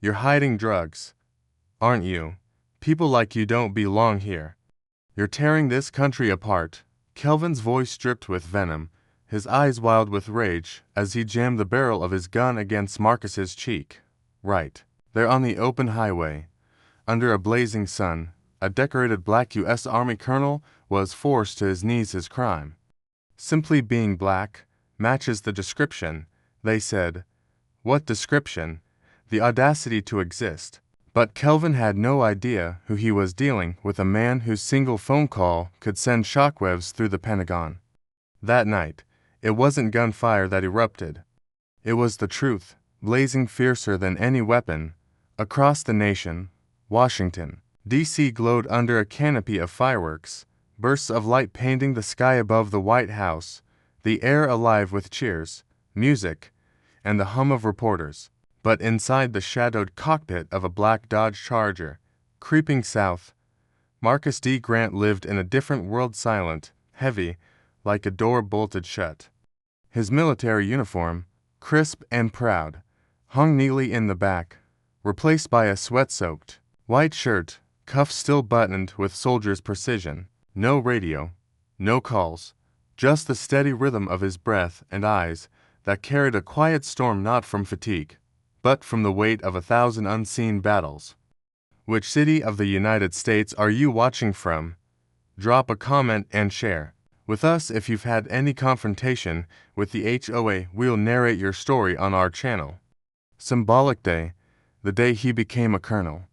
You're hiding drugs, aren't you? People like you don't belong here. You're tearing this country apart. Kelvin's voice dripped with venom, his eyes wild with rage as he jammed the barrel of his gun against Marcus's cheek. Right there on the open highway, under a blazing sun, a decorated black U.S. Army colonel was forced to his knees. His crime, simply being black, matches the description, they said. What description? The audacity to exist. But Kelvin had no idea who he was dealing with, a man whose single phone call could send shockwaves through the Pentagon. That night, it wasn't gunfire that erupted. It was the truth, blazing fiercer than any weapon. Across the nation, Washington, D.C. glowed under a canopy of fireworks, bursts of light painting the sky above the White House, the air alive with cheers, music, and the hum of reporters. But inside the shadowed cockpit of a black Dodge Charger, creeping south, Marcus D. Grant lived in a different world, silent, heavy, like a door bolted shut. His military uniform, crisp and proud, hung neatly in the back, replaced by a sweat-soaked, white shirt, cuffs still buttoned with soldier's precision. No radio, no calls, just the steady rhythm of his breath and eyes that carried a quiet storm, not from fatigue, but from the weight of 1,000 unseen battles. Which city of the United States are you watching from? Drop a comment and share with us if you've had any confrontation with the HOA. We'll narrate your story on our channel. Symbolic day, the day he became a colonel.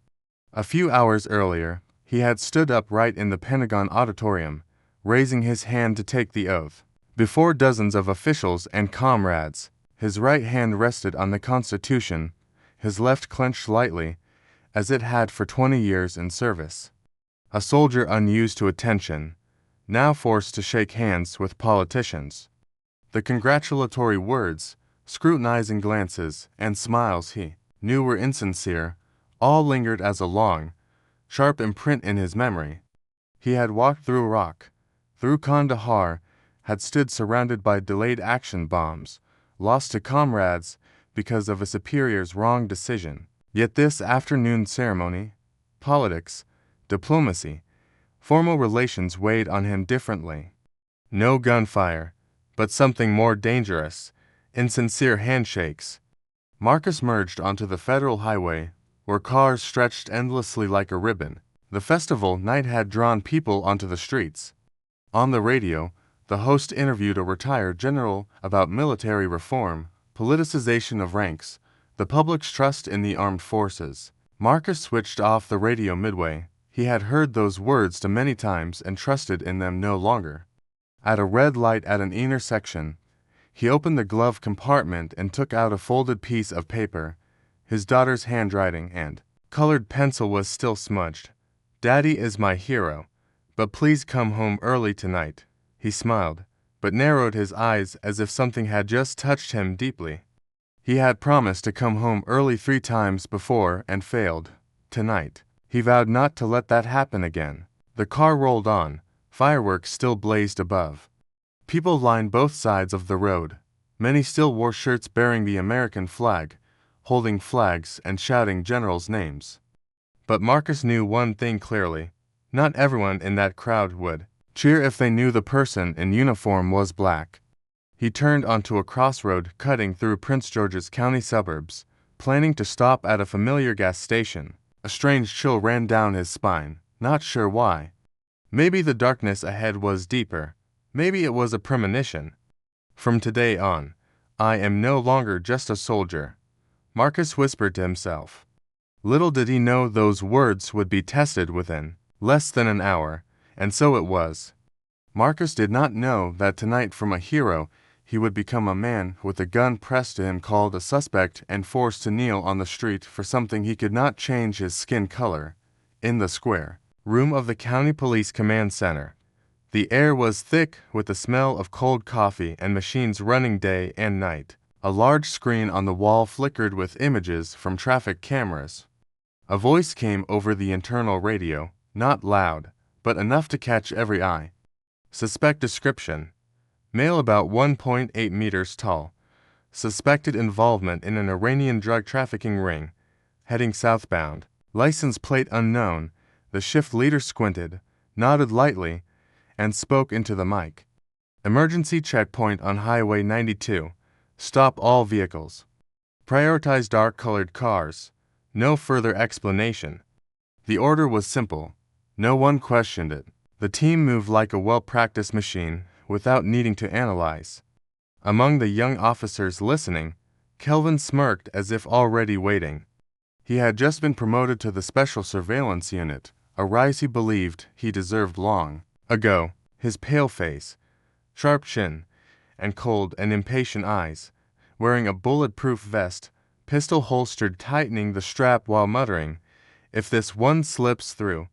A few hours earlier, he had stood upright in the Pentagon auditorium, raising his hand to take the oath. Before dozens of officials and comrades, his right hand rested on the Constitution, his left clenched lightly, as it had for 20 years in service. A soldier unused to attention, now forced to shake hands with politicians. The congratulatory words, scrutinizing glances, and smiles he knew were insincere, all lingered as a long, sharp imprint in his memory. He had walked through Iraq, through Kandahar, had stood surrounded by delayed action bombs, lost to comrades because of a superior's wrong decision. Yet this afternoon ceremony, politics, diplomacy, formal relations weighed on him differently. No gunfire, but something more dangerous, insincere handshakes. Marcus merged onto the federal highway, where cars stretched endlessly like a ribbon. The festival night had drawn people onto the streets. On the radio, the host interviewed a retired general about military reform, politicization of ranks, the public's trust in the armed forces. Marcus switched off the radio midway. He had heard those words too many times and trusted in them no longer. At a red light at an intersection, he opened the glove compartment and took out a folded piece of paper. His daughter's handwriting and colored pencil was still smudged. "Daddy is my hero, but please come home early tonight." He smiled, but narrowed his eyes as if something had just touched him deeply. He had promised to come home early 3 times before and failed. Tonight, he vowed not to let that happen again. The car rolled on, fireworks still blazed above. People lined both sides of the road. Many still wore shirts bearing the American flag, holding flags and shouting generals' names. But Marcus knew one thing clearly: not everyone in that crowd would cheer if they knew the person in uniform was black. He turned onto a crossroad cutting through Prince George's County suburbs, planning to stop at a familiar gas station. A strange chill ran down his spine, not sure why. Maybe the darkness ahead was deeper. Maybe it was a premonition. From today on, I am no longer just a soldier, Marcus whispered to himself. Little did he know those words would be tested within less than an hour, and so it was. Marcus did not know that tonight from a hero he would become a man with a gun pressed to him, called a suspect, and forced to kneel on the street for something he could not change: his skin color. In the square room of the County Police Command Center, the air was thick with the smell of cold coffee and machines running day and night. A large screen on the wall flickered with images from traffic cameras. A voice came over the internal radio, not loud, but enough to catch every eye. Suspect description: male about 1.8 meters tall. Suspected involvement in an Iranian drug trafficking ring. heading southbound. License plate unknown. The shift leader squinted, nodded lightly, and spoke into the mic. Emergency checkpoint on Highway 92. Stop all vehicles. Prioritize dark-colored cars. No further explanation. The order was simple. No one questioned it. The team moved like a well-practiced machine, without needing to analyze. Among the young officers listening, Kelvin smirked as if already waiting. He had just been promoted to the Special Surveillance Unit, a rise he believed he deserved long ago. His pale face, sharp chin, and cold and impatient eyes, wearing a bulletproof vest, pistol holstered tightening the strap while muttering, "If this one slips through,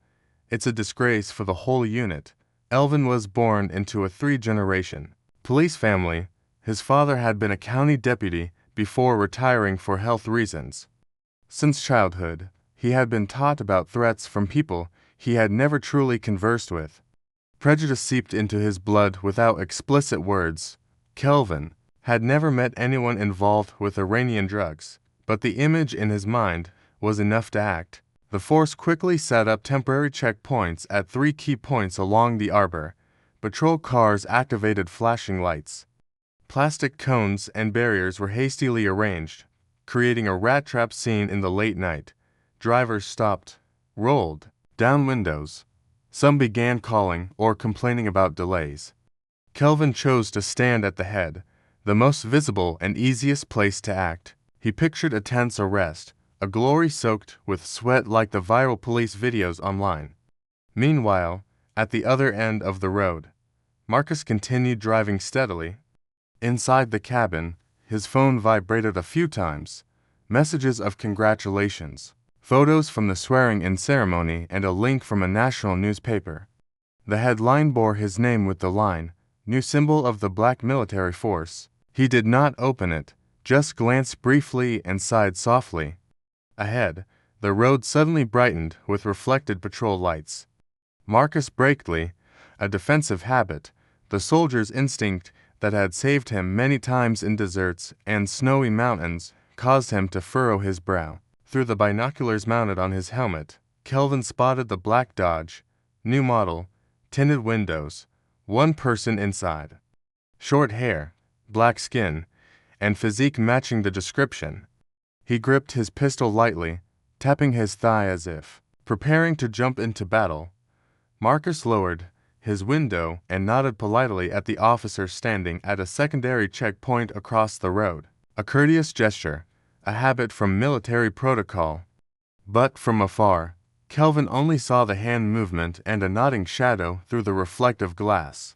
it's a disgrace for the whole unit." Elvin was born into a three-generation police family. His father had been a county deputy before retiring for health reasons. Since childhood, he had been taught about threats from people he had never truly conversed with. Prejudice seeped into his blood without explicit words. Kelvin had never met anyone involved with Iranian drugs, but the image in his mind was enough to act. The force quickly set up temporary checkpoints at 3 key points along the arbor. Patrol cars activated flashing lights. Plastic cones and barriers were hastily arranged, creating a rat trap scene in the late night. Drivers stopped, rolled down windows. Some began calling or complaining about delays. Kelvin chose to stand at the head, the most visible and easiest place to act. He pictured a tense arrest, a glory soaked with sweat like the viral police videos online. Meanwhile, at the other end of the road, Marcus continued driving steadily. Inside the cabin, his phone vibrated a few times. Messages of congratulations, photos from the swearing-in ceremony, and a link from a national newspaper. The headline bore his name with the line, "New symbol of the Black Military Force." He did not open it, just glanced briefly and sighed softly. Ahead, the road suddenly brightened with reflected patrol lights. Marcus Brakeley, a defensive habit, the soldier's instinct that had saved him many times in deserts and snowy mountains, caused him to furrow his brow. Through the binoculars mounted on his helmet, Kelvin spotted the black Dodge, new model, tinted windows, one person inside. Short hair, black skin, and physique matching the description. He gripped his pistol lightly, tapping his thigh as if preparing to jump into battle. Marcus lowered his window and nodded politely at the officer standing at a secondary checkpoint across the road. A courteous gesture, a habit from military protocol. But from afar, Kelvin only saw the hand movement and a nodding shadow through the reflective glass.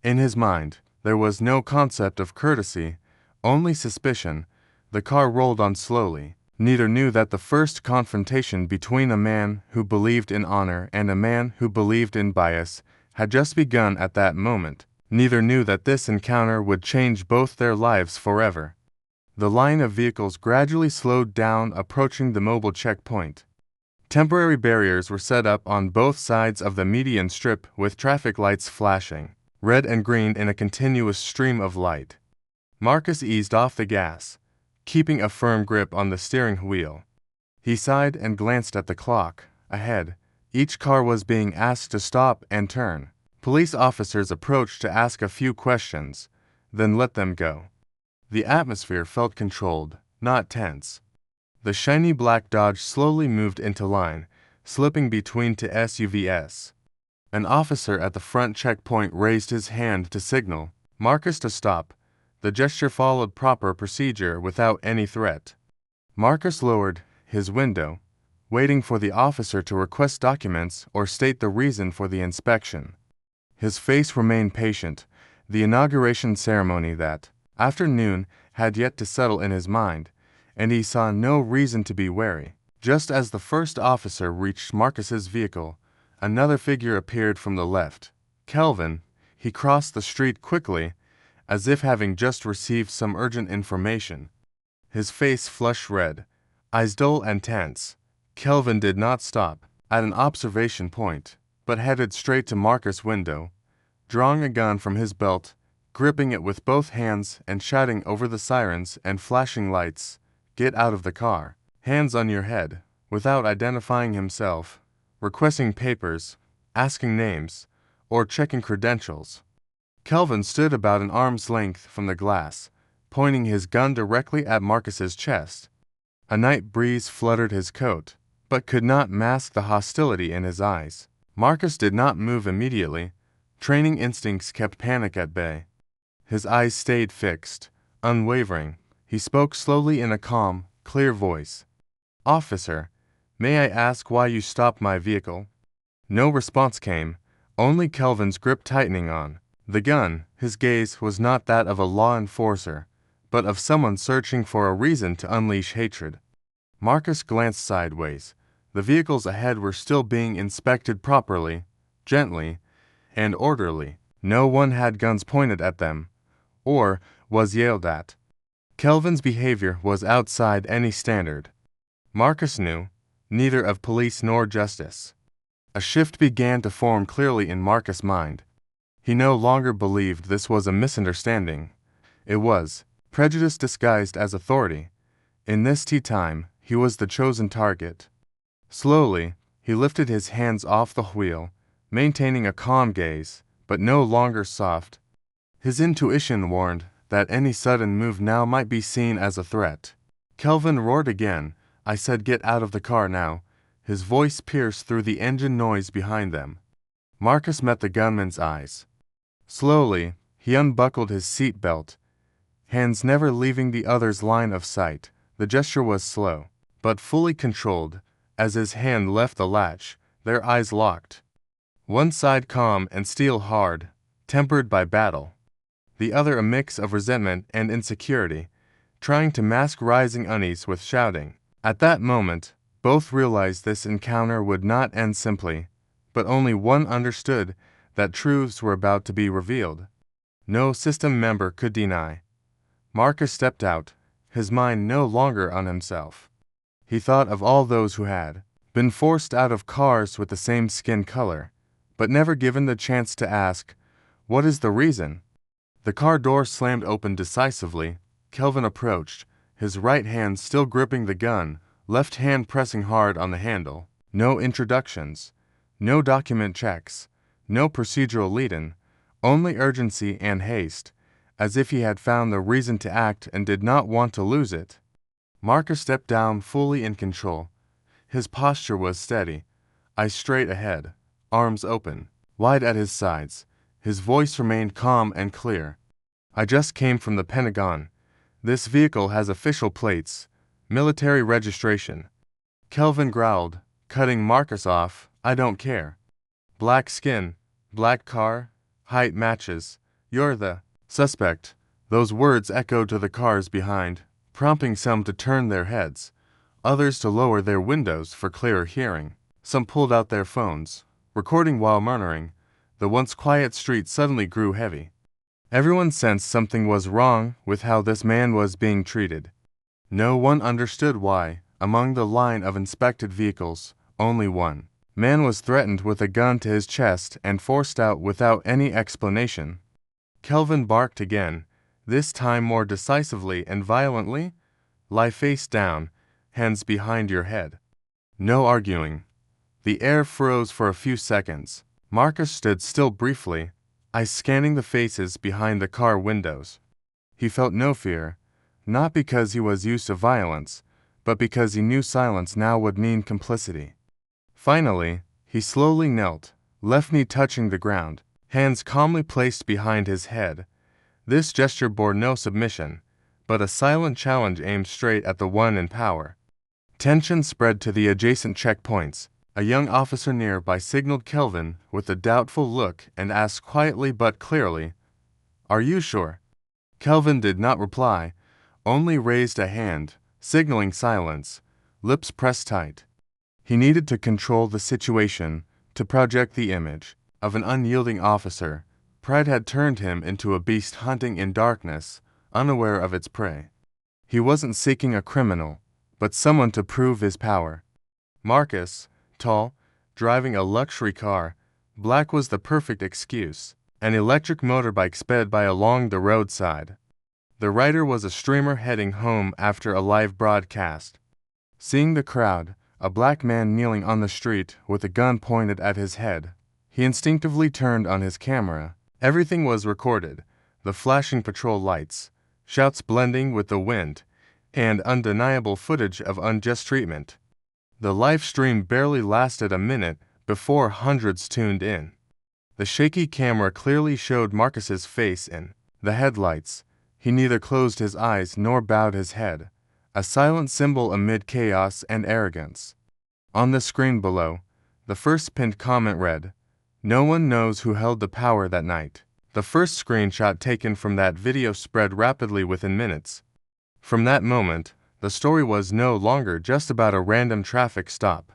In his mind, there was no concept of courtesy, only suspicion. The car rolled on slowly. Neither knew that the first confrontation between a man who believed in honor and a man who believed in bias had just begun at that moment. Neither knew that this encounter would change both their lives forever. The line of vehicles gradually slowed down, approaching the mobile checkpoint. Temporary barriers were set up on both sides of the median strip with traffic lights flashing, red and green in a continuous stream of light. Marcus eased off the gas, keeping a firm grip on the steering wheel. He sighed and glanced at the clock. Ahead, each car was being asked to stop and turn. Police officers approached to ask a few questions, then let them go. The atmosphere felt controlled, not tense. The shiny black Dodge slowly moved into line, slipping between two SUVs. An officer at the front checkpoint raised his hand to signal Marcus to stop. The gesture followed proper procedure without any threat. Marcus lowered his window, waiting for the officer to request documents or state the reason for the inspection. His face remained patient. The inauguration ceremony that afternoon had yet to settle in his mind, and he saw no reason to be wary. Just as the first officer reached Marcus's vehicle, another figure appeared from the left. Kelvin. He crossed the street quickly, as if having just received some urgent information. His face flushed red, eyes dull and tense. Kelvin did not stop at an observation point, but headed straight to Marcus' window, drawing a gun from his belt, gripping it with both hands and shouting over the sirens and flashing lights, "Get out of the car." hands on your head, without identifying himself, requesting papers, asking names, or checking credentials. Kelvin stood about an arm's length from the glass, pointing his gun directly at Marcus's chest. A night breeze fluttered his coat, but could not mask the hostility in his eyes. Marcus did not move immediately. Training instincts kept panic at bay. His eyes stayed fixed, unwavering. He spoke slowly in a calm, clear voice. "Officer, may I ask why you stopped my vehicle?" No response came, only Kelvin's grip tightening on the gun. His gaze was not that of a law enforcer, but of someone searching for a reason to unleash hatred. Marcus glanced sideways. The vehicles ahead were still being inspected properly, gently, and orderly. No one had guns pointed at them, or was yelled at. Kelvin's behavior was outside any standard. Marcus knew neither of police nor justice. A shift began to form clearly in Marcus' mind. He no longer believed this was a misunderstanding. It was prejudice disguised as authority. In this tea time, he was the chosen target. Slowly, he lifted his hands off the wheel, maintaining a calm gaze, but no longer soft. His intuition warned that any sudden move now might be seen as a threat. Kelvin roared again. "I said get out of the car now." His voice pierced through the engine noise behind them. Marcus met the gunman's eyes. Slowly, he unbuckled his seat belt, hands never leaving the other's line of sight. The gesture was slow, but fully controlled. As his hand left the latch, their eyes locked. One side calm and steel hard, tempered by battle. The other a mix of resentment and insecurity, trying to mask rising unease with shouting. At that moment, both realized this encounter would not end simply, but only one understood that truths were about to be revealed. No system member could deny. Marcus stepped out, his mind no longer on himself. He thought of all those who had been forced out of cars with the same skin color, but never given the chance to ask, "What is the reason?" The car door slammed open decisively. Kelvin approached, his right hand still gripping the gun, left hand pressing hard on the handle. No introductions, no document checks, no procedural lead-in, only urgency and haste, as if he had found the reason to act and did not want to lose it. Marcus stepped down fully in control. His posture was steady, eyes straight ahead, arms open, wide at his sides. His voice remained calm and clear. "I just came from the Pentagon. This vehicle has official plates, military registration." Kelvin growled, cutting Marcus off. "I don't care. Black skin, black car, height matches. You're the suspect." Those words echoed to the cars behind, prompting some to turn their heads, others to lower their windows for clearer hearing. Some pulled out their phones, recording while murmuring. The once quiet street suddenly grew heavy. Everyone sensed something was wrong with how this man was being treated. No one understood why. Among the line of inspected vehicles, only one man was threatened with a gun to his chest and forced out without any explanation. Kelvin barked again, this time more decisively and violently. "Lie face down, hands behind your head." No arguing. The air froze for a few seconds. Marcus stood still briefly, eyes scanning the faces behind the car windows. He felt no fear, not because he was used to violence, but because he knew silence now would mean complicity. Finally, he slowly knelt, left knee touching the ground, hands calmly placed behind his head. This gesture bore no submission, but a silent challenge aimed straight at the one in power. Tension spread to the adjacent checkpoints. A young officer nearby signaled Kelvin with a doubtful look and asked quietly but clearly, "Are you sure?" Kelvin did not reply, only raised a hand, signaling silence, lips pressed tight. He needed to control the situation, to project the image of an unyielding officer. Pride had turned him into a beast hunting in darkness, unaware of its prey. He wasn't seeking a criminal, but someone to prove his power. Marcus, tall, driving a luxury car, black was the perfect excuse. An electric motorbike sped by along the roadside. The rider was a streamer heading home after a live broadcast. Seeing the crowd, a black man kneeling on the street with a gun pointed at his head, he instinctively turned on his camera. Everything was recorded, the flashing patrol lights, shouts blending with the wind, and undeniable footage of unjust treatment. The live stream barely lasted a minute before hundreds tuned in. The shaky camera clearly showed Marcus's face in the headlights. He neither closed his eyes nor bowed his head, a silent symbol amid chaos and arrogance. On the screen below, the first pinned comment read, "No one knows who held the power that night." The first screenshot taken from that video spread rapidly within minutes. From that moment, the story was no longer just about a random traffic stop.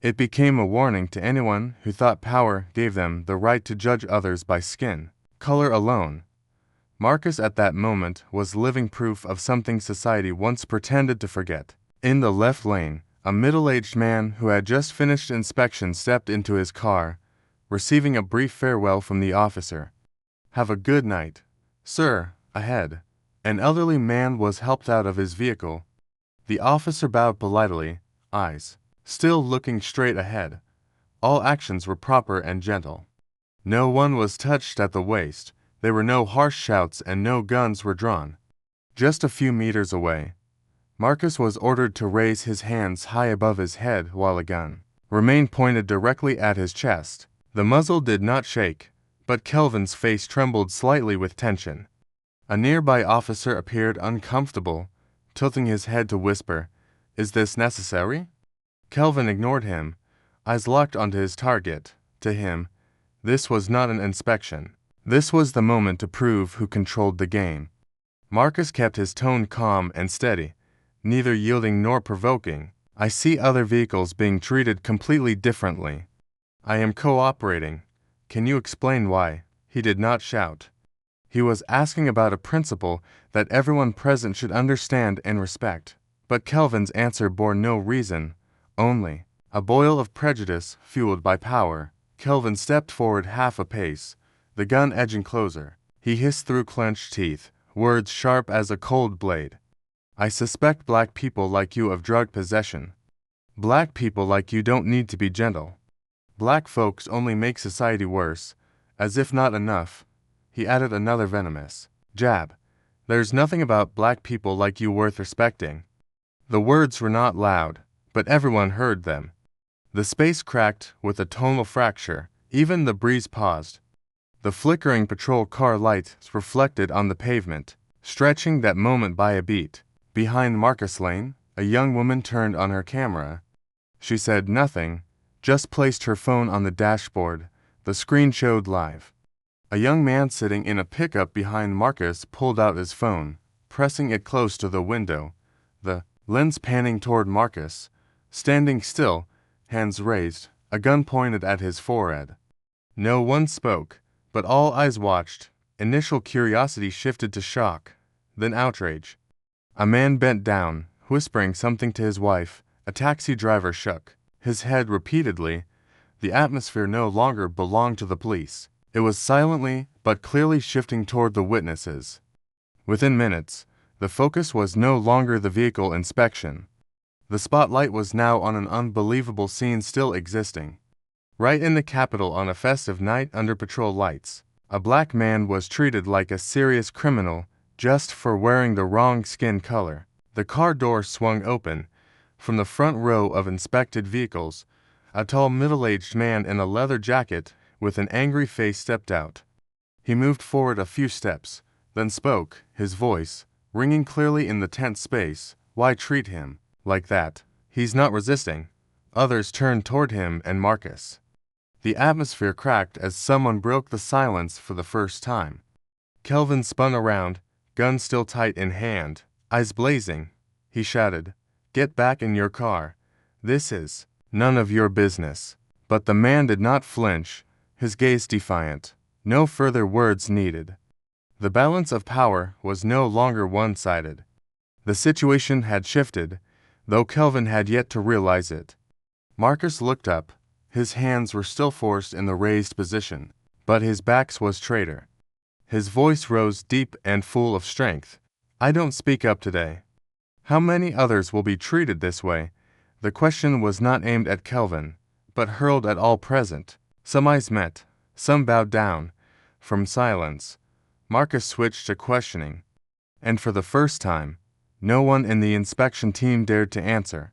It became a warning to anyone who thought power gave them the right to judge others by skin color alone. Marcus at that moment was living proof of something society once pretended to forget. In the left lane, a middle-aged man who had just finished inspection stepped into his car, receiving a brief farewell from the officer. "Have a good night, sir." Ahead, an elderly man was helped out of his vehicle. The officer bowed politely, eyes still looking straight ahead. All actions were proper and gentle. No one was touched at the waist. There were no harsh shouts and no guns were drawn. Just a few meters away, Marcus was ordered to raise his hands high above his head while a gun remained pointed directly at his chest. The muzzle did not shake, but Kelvin's face trembled slightly with tension. A nearby officer appeared uncomfortable, tilting his head to whisper, "Is this necessary?" Kelvin ignored him, eyes locked onto his target. To him, this was not an inspection. This was the moment to prove who controlled the game. Marcus kept his tone calm and steady, neither yielding nor provoking. "I see other vehicles being treated completely differently. I am cooperating. Can you explain why?" He did not shout. He was asking about a principle that everyone present should understand and respect. But Kelvin's answer bore no reason, only a boil of prejudice fueled by power. Kelvin stepped forward half a pace, the gun edging closer. He hissed through clenched teeth, words sharp as a cold blade. "I suspect black people like you of drug possession. Black people like you don't need to be gentle. Black folks only make society worse, as if not enough." He added another venomous jab. "There's nothing about black people like you worth respecting." The words were not loud, but everyone heard them. The space cracked with a tonal fracture. Even the breeze paused. The flickering patrol car lights reflected on the pavement, stretching that moment by a beat. Behind Marcus Lane, a young woman turned on her camera. She said nothing, just placed her phone on the dashboard. The screen showed live. A young man sitting in a pickup behind Marcus pulled out his phone, pressing it close to the window, the lens panning toward Marcus, standing still, hands raised, a gun pointed at his forehead. No one spoke, but all eyes watched. Initial curiosity shifted to shock, then outrage. A man bent down, whispering something to his wife. A taxi driver shook his head repeatedly. The atmosphere no longer belonged to the police. It was silently but clearly shifting toward the witnesses. Within minutes, the focus was no longer the vehicle inspection. The spotlight was now on an unbelievable scene still existing. Right in the Capitol on a festive night under patrol lights, a black man was treated like a serious criminal just for wearing the wrong skin color. The car door swung open. From the front row of inspected vehicles, a tall middle-aged man in a leather jacket with an angry face stepped out. He moved forward a few steps, then spoke, his voice ringing clearly in the tense space. "Why treat him like that? He's not resisting." Others turned toward him and Marcus. The atmosphere cracked as someone broke the silence for the first time. Kelvin spun around, gun still tight in hand, eyes blazing. He shouted, "Get back in your car. This is none of your business." But the man did not flinch, his gaze defiant. No further words needed. The balance of power was no longer one-sided. The situation had shifted, though Kelvin had yet to realize it. Marcus looked up. His hands were still forced in the raised position, but his back was straighter. His voice rose deep and full of strength. "I don't speak up today. How many others will be treated this way? The question was not aimed at Kelvin, but hurled at all present. Some eyes met, some bowed down. From silence, Marcus switched to questioning. And for the first time, no one in the inspection team dared to answer.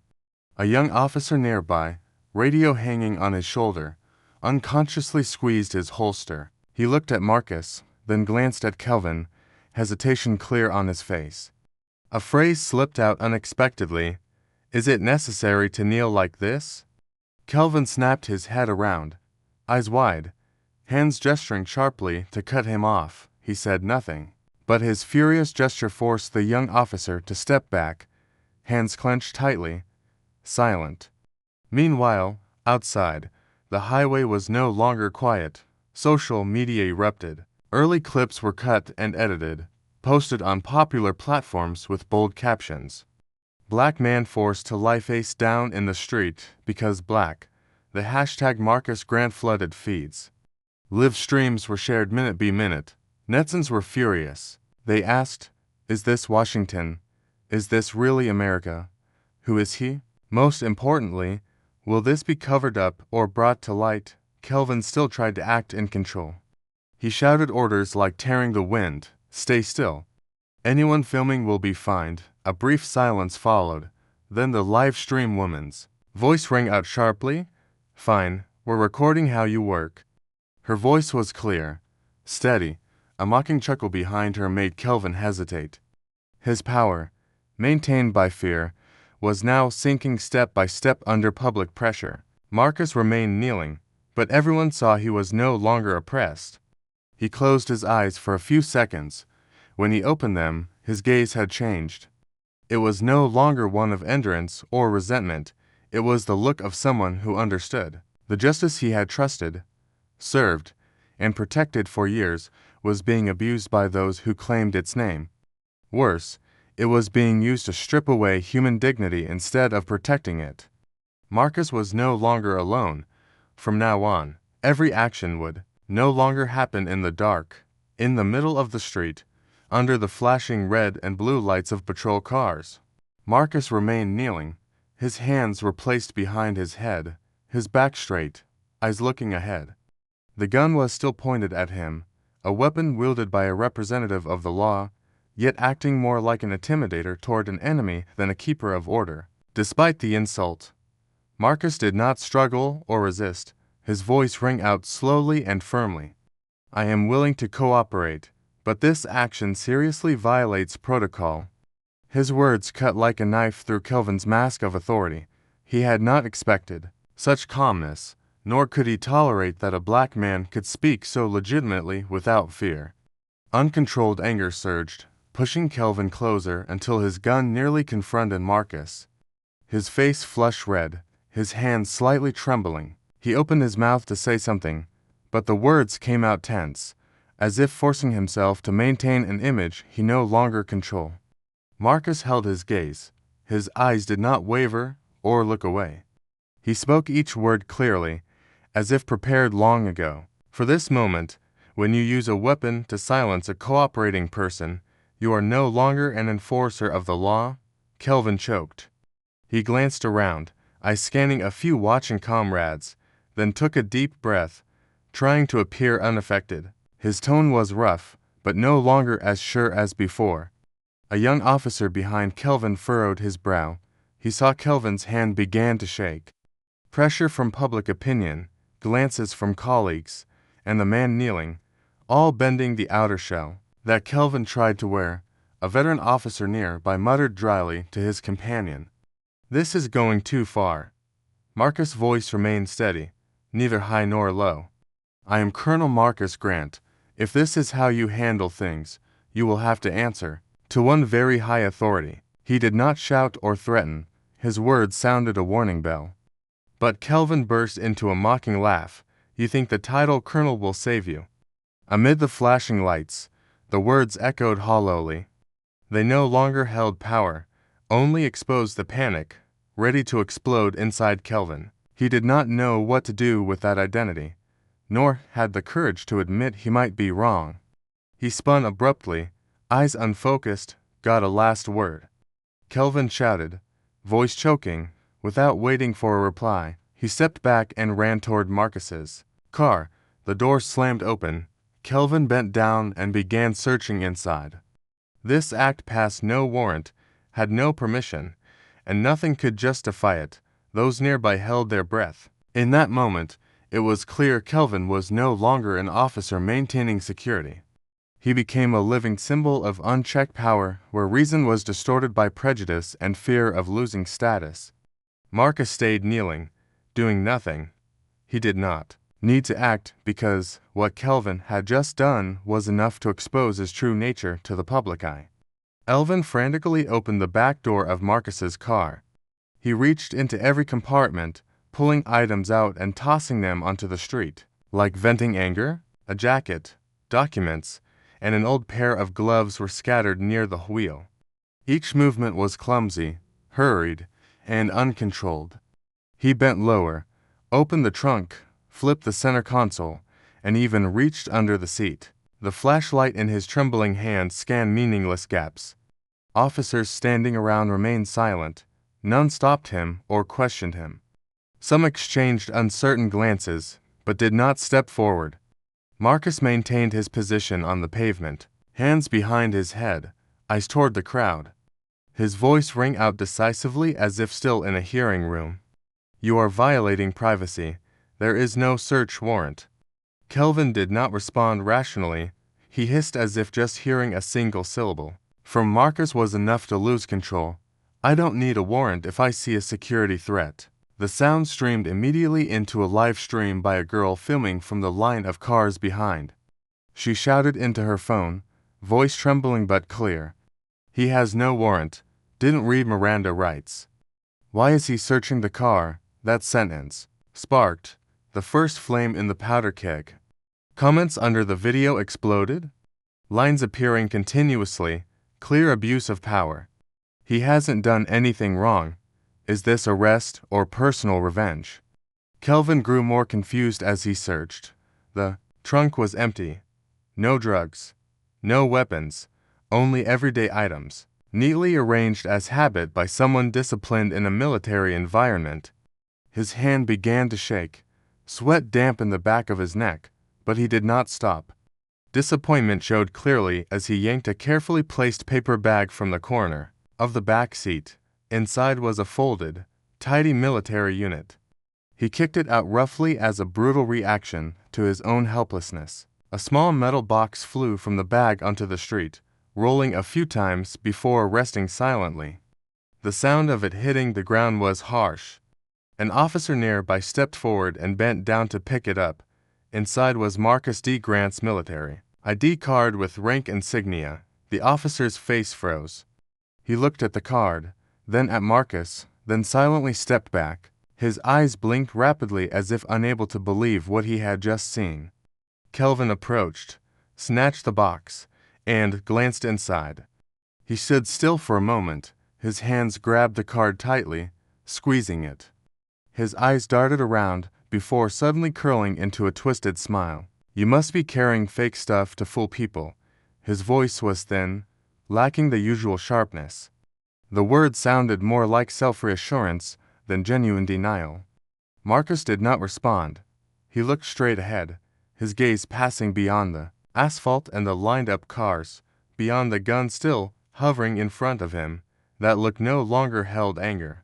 A young officer nearby, radio hanging on his shoulder, unconsciously squeezed his holster. He looked at Marcus, then glanced at Kelvin, hesitation clear on his face. A phrase slipped out unexpectedly. "Is it necessary to kneel like this?" Kelvin snapped his head around, eyes wide, hands gesturing sharply to cut him off. He said nothing, but his furious gesture forced the young officer to step back, hands clenched tightly, silent. Meanwhile, outside, the highway was no longer quiet. Social media erupted. Early clips were cut and edited, posted on popular platforms with bold captions. "Black man forced to lie face down in the street because black." The hashtag Marcus Grant flooded feeds. Live streams were shared minute by minute. Netizens were furious. They asked, "Is this Washington? Is this really America? Who is he?" Most importantly, will this be covered up or brought to light? Kelvin still tried to act in control. He shouted orders like tearing the wind, "Stay still. Anyone filming will be fined." A brief silence followed. Then the live stream woman's voice rang out sharply, "Fine, we're recording how you work." Her voice was clear, steady. A mocking chuckle behind her made Kelvin hesitate. His power, maintained by fear, was now sinking step by step under public pressure. Marcus remained kneeling, but everyone saw he was no longer oppressed. He closed his eyes for a few seconds. When he opened them, his gaze had changed. It was no longer one of endurance or resentment. It was the look of someone who understood. The justice he had trusted, served, and protected for years was being abused by those who claimed its name. Worse, it was being used to strip away human dignity instead of protecting it. Marcus was no longer alone. From now on, every action would no longer happen in the dark, in the middle of the street, under the flashing red and blue lights of patrol cars. Marcus remained kneeling. His hands were placed behind his head, his back straight, eyes looking ahead. The gun was still pointed at him, a weapon wielded by a representative of the law, yet acting more like an intimidator toward an enemy than a keeper of order. Despite the insult, Marcus did not struggle or resist. His voice rang out slowly and firmly. "I am willing to cooperate, but this action seriously violates protocol." His words cut like a knife through Kelvin's mask of authority. He had not expected such calmness, nor could he tolerate that a black man could speak so legitimately without fear. Uncontrolled anger surged, pushing Kelvin closer until his gun nearly confronted Marcus. His face flushed red, his hands slightly trembling. He opened his mouth to say something, but the words came out tense, as if forcing himself to maintain an image he no longer controlled. Marcus held his gaze. His eyes did not waver or look away. He spoke each word clearly, as if prepared long ago. "For this moment, when you use a weapon to silence a cooperating person, you are no longer an enforcer of the law." Kelvin choked. He glanced around, eyes scanning a few watching comrades, then took a deep breath, trying to appear unaffected. His tone was rough, but no longer as sure as before. A young officer behind Kelvin furrowed his brow. He saw Kelvin's hand began to shake. Pressure from public opinion, glances from colleagues, and the man kneeling, all bending the outer shell that Kelvin tried to wear. A veteran officer nearby muttered dryly to his companion, "This is going too far." Marcus' voice remained steady, neither high nor low. "I am Colonel Marcus Grant. If this is how you handle things, you will have to answer to one very high authority." He did not shout or threaten. His words sounded a warning bell. But Kelvin burst into a mocking laugh. "You think the title colonel will save you?" Amid the flashing lights, the words echoed hollowly. They no longer held power, only exposed the panic, ready to explode inside Kelvin. He did not know what to do with that identity, nor had the courage to admit he might be wrong. He spun abruptly, eyes unfocused, got a last word. Kelvin shouted, voice choking, Without waiting for a reply, he stepped back and ran toward Marcus's car. The door slammed open. Kelvin bent down and began searching inside. This act passed no warrant, had no permission, and nothing could justify it. Those nearby held their breath. In that moment, it was clear Kelvin was no longer an officer maintaining security. He became a living symbol of unchecked power where reason was distorted by prejudice and fear of losing status. Marcus stayed kneeling, doing nothing. He did not need to act because what Kelvin had just done was enough to expose his true nature to the public eye. Elvin frantically opened the back door of Marcus's car. He reached into every compartment, pulling items out and tossing them onto the street, like venting anger. A jacket, documents, and an old pair of gloves were scattered near the wheel. Each movement was clumsy, hurried, and uncontrolled. He bent lower, opened the trunk, flipped the center console, and even reached under the seat. The flashlight in his trembling hand scanned meaningless gaps. Officers standing around remained silent. None stopped him or questioned him. Some exchanged uncertain glances, but did not step forward. Marcus maintained his position on the pavement, hands behind his head, eyes toward the crowd. His voice rang out decisively as if still in a hearing room. "You are violating privacy. There is no search warrant." Kelvin did not respond rationally. He hissed as if just hearing a single syllable from Marcus was enough to lose control. "I don't need a warrant if I see a security threat." The sound streamed immediately into a live stream by a girl filming from the line of cars behind. She shouted into her phone, voice trembling but clear. "He has no warrant. Didn't read Miranda rights. Why is he searching the car?" That sentence sparked the first flame in the powder keg. Comments under the video exploded, lines appearing continuously, clear abuse of power. "He hasn't done anything wrong. Is this arrest or personal revenge?" Kelvin grew more confused as he searched. The trunk was empty. No drugs. No weapons. Only everyday items, neatly arranged as habit by someone disciplined in a military environment. His hand began to shake. Sweat dampened the back of his neck, but he did not stop. Disappointment showed clearly as he yanked a carefully placed paper bag from the corner of the back seat. Inside was a folded, tidy military unit. He kicked it out roughly as a brutal reaction to his own helplessness. A small metal box flew from the bag onto the street, rolling a few times before resting silently. The sound of it hitting the ground was harsh. An officer nearby stepped forward and bent down to pick it up. Inside was Marcus D. Grant's military ID card with rank insignia. The officer's face froze. He looked at the card, then at Marcus, then silently stepped back. His eyes blinked rapidly as if unable to believe what he had just seen. Kelvin approached, snatched the box, and glanced inside. He stood still for a moment. His hands grabbed the card tightly, squeezing it. His eyes darted around before suddenly curling into a twisted smile. "You must be carrying fake stuff to fool people." His voice was thin, lacking the usual sharpness. The words sounded more like self-reassurance than genuine denial. Marcus did not respond. He looked straight ahead, his gaze passing beyond the asphalt and the lined-up cars, beyond the gun still hovering in front of him. That look no longer held anger.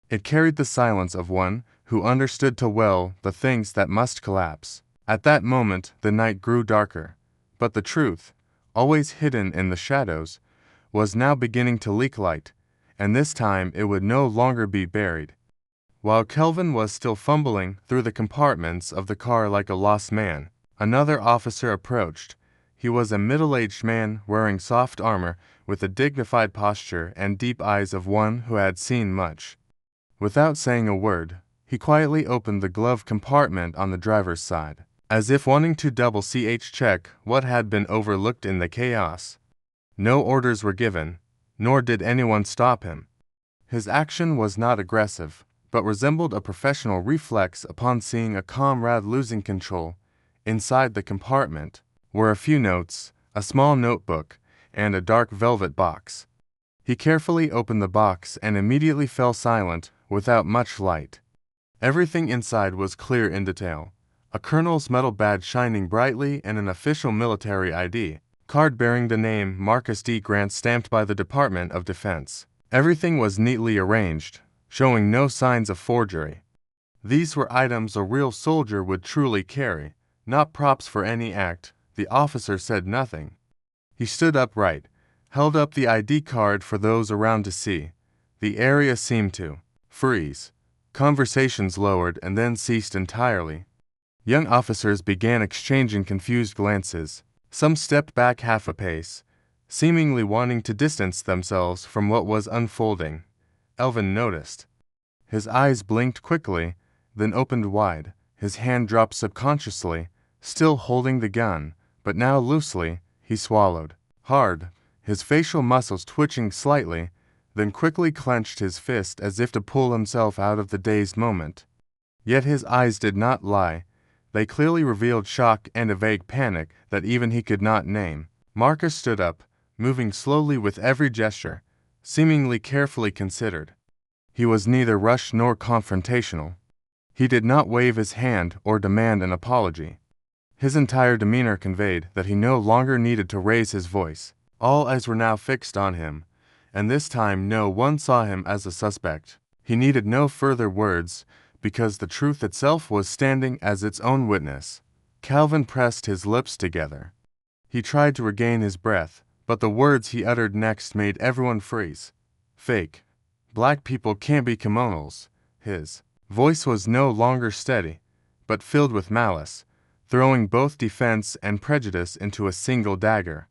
It carried the silence of one who understood too well the things that must collapse. At that moment the night grew darker, but the truth, always hidden in the shadows, was now beginning to leak light, and this time it would no longer be buried. While Kelvin was still fumbling through the compartments of the car like a lost man, another officer approached. He was a middle-aged man wearing soft armor with a dignified posture and deep eyes of one who had seen much. Without saying a word, he quietly opened the glove compartment on the driver's side, as if wanting to double-check what had been overlooked in the chaos. No orders were given, nor did anyone stop him. His action was not aggressive, but resembled a professional reflex upon seeing a comrade losing control. Inside the compartment were a few notes, a small notebook, and a dark velvet box. He carefully opened the box and immediately fell silent without much light. Everything inside was clear in detail. A colonel's metal badge shining brightly and an official military ID card bearing the name Marcus D. Grant stamped by the Department of Defense. Everything was neatly arranged, showing no signs of forgery. These were items a real soldier would truly carry, not props for any act. The officer said nothing. He stood upright, held up the ID card for those around to see. The area seemed to freeze. Conversations lowered and then ceased entirely. Young officers began exchanging confused glances. Some stepped back half a pace, seemingly wanting to distance themselves from what was unfolding. Elvin noticed. His eyes blinked quickly, then opened wide. His hand dropped subconsciously, still holding the gun, but now loosely. He swallowed hard, his facial muscles twitching slightly, then quickly clenched his fist as if to pull himself out of the dazed moment. Yet his eyes did not lie. They clearly revealed shock and a vague panic that even he could not name. Marcus stood up, moving slowly with every gesture, seemingly carefully considered. He was neither rushed nor confrontational. He did not wave his hand or demand an apology. His entire demeanor conveyed that he no longer needed to raise his voice. All eyes were now fixed on him, and this time no one saw him as a suspect. He needed no further words, because the truth itself was standing as its own witness. Calvin pressed his lips together. He tried to regain his breath, but the words he uttered next made everyone freeze. Fake. Black people can't be kimonos. His voice was no longer steady, but filled with malice, throwing both defense and prejudice into a single dagger.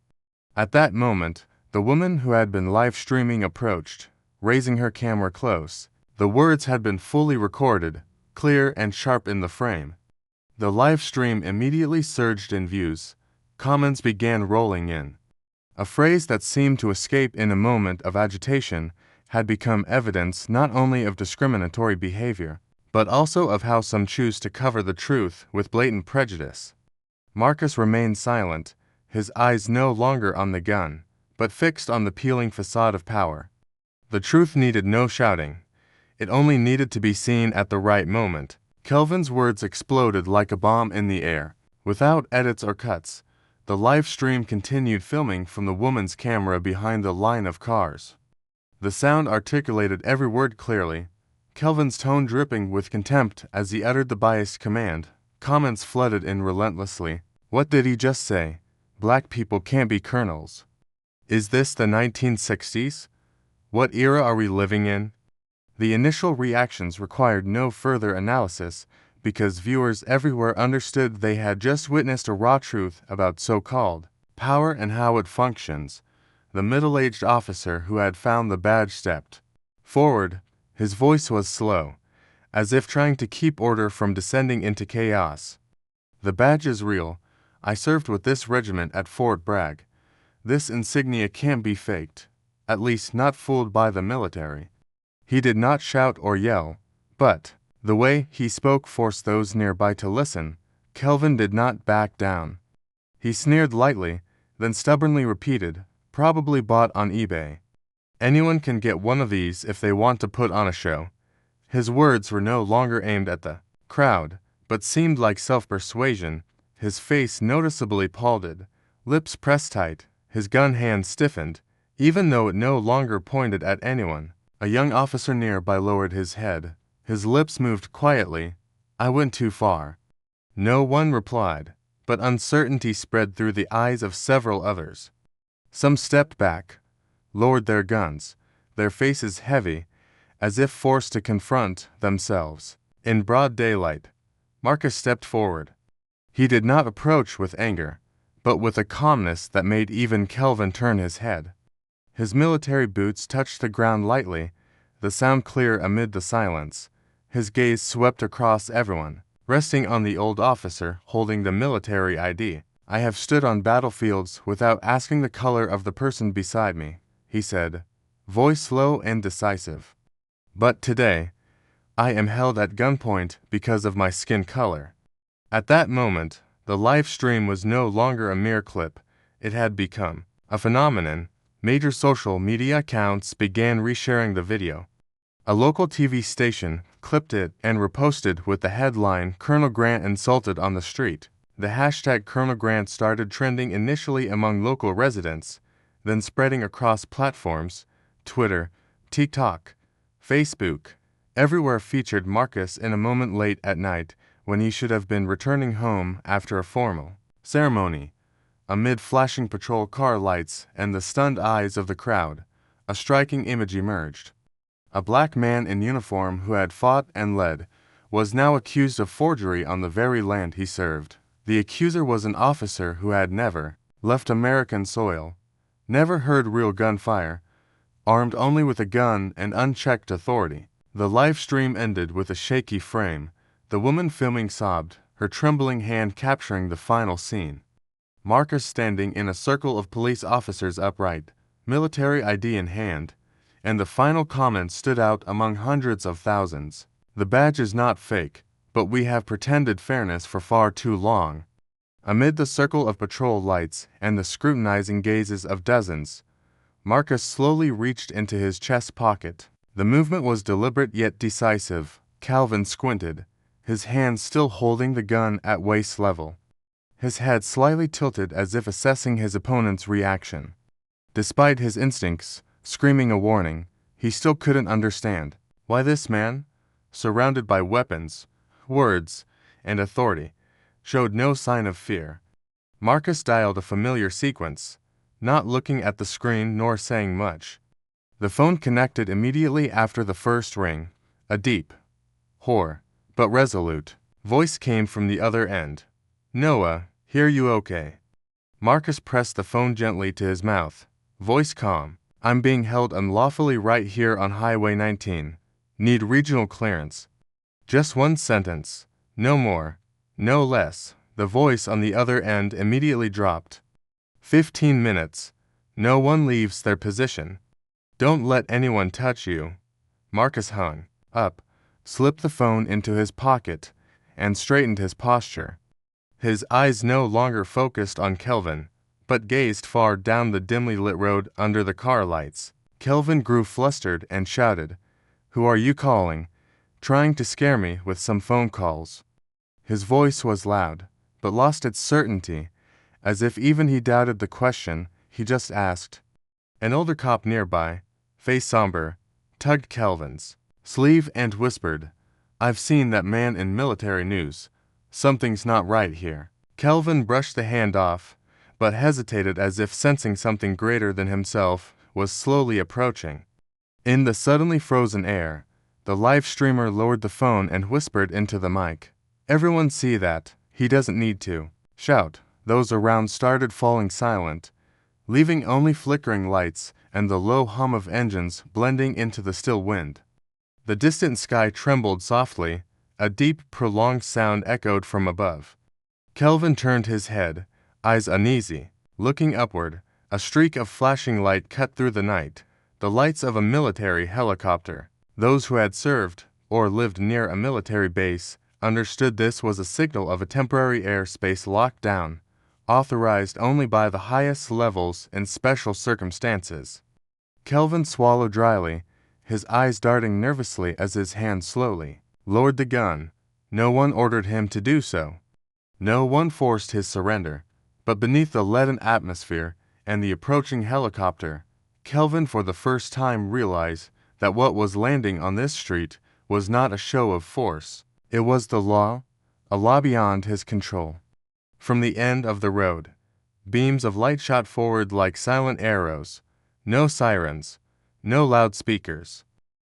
At that moment, the woman who had been live-streaming approached, raising her camera close. The words had been fully recorded, clear and sharp in the frame. The live stream immediately surged in views. Comments began rolling in. A phrase that seemed to escape in a moment of agitation had become evidence not only of discriminatory behavior, but also of how some choose to cover the truth with blatant prejudice. Marcus remained silent, his eyes no longer on the gun, but fixed on the peeling facade of power. The truth needed no shouting. It only needed to be seen at the right moment. Kelvin's words exploded like a bomb in the air. Without edits or cuts, the live stream continued filming from the woman's camera behind the line of cars. The sound articulated every word clearly, Kelvin's tone dripping with contempt as he uttered the biased command. Comments flooded in relentlessly. What did he just say? Black people can't be colonels. Is this the 1960s? What era are we living in? The initial reactions required no further analysis because viewers everywhere understood they had just witnessed a raw truth about so-called power and how it functions. The middle-aged officer who had found the badge stepped forward. His voice was slow, as if trying to keep order from descending into chaos. The badge is real. I served with this regiment at Fort Bragg. This insignia can't be faked, at least not fooled by the military. He did not shout or yell, but the way he spoke forced those nearby to listen. Kelvin did not back down. He sneered lightly, then stubbornly repeated, probably bought on eBay. Anyone can get one of these if they want to put on a show. His words were no longer aimed at the crowd, but seemed like self-persuasion. His face noticeably pallid, lips pressed tight, his gun hand stiffened, even though it no longer pointed at anyone. A young officer nearby lowered his head. His lips moved quietly. I went too far. No one replied, but uncertainty spread through the eyes of several others. Some stepped back, lowered their guns, their faces heavy, as if forced to confront themselves. In broad daylight, Marcus stepped forward. He did not approach with anger, but with a calmness that made even Kelvin turn his head. His military boots touched the ground lightly, the sound clear amid the silence. His gaze swept across everyone, resting on the old officer holding the military ID. I have stood on battlefields without asking the color of the person beside me, he said, voice slow and decisive. But today, I am held at gunpoint because of my skin color. At that moment, the live stream was no longer a mere clip. It had become a phenomenon. Major social media accounts began resharing the video. A local TV station clipped it and reposted with the headline, "Colonel Grant insulted on the street." The hashtag Colonel Grant started trending initially among local residents, then spreading across platforms. Twitter, TikTok, Facebook, everywhere featured Marcus in a moment late at night when he should have been returning home after a formal ceremony. Amid flashing patrol car lights and the stunned eyes of the crowd, a striking image emerged. A black man in uniform who had fought and led was now accused of forgery on the very land he served. The accuser was an officer who had never left American soil, never heard real gunfire, armed only with a gun and unchecked authority. The live stream ended with a shaky frame. The woman filming sobbed, her trembling hand capturing the final scene. Marcus standing in a circle of police officers upright, military ID in hand, and the final comment stood out among hundreds of thousands. "The badge is not fake, but we have pretended fairness for far too long." Amid the circle of patrol lights and the scrutinizing gazes of dozens, Marcus slowly reached into his chest pocket. The movement was deliberate yet decisive. Calvin squinted, his hand still holding the gun at waist level, his head slightly tilted as if assessing his opponent's reaction. Despite his instincts screaming a warning, he still couldn't understand why this man, surrounded by weapons, words, and authority, showed no sign of fear. Marcus dialed a familiar sequence, not looking at the screen nor saying much. The phone connected immediately after the first ring. A deep, hoarse, but resolute voice came from the other end. "Noah, hear you okay?" Marcus pressed the phone gently to his mouth, voice calm. "I'm being held unlawfully right here on Highway 19. Need regional clearance." Just one sentence, no more, no less. The voice on the other end immediately dropped. 15 minutes. No one leaves their position. Don't let anyone touch you. Marcus hung up, slipped the phone into his pocket, and straightened his posture. His eyes no longer focused on Kelvin, but gazed far down the dimly lit road under the car lights. Kelvin grew flustered and shouted, "Who are you calling? Trying to scare me with some phone calls." His voice was loud, but lost its certainty, as if even he doubted the question he just asked. An older cop nearby, face somber, tugged Kelvin's sleeve and whispered, "I've seen that man in military news. Something's not right here." Kelvin brushed the hand off, but hesitated as if sensing something greater than himself was slowly approaching. In the suddenly frozen air, the live streamer lowered the phone and whispered into the mic, "Everyone see that. He doesn't need to shout." Those around started falling silent, leaving only flickering lights and the low hum of engines blending into the still wind. The distant sky trembled softly, a deep, prolonged sound echoed from above. Kelvin turned his head, eyes uneasy, looking upward. A streak of flashing light cut through the night, the lights of a military helicopter. Those who had served or lived near a military base understood this was a signal of a temporary airspace lockdown, authorized only by the highest levels in special circumstances. Kelvin swallowed dryly, his eyes darting nervously as his hand slowly lowered the gun. No one ordered him to do so. No one forced his surrender. But beneath the leaden atmosphere and the approaching helicopter, Kelvin for the first time realized that what was landing on this street was not a show of force. It was the law, a law beyond his control. From the end of the road, beams of light shot forward like silent arrows. No sirens, no loudspeakers.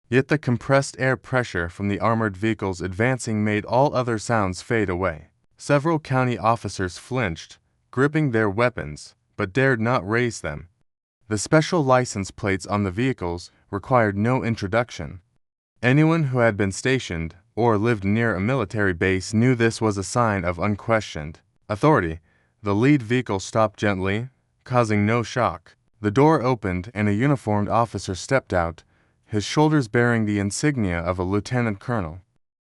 Yet the compressed air pressure from the armored vehicles advancing made all other sounds fade away. Several county officers flinched, gripping their weapons, but dared not raise them. The special license plates on the vehicles required no introduction. Anyone who had been stationed or lived near a military base knew this was a sign of unquestioned authority. The lead vehicle stopped gently, causing no shock. The door opened and a uniformed officer stepped out, his shoulders bearing the insignia of a lieutenant colonel.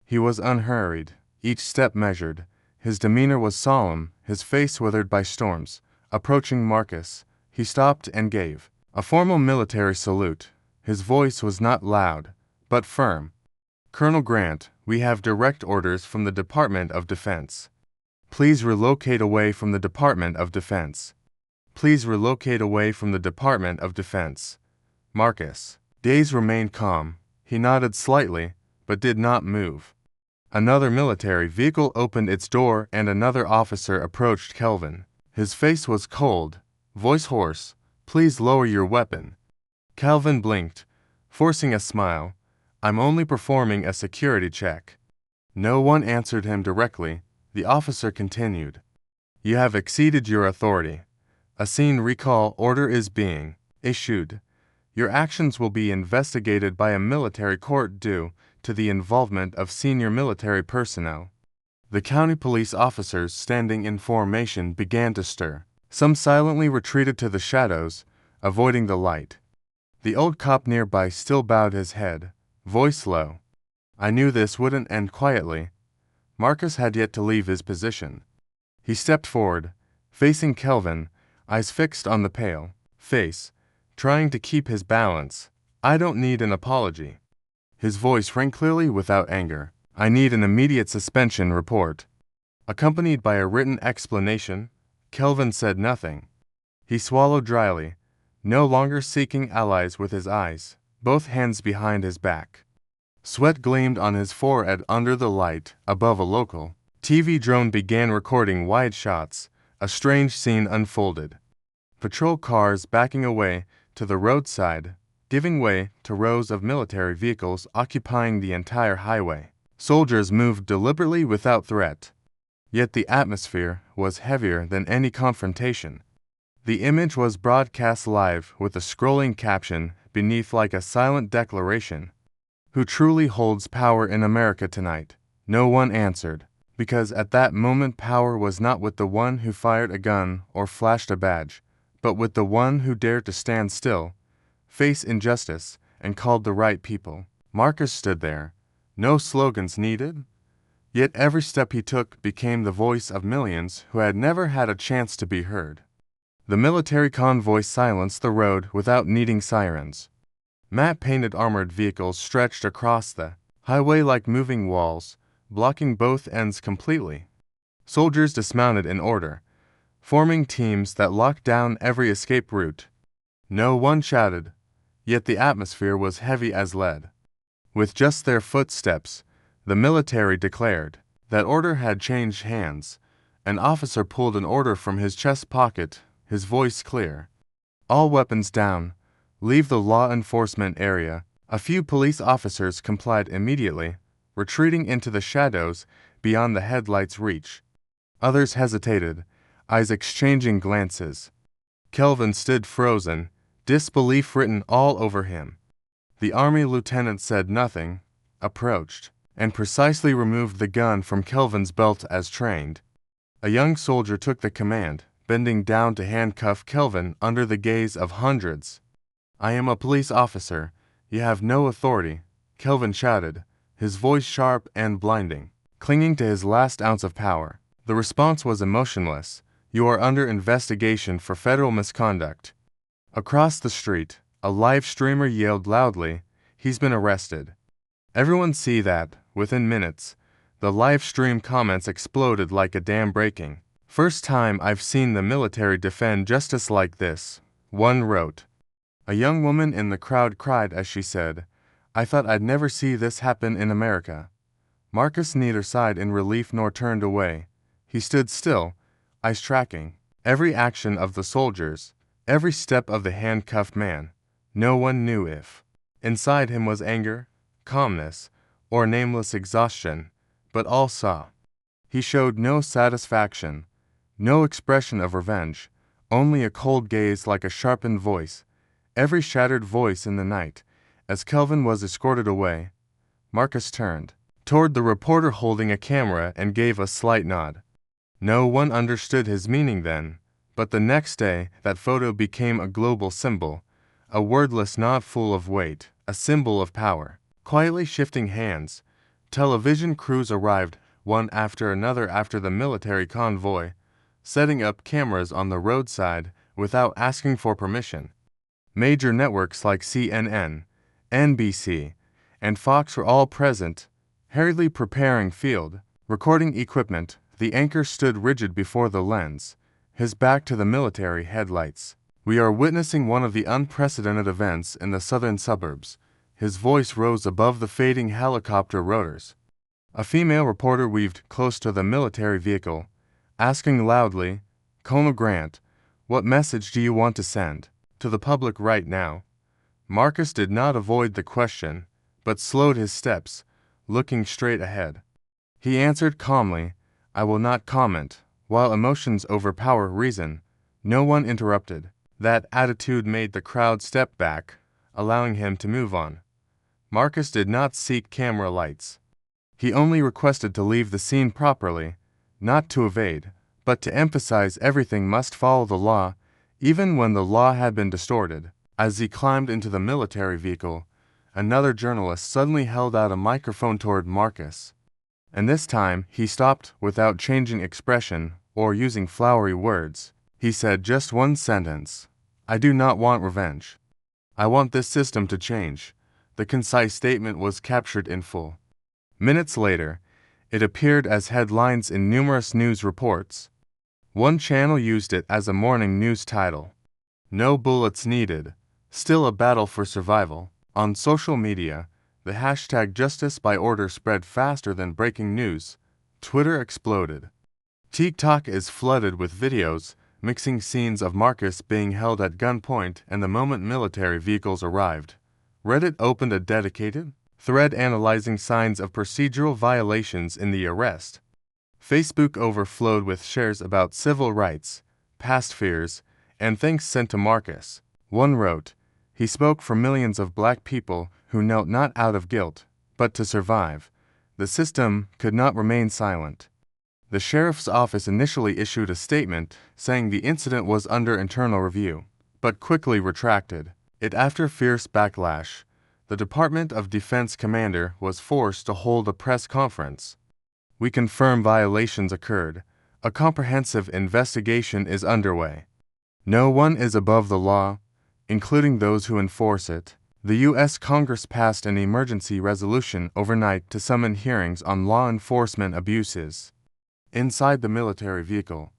He was unhurried, each step measured. His demeanor was solemn, his face withered by storms. Approaching Marcus, he stopped and gave a formal military salute. His voice was not loud, but firm. "Colonel Grant, we have direct orders from the Department of Defense. Please relocate away from the Department of Defense. Please relocate away from the Department of Defense." Marcus' gaze remained calm. He nodded slightly, but did not move. Another military vehicle opened its door and another officer approached Kelvin. His face was cold, voice hoarse. "Please lower your weapon." Kelvin blinked, forcing a smile. "I'm only performing a security check." No one answered him directly. The officer continued. "You have exceeded your authority. A scene recall order is being issued. Your actions will be investigated by a military court due to the involvement of senior military personnel." The county police officers standing in formation began to stir. Some silently retreated to the shadows, avoiding the light. The old cop nearby still bowed his head, voice low. I knew this wouldn't end quietly. Marcus had yet to leave his position. He stepped forward, facing Kelvin, eyes fixed on the pale face, trying to keep his balance. "I don't need an apology." His voice rang clearly without anger. "I need an immediate suspension report." Accompanied by a written explanation, Kelvin said nothing. He swallowed dryly, no longer seeking allies with his eyes, both hands behind his back. Sweat gleamed on his forehead under the light above a local TV drone began recording wide shots. A strange scene unfolded. Patrol cars backing away to the roadside, giving way to rows of military vehicles occupying the entire highway. Soldiers moved deliberately without threat. Yet the atmosphere was heavier than any confrontation. The image was broadcast live with a scrolling caption beneath like a silent declaration. "Who truly holds power in America tonight?" No one answered, because at that moment power was not with the one who fired a gun or flashed a badge, but with the one who dared to stand still, face injustice, and called the right people. Marcus stood there. No slogans needed. Yet every step he took became the voice of millions who had never had a chance to be heard. The military convoy silenced the road without needing sirens. Matte-painted armored vehicles stretched across the highway like moving walls, blocking both ends completely. Soldiers dismounted in order, forming teams that locked down every escape route. No one shouted, yet the atmosphere was heavy as lead. With just their footsteps, the military declared that order had changed hands. An officer pulled an order from his chest pocket, his voice clear. "All weapons down. Leave the law enforcement area." A few police officers complied immediately, retreating into the shadows beyond the headlights' reach. Others hesitated, eyes exchanging glances. Kelvin stood frozen, disbelief written all over him. The army lieutenant said nothing, approached, and precisely removed the gun from Kelvin's belt as trained. A young soldier took the command, bending down to handcuff Kelvin under the gaze of hundreds. "I am a police officer. You have no authority," Kelvin shouted, his voice sharp and blinding, clinging to his last ounce of power. The response was emotionless. "You are under investigation for federal misconduct." Across the street, a live streamer yelled loudly, "He's been arrested." Everyone see that, within minutes, the live stream comments exploded like a dam breaking. "First time I've seen the military defend justice like this," one wrote. A young woman in the crowd cried as she said, "I thought I'd never see this happen in America." Marcus neither sighed in relief nor turned away. He stood still, eyes tracking every action of the soldiers, every step of the handcuffed man. No one knew if inside him was anger, calmness, or nameless exhaustion, but all saw. He showed no satisfaction, no expression of revenge, only a cold gaze like a sharpened voice, every shattered voice in the night. As Kelvin was escorted away, Marcus turned toward the reporter holding a camera and gave a slight nod. No one understood his meaning then, but the next day that photo became a global symbol, a wordless nod full of weight, a symbol of power. Quietly shifting hands, television crews arrived one after another after the military convoy, setting up cameras on the roadside without asking for permission. Major networks like CNN, NBC, and Fox were all present, hurriedly preparing field recording equipment. The anchor stood rigid before the lens, his back to the military headlights. "We are witnessing one of the unprecedented events in the southern suburbs." His voice rose above the fading helicopter rotors. A female reporter weaved close to the military vehicle, asking loudly, "Colonel Grant, what message do you want to send to the public right now?" Marcus did not avoid the question, but slowed his steps, looking straight ahead. He answered calmly, "I will not comment." While emotions overpower reason, no one interrupted. That attitude made the crowd step back, allowing him to move on. Marcus did not seek camera lights. He only requested to leave the scene properly, not to evade, but to emphasize everything must follow the law, even when the law had been distorted. As he climbed into the military vehicle, another journalist suddenly held out a microphone toward Marcus. And this time, he stopped without changing expression or using flowery words. He said just one sentence: "I do not want revenge. I want this system to change." The concise statement was captured in full. Minutes later, it appeared as headlines in numerous news reports. One channel used it as a morning news title. "No bullets needed. Still a battle for survival." On social media, the hashtag Justice by Order spread faster than breaking news. Twitter exploded. TikTok is flooded with videos mixing scenes of Marcus being held at gunpoint and the moment military vehicles arrived. Reddit opened a dedicated thread analyzing signs of procedural violations in the arrest. Facebook overflowed with shares about civil rights, past fears, and thanks sent to Marcus. One wrote, "He spoke for millions of black people who knelt not out of guilt, but to survive. The system could not remain silent." The sheriff's office initially issued a statement saying the incident was under internal review, but quickly retracted it after fierce backlash. The Department of Defense commander was forced to hold a press conference. "We confirm violations occurred. A comprehensive investigation is underway. No one is above the law, including those who enforce it." The U.S. Congress passed an emergency resolution overnight to summon hearings on law enforcement abuses. Inside the military vehicle,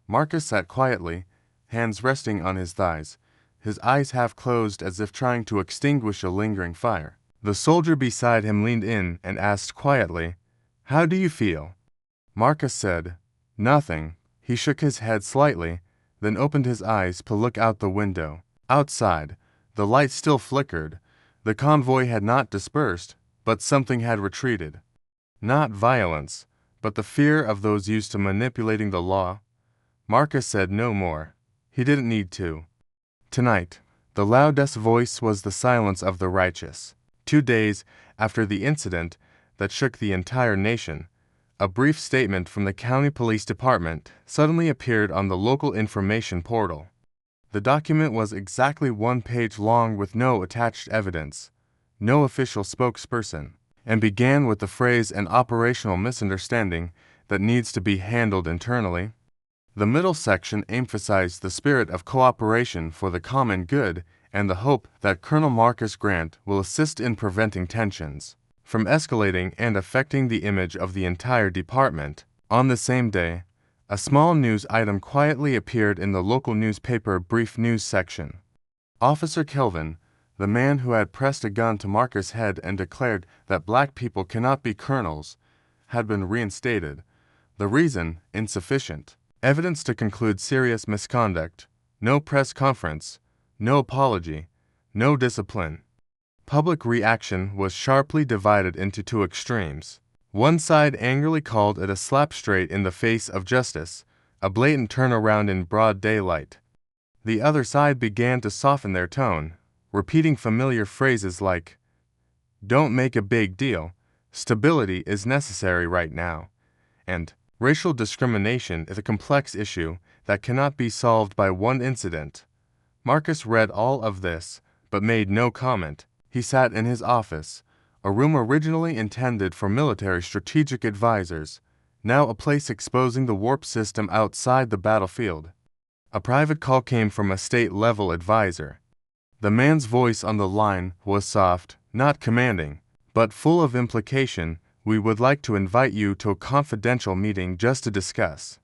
Marcus sat quietly, hands resting on his thighs, his eyes half closed as if trying to extinguish a lingering fire. The soldier beside him leaned in and asked quietly, "How do you feel?" Marcus said, "Nothing." He shook his head slightly, then opened his eyes to look out the window. Outside, the light still flickered. The convoy had not dispersed, but something had retreated. Not violence, but the fear of those used to manipulating the law. Marcus said no more. He didn't need to. Tonight, the loudest voice was the silence of the righteous. 2 days after the incident that shook the entire nation, a brief statement from the county police department suddenly appeared on the local information portal. The document was exactly 1 page long with no attached evidence, no official spokesperson, and began with the phrase "an operational misunderstanding that needs to be handled internally." The middle section emphasized the spirit of cooperation for the common good and the hope that Colonel Marcus Grant will assist in preventing tensions from escalating and affecting the image of the entire department. On the same day, a small news item quietly appeared in the local newspaper brief news section. Officer Kelvin, the man who had pressed a gun to Marcus' head and declared that black people cannot be colonels, had been reinstated. The reason, insufficient evidence to conclude serious misconduct, no press conference, no apology, no discipline. Public reaction was sharply divided into 2 extremes. One side angrily called it a slap straight in the face of justice, a blatant turnaround in broad daylight. The other side began to soften their tone, repeating familiar phrases like, "Don't make a big deal," "Stability is necessary right now," and "Racial discrimination is a complex issue that cannot be solved by one incident." Marcus read all of this, but made no comment. He sat in his office, a room originally intended for military strategic advisors, now a place exposing the warp system outside the battlefield. A private call came from a state-level advisor. The man's voice on the line was soft, not commanding, but full of implication. We would like to invite you to a confidential meeting just to discuss.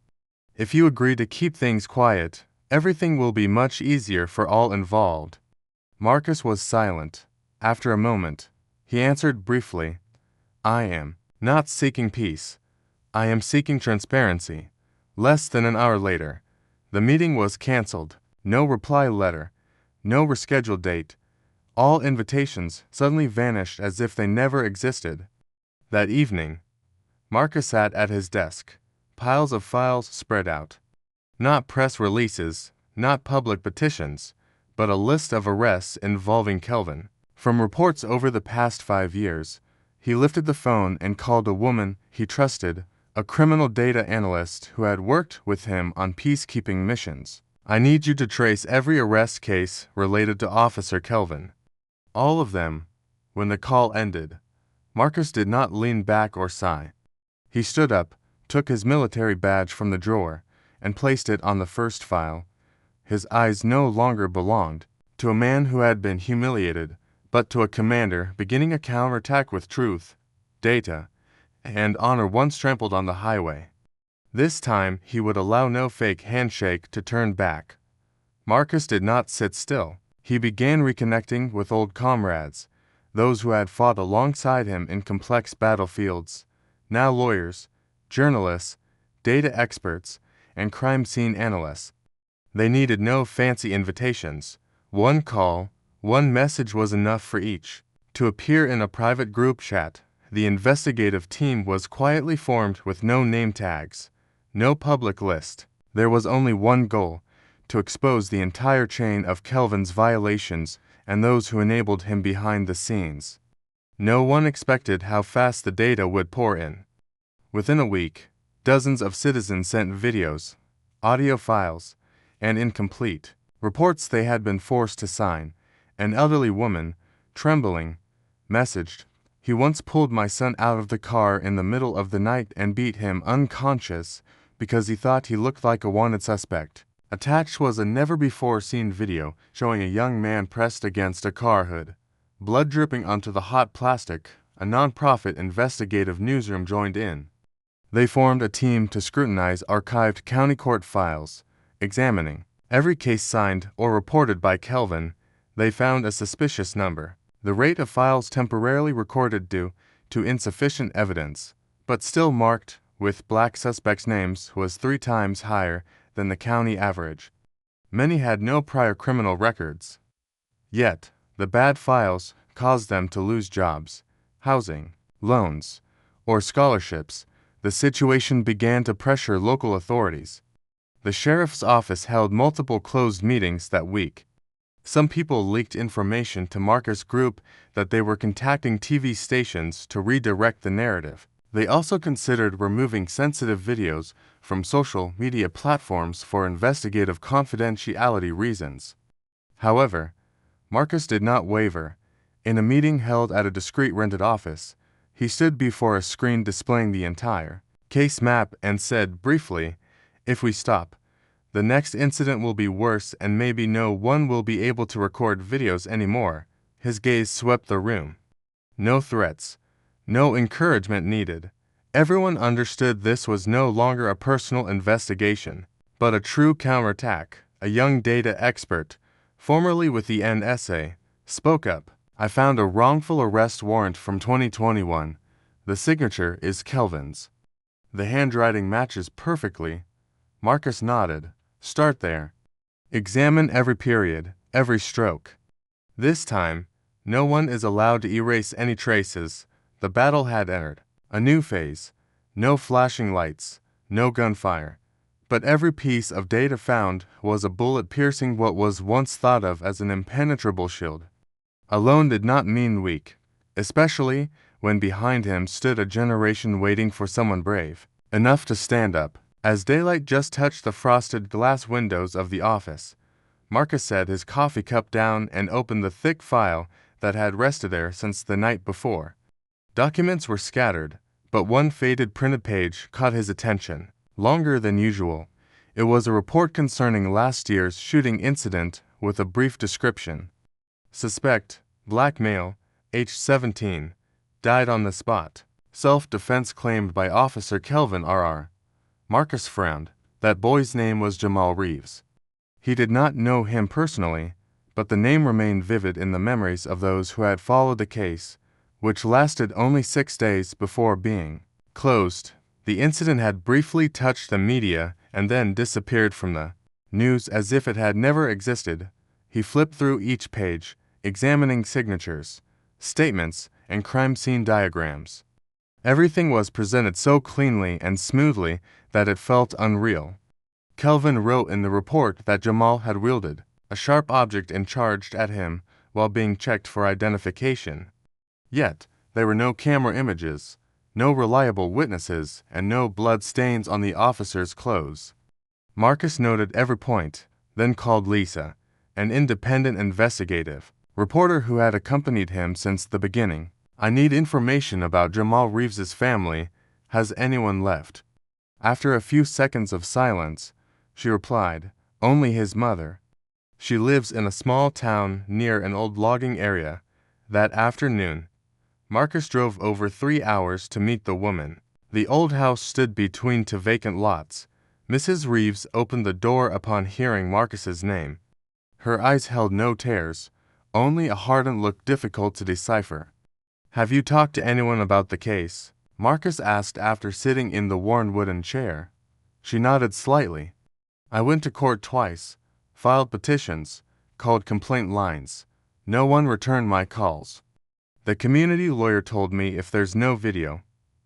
If you agree to keep things quiet, everything will be much easier for all involved." Marcus was silent. After a moment, he answered briefly, "I am not seeking peace. I am seeking transparency." Less than an hour later, the meeting was cancelled. No reply letter, no rescheduled date. All invitations suddenly vanished as if they never existed. That evening, Marcus sat at his desk, piles of files spread out. Not press releases, not public petitions, but a list of arrests involving Kelvin. From reports over the past 5 years, he lifted the phone and called a woman he trusted, a criminal data analyst who had worked with him on peacekeeping missions. "I need you to trace every arrest case related to Officer Kelvin. All of them." When the call ended, Marcus did not lean back or sigh. He stood up, took his military badge from the drawer, and placed it on the first file. His eyes no longer belonged to a man who had been humiliated, but to a commander beginning a counterattack with truth, data, and honor once trampled on the highway. This time he would allow no fake handshake to turn back. Marcus did not sit still. He began reconnecting with old comrades, those who had fought alongside him in complex battlefields, now lawyers, journalists, data experts, and crime scene analysts. They needed no fancy invitations. One call, one message was enough for each. To appear in a private group chat, the investigative team was quietly formed with no name tags, no public list. There was only one goal: to expose the entire chain of Kelvin's violations and those who enabled him behind the scenes. No one expected how fast the data would pour in. Within a week, dozens of citizens sent videos, audio files, and incomplete reports they had been forced to sign. An elderly woman, trembling, messaged, "He once pulled my son out of the car in the middle of the night and beat him unconscious because he thought he looked like a wanted suspect." Attached was a never-before-seen video showing a young man pressed against a car hood, blood dripping onto the hot plastic. A non-profit investigative newsroom joined in. They formed a team to scrutinize archived county court files, examining every case signed or reported by Kelvin. They found a suspicious number. The rate of files temporarily recorded due to insufficient evidence, but still marked with black suspects' names, was 3 times higher than the county average. Many had no prior criminal records. Yet, the bad files caused them to lose jobs, housing, loans, or scholarships. The situation began to pressure local authorities. The sheriff's office held multiple closed meetings that week. Some people leaked information to Marcus' group that they were contacting TV stations to redirect the narrative. They also considered removing sensitive videos from social media platforms for investigative confidentiality reasons. However, Marcus did not waver. In a meeting held at a discreet rented office, he stood before a screen displaying the entire case map and said briefly, "If we stop, the next incident will be worse and maybe no one will be able to record videos anymore." His gaze swept the room. No threats, no encouragement needed. Everyone understood this was no longer a personal investigation, but a true counterattack. A young data expert, formerly with the NSA, spoke up. "I found a wrongful arrest warrant from 2021. The signature is Kelvin's. The handwriting matches perfectly." Marcus nodded. "Start there. Examine every period, every stroke. This time, no one is allowed to erase any traces." The battle had entered a new phase. No flashing lights, no gunfire. But every piece of data found was a bullet piercing what was once thought of as an impenetrable shield. Alone did not mean weak, especially when behind him stood a generation waiting for someone brave enough to stand up. As daylight just touched the frosted glass windows of the office, Marcus set his coffee cup down and opened the thick file that had rested there since the night before. Documents were scattered, but one faded printed page caught his attention. Longer than usual, it was a report concerning last year's shooting incident with a brief description. Suspect, black male, age 17, died on the spot. Self-defense claimed by Officer Kelvin R.R. Marcus frowned. That boy's name was Jamal Reeves. He did not know him personally, but the name remained vivid in the memories of those who had followed the case, which lasted only 6 days before being closed. The incident had briefly touched the media and then disappeared from the news as if it had never existed. He flipped through each page, examining signatures, statements, and crime scene diagrams. Everything was presented so cleanly and smoothly that it felt unreal. Kelvin wrote in the report that Jamal had wielded a sharp object and charged at him while being checked for identification. Yet, there were no camera images, no reliable witnesses, and no blood stains on the officer's clothes. Marcus noted every point, then called Lisa, an independent investigative reporter who had accompanied him since the beginning. I need information about Jamal Reeves's family. Has anyone left? After a few seconds of silence, she replied, only his mother. She lives in a small town near an old logging area. That afternoon, Marcus drove over 3 hours to meet the woman. The old house stood between 2 vacant lots. Mrs. Reeves opened the door upon hearing Marcus's name. Her eyes held no tears, only a hardened look difficult to decipher. Have you talked to anyone about the case? Marcus asked after sitting in the worn wooden chair. She nodded slightly. I went to court twice, filed petitions, called complaint lines. No one returned my calls. The community lawyer told me if there's no video,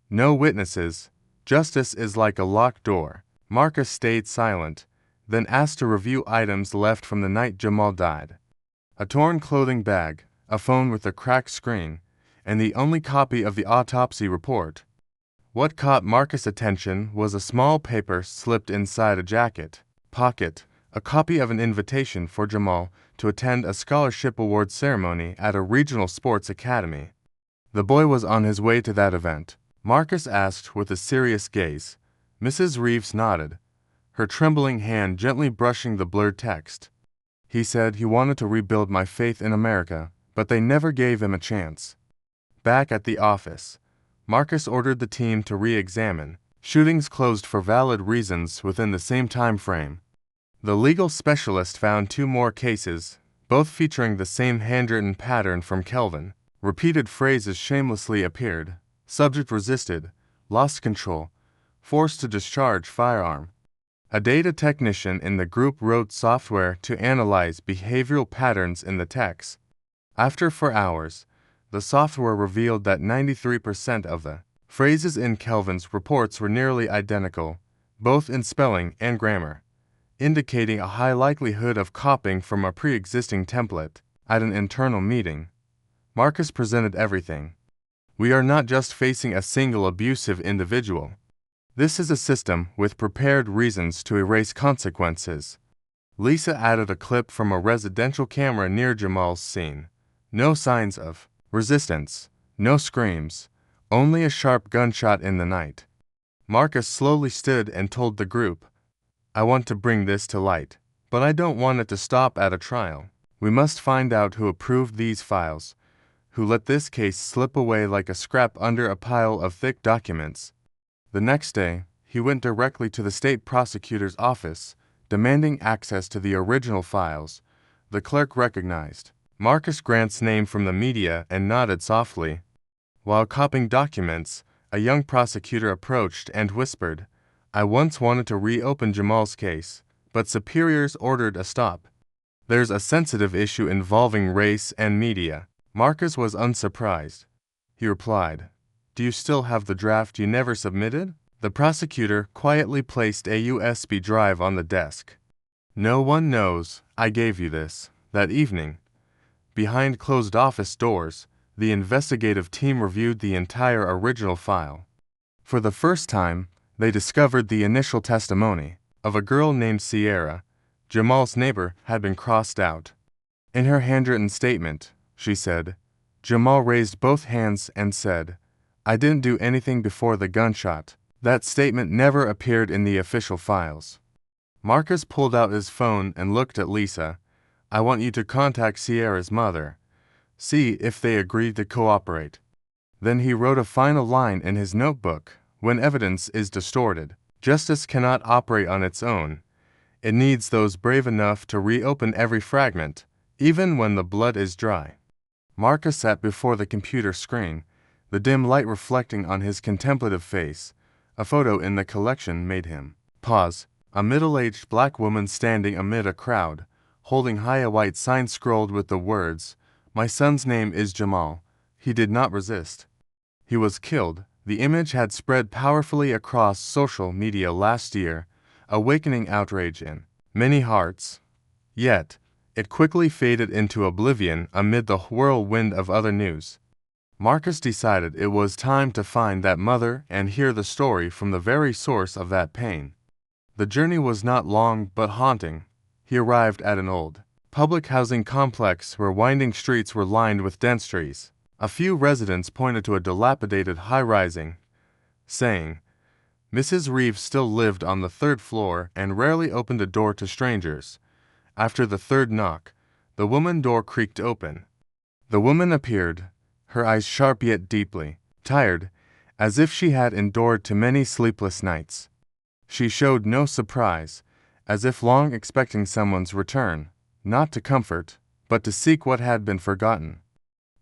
no witnesses, justice is like a locked door. Marcus stayed silent, then asked to review items left from the night Jamal died. A torn clothing bag, a phone with a cracked screen, and the only copy of the autopsy report. What caught Marcus' attention was a small paper slipped inside a jacket pocket, a copy of an invitation for Jamal to attend a scholarship award ceremony at a regional sports academy. The boy was on his way to that event. Marcus asked with a serious gaze. Mrs. Reeves nodded, her trembling hand gently brushing the blurred text. He said he wanted to rebuild my faith in America, but they never gave him a chance. Back at the office, Marcus ordered the team to re-examine shootings closed for valid reasons within the same time frame. The legal specialist found 2 more cases, both featuring the same handwritten pattern from Kelvin. Repeated phrases shamelessly appeared. Subject resisted, lost control, forced to discharge firearm. A data technician in the group wrote software to analyze behavioral patterns in the text. After 4 hours, the software revealed that 93% of the phrases in Kelvin's reports were nearly identical, both in spelling and grammar, indicating a high likelihood of copying from a pre-existing template. At an internal meeting, Marcus presented everything. We are not just facing a single abusive individual. This is a system with prepared reasons to erase consequences. Lisa added a clip from a residential camera near Jamal's scene. No signs of resistance, no screams, only a sharp gunshot in the night. Marcus slowly stood and told the group, I want to bring this to light, but I don't want it to stop at a trial. We must find out who approved these files, who let this case slip away like a scrap under a pile of thick documents. The next day, he went directly to the state prosecutor's office, demanding access to the original files. The clerk recognized Marcus Grant's name from the media and nodded softly. While copying documents, a young prosecutor approached and whispered, I once wanted to reopen Jamal's case, but superiors ordered a stop. There's a sensitive issue involving race and media. Marcus was unsurprised. He replied, Do you still have the draft you never submitted? The prosecutor quietly placed a USB drive on the desk. No one knows I gave you this. That evening, behind closed office doors, the investigative team reviewed the entire original file. For the first time, they discovered the initial testimony of a girl named Sierra. Jamal's neighbor had been crossed out. In her handwritten statement, she said, Jamal raised both hands and said, I didn't do anything before the gunshot. That statement never appeared in the official files. Marcus pulled out his phone and looked at Lisa. I want you to contact Sierra's mother. See if they agree to cooperate. Then he wrote a final line in his notebook: when evidence is distorted, justice cannot operate on its own. It needs those brave enough to reopen every fragment, even when the blood is dry. Marcus sat before the computer screen, the dim light reflecting on his contemplative face. A photo in the collection made him pause. A middle-aged black woman standing amid a crowd, holding high a white sign scrolled with the words, "My son's name is Jamal." He did not resist. He was killed. The image had spread powerfully across social media last year, awakening outrage in many hearts. Yet, it quickly faded into oblivion amid the whirlwind of other news. Marcus decided it was time to find that mother and hear the story from the very source of that pain. The journey was not long but haunting. He arrived at an old public housing complex where winding streets were lined with dense trees. A few residents pointed to a dilapidated high-rising, saying Mrs. Reeves still lived on the third floor and rarely opened a door to strangers. After the third knock, the woman's door creaked open. The woman appeared, her eyes sharp yet deeply tired, as if she had endured too many sleepless nights. She showed no surprise, as if long expecting someone's return, not to comfort, but to seek what had been forgotten.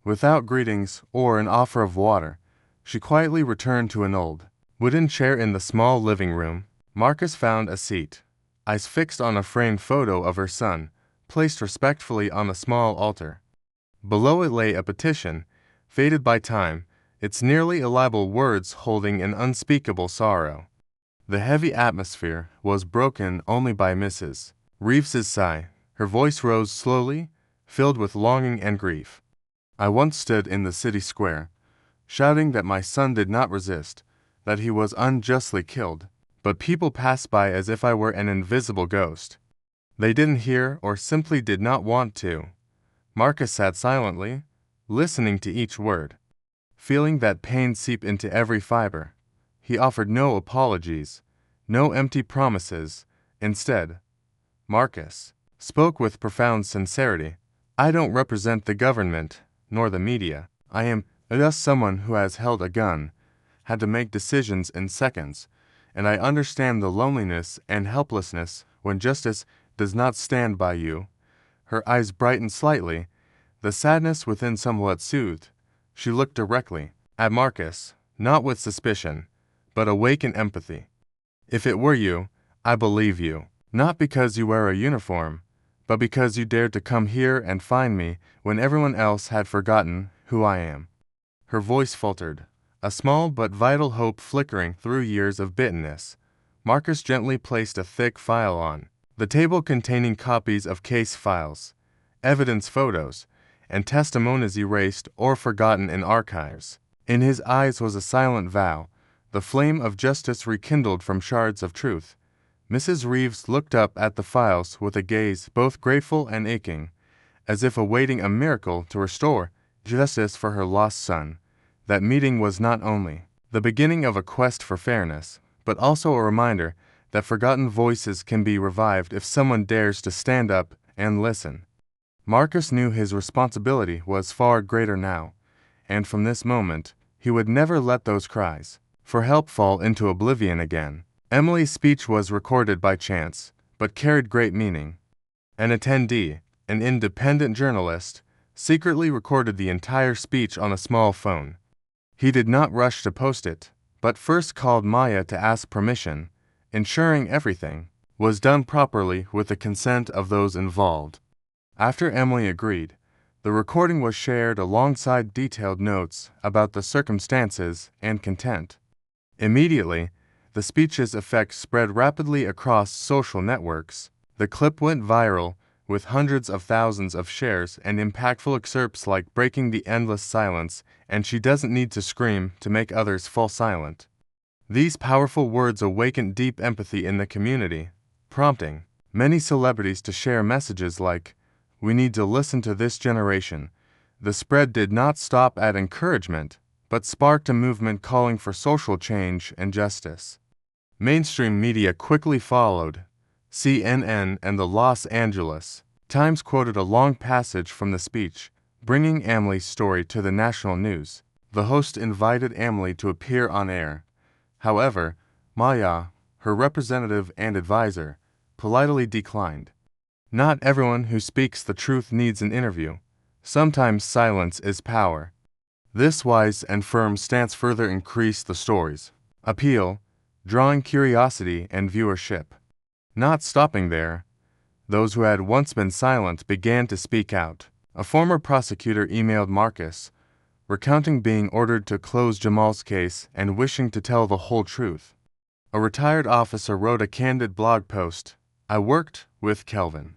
Without greetings or an offer of water, she quietly returned to an old wooden chair in the small living room. Marcus found a seat, eyes fixed on a framed photo of her son, placed respectfully on a small altar. Below it lay a petition, faded by time, its nearly illegible words holding an unspeakable sorrow. The heavy atmosphere was broken only by Mrs. Reeves's sigh. Her voice rose slowly, filled with longing and grief. I once stood in the city square, shouting that my son did not resist, that he was unjustly killed, but people passed by as if I were an invisible ghost. They didn't hear or simply did not want to. Marcus sat silently, listening to each word, feeling that pain seep into every fiber. He offered no apologies, no empty promises. Instead, Marcus spoke with profound sincerity. I don't represent the government, nor the media. I am just someone who has held a gun, had to make decisions in seconds, and I understand the loneliness and helplessness when justice does not stand by you. Her eyes brightened slightly, the sadness within somewhat soothed. She looked directly at Marcus, not with suspicion, but awakened empathy. If it were you, I believe you, not because you wear a uniform, but because you dared to come here and find me when everyone else had forgotten who I am. Her voice faltered, a small but vital hope flickering through years of bitterness. Marcus gently placed a thick file on the table containing copies of case files, evidence photos, and testimonies erased or forgotten in archives. In his eyes was a silent vow, the flame of justice rekindled from shards of truth. Mrs. Reeves looked up at the files with a gaze both grateful and aching, as if awaiting a miracle to restore justice for her lost son. That meeting was not only the beginning of a quest for fairness, but also a reminder that forgotten voices can be revived if someone dares to stand up and listen. Marcus knew his responsibility was far greater now, and from this moment, he would never let those cries for help fall into oblivion again. Emily's speech was recorded by chance, but carried great meaning. An attendee, an independent journalist, secretly recorded the entire speech on a small phone. He did not rush to post it, but first called Maya to ask permission, ensuring everything was done properly with the consent of those involved. After Emily agreed, the recording was shared alongside detailed notes about the circumstances and content. Immediately, the speech's effect spread rapidly across social networks. The clip went viral, with hundreds of thousands of shares and impactful excerpts like "Breaking the endless silence" and "She doesn't need to scream to make others fall silent." These powerful words awakened deep empathy in the community, prompting many celebrities to share messages like, "We need to listen to this generation." The spread did not stop at encouragement, but sparked a movement calling for social change and justice. Mainstream media quickly followed. CNN and the Los Angeles Times quoted a long passage from the speech, bringing Emily's story to the national news. The host invited Emily to appear on air. However, Maya, her representative and advisor, politely declined. Not everyone who speaks the truth needs an interview. Sometimes silence is power. This wise and firm stance further increased the story's appeal, drawing curiosity and viewership. Not stopping there, those who had once been silent began to speak out. A former prosecutor emailed Marcus, recounting being ordered to close Jamal's case and wishing to tell the whole truth. A retired officer wrote a candid blog post, "I worked with Kelvin.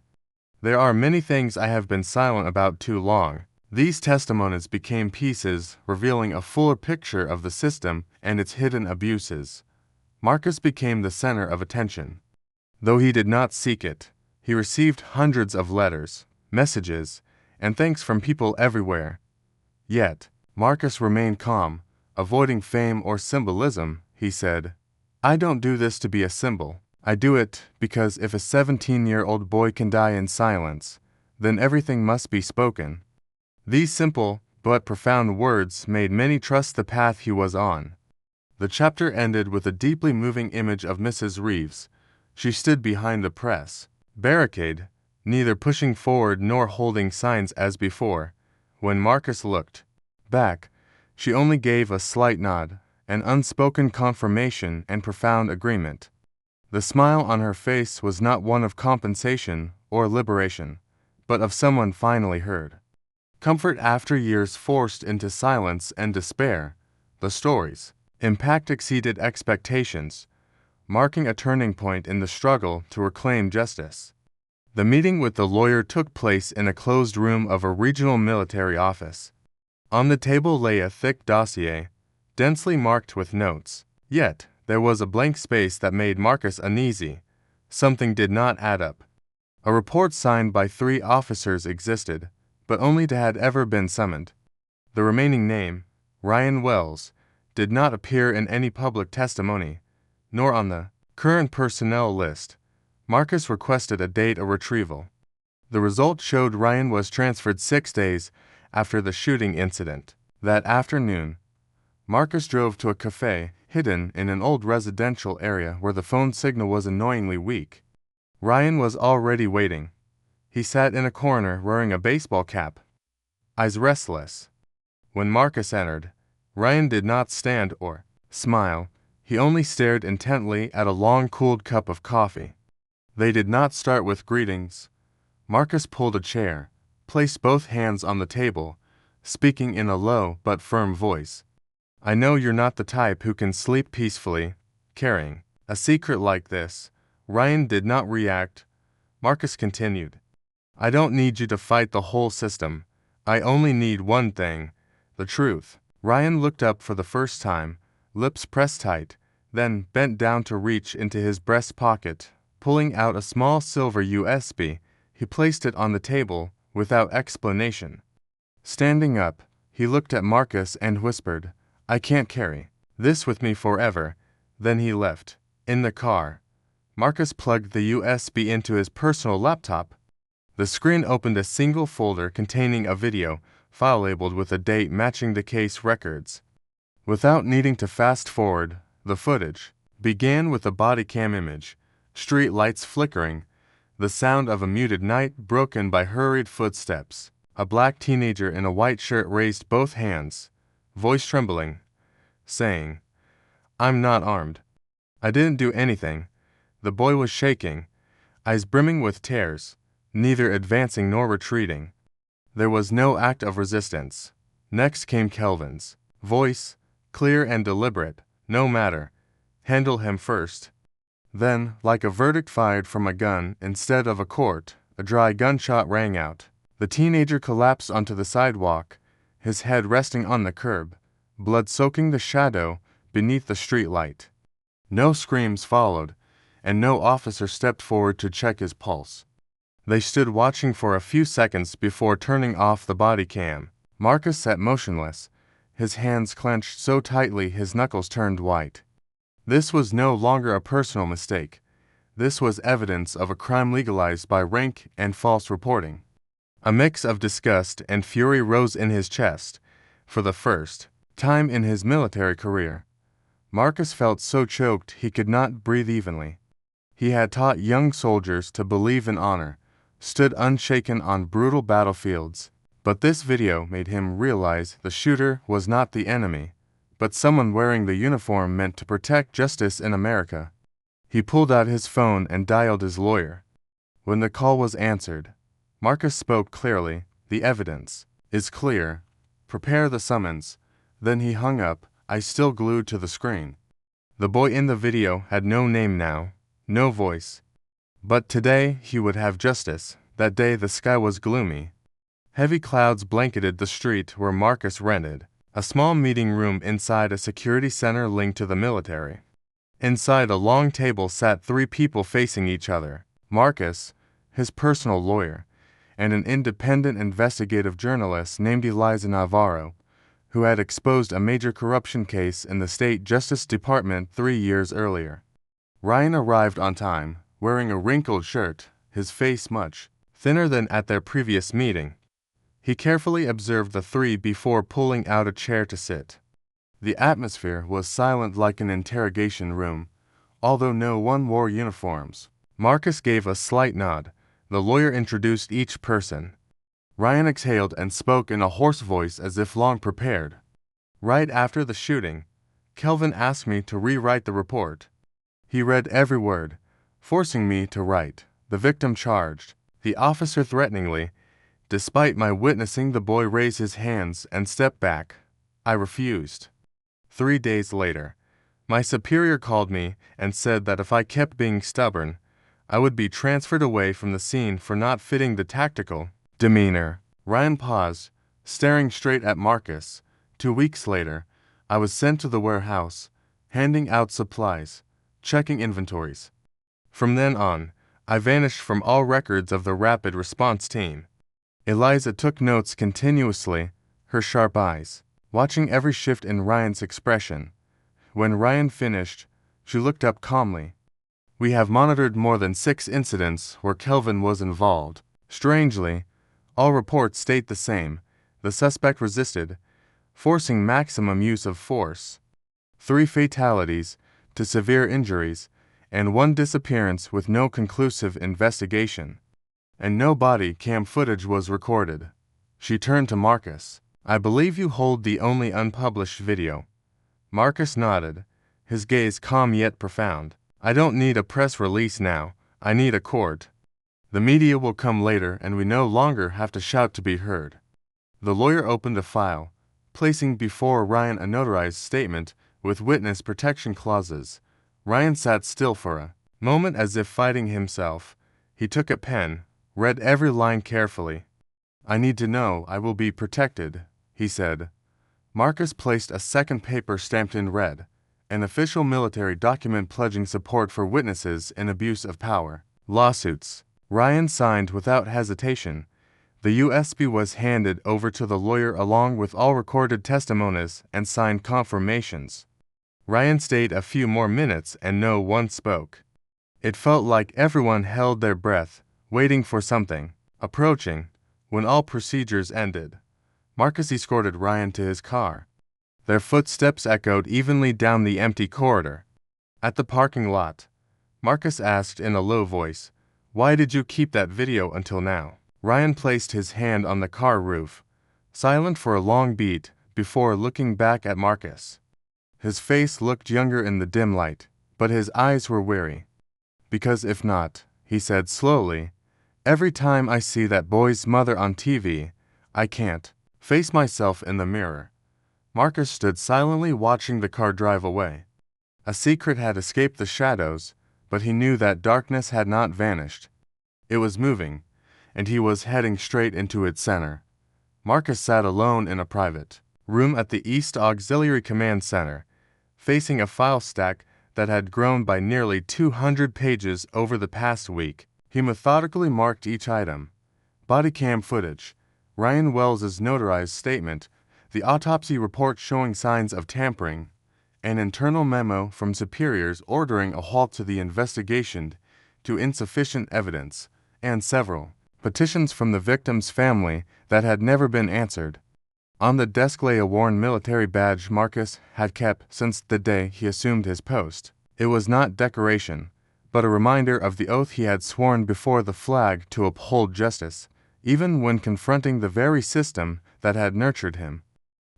There are many things I have been silent about too long." These testimonies became pieces revealing a fuller picture of the system and its hidden abuses. Marcus became the center of attention. Though he did not seek it, he received hundreds of letters, messages, and thanks from people everywhere. Yet, Marcus remained calm, avoiding fame or symbolism. He said, "I don't do this to be a symbol. I do it because if a 17-year-old boy can die in silence, then everything must be spoken." These simple but profound words made many trust the path he was on. The chapter ended with a deeply moving image of Mrs. Reeves. She stood behind the press barricade, neither pushing forward nor holding signs as before. When Marcus looked back, she only gave a slight nod, an unspoken confirmation and profound agreement. The smile on her face was not one of compensation or liberation, but of someone finally heard. Comfort after years forced into silence and despair. The story's impact exceeded expectations, marking a turning point in the struggle to reclaim justice. The meeting with the lawyer took place in a closed room of a regional military office. On the table lay a thick dossier, densely marked with notes. Yet, there was a blank space that made Marcus uneasy. Something did not add up. A report signed by 3 officers existed, but only to had ever been summoned. The remaining name, Ryan Wells, did not appear in any public testimony, nor on the current personnel list. Marcus requested a date of retrieval. The result showed Ryan was transferred 6 days after the shooting incident. That afternoon, Marcus drove to a cafe hidden in an old residential area where the phone signal was annoyingly weak. Ryan was already waiting. He sat in a corner wearing a baseball cap, eyes restless. When Marcus entered, Ryan did not stand or smile. He only stared intently at a long-cooled cup of coffee. They did not start with greetings. Marcus pulled a chair, placed both hands on the table, speaking in a low but firm voice. "I know you're not the type who can sleep peacefully, carrying a secret like this." Ryan did not react. Marcus continued, "I don't need you to fight the whole system. I only need one thing, the truth." Ryan looked up for the first time, lips pressed tight, then bent down to reach into his breast pocket. Pulling out a small silver USB, he placed it on the table without explanation. Standing up, he looked at Marcus and whispered, "I can't carry this with me forever." Then he left. In the car, Marcus plugged the USB into his personal laptop. The screen opened a single folder containing a video file labeled with a date matching the case records. Without needing to fast forward, the footage began with a body cam image, street lights flickering, the sound of a muted night broken by hurried footsteps. A black teenager in a white shirt raised both hands, voice trembling, saying, "I'm not armed. I didn't do anything." The boy was shaking, eyes brimming with tears, neither advancing nor retreating. There was no act of resistance. Next came Kelvin's voice, clear and deliberate. "No matter. Handle him first." Then, like a verdict fired from a gun instead of a court, a dry gunshot rang out. The teenager collapsed onto the sidewalk, his head resting on the curb, blood soaking the shadow beneath the street light. No screams followed, and no officer stepped forward to check his pulse. They stood watching for a few seconds before turning off the body cam. Marcus sat motionless, his hands clenched so tightly his knuckles turned white. This was no longer a personal mistake. This was evidence of a crime legalized by rank and false reporting. A mix of disgust and fury rose in his chest. For the first time in his military career. Marcus felt so choked he could not breathe evenly. He had taught young soldiers to believe in honor, stood unshaken on brutal battlefields, but this video made him realize the shooter was not the enemy, but someone wearing the uniform meant to protect justice in America. He pulled out his phone and dialed his lawyer. When the call was answered, Marcus spoke clearly. "The evidence is clear. Prepare the summons." Then he hung up, eyes still glued to the screen. The boy in the video had no name now, no voice. But today he would have justice. That day the sky was gloomy. Heavy clouds blanketed the street where Marcus rented, a small meeting room inside a security center linked to the military. Inside a long table sat three people facing each other: Marcus, his personal lawyer, and an independent investigative journalist named Eliza Navarro, who had exposed a major corruption case in the state Justice Department 3 years earlier. Ryan arrived on time, wearing a wrinkled shirt, his face much thinner than at their previous meeting. He carefully observed the three before pulling out a chair to sit. The atmosphere was silent like an interrogation room, although no one wore uniforms. Marcus gave a slight nod. The lawyer introduced each person. Ryan exhaled and spoke in a hoarse voice as if long prepared. "Right after the shooting, Kelvin asked me to rewrite the report. He read every word, forcing me to write. The victim charged. The officer threateningly. Despite my witnessing the boy raise his hands and step back, I refused. 3 days later, my superior called me and said that if I kept being stubborn, I would be transferred away from the scene for not fitting the tactical demeanor." Ryan paused, staring straight at Marcus. 2 weeks later, I was sent to the warehouse, handing out supplies, checking inventories. From then on, I vanished from all records of the rapid response team. Eliza took notes continuously, her sharp eyes watching every shift in Ryan's expression. When Ryan finished, she looked up calmly. "We have monitored more than 6 incidents where Kelvin was involved. Strangely, all reports state the same. The suspect resisted, forcing maximum use of force. 3 fatalities to severe injuries, and 1 disappearance with no conclusive investigation. And no body cam footage was recorded." She turned to Marcus. "I believe you hold the only unpublished video." Marcus nodded, his gaze calm yet profound. "I don't need a press release now. I need a court. The media will come later and we no longer have to shout to be heard." The lawyer opened a file, placing before Ryan a notarized statement with witness protection clauses. Ryan sat still for a moment as if fighting himself. He took a pen, read every line carefully. "I need to know I will be protected," he said. Marcus placed a second paper stamped in red, an official military document pledging support for witnesses in abuse of power lawsuits. Ryan signed without hesitation. The USB was handed over to the lawyer along with all recorded testimonies and signed confirmations. Ryan stayed a few more minutes and no one spoke. It felt like everyone held their breath, waiting for something approaching. When all procedures ended, Marcus escorted Ryan to his car. Their footsteps echoed evenly down the empty corridor. At the parking lot, Marcus asked in a low voice, "Why did you keep that video until now?" Ryan placed his hand on the car roof, silent for a long beat before looking back at Marcus. His face looked younger in the dim light, but his eyes were weary. "Because if not," he said slowly, "every time I see that boy's mother on TV, I can't face myself in the mirror." Marcus stood silently watching the car drive away. A secret had escaped the shadows, but he knew that darkness had not vanished. It was moving, and he was heading straight into its center. Marcus sat alone in a private room at the East Auxiliary Command Center, facing a file stack that had grown by nearly 200 pages over the past week. He methodically marked each item: body cam footage, Ryan Wells's notarized statement, the autopsy report showing signs of tampering, an internal memo from superiors ordering a halt to the investigation to insufficient evidence, and several petitions from the victim's family that had never been answered. On the desk lay a worn military badge Marcus had kept since the day he assumed his post. It was not decoration, but a reminder of the oath he had sworn before the flag to uphold justice, even when confronting the very system that had nurtured him.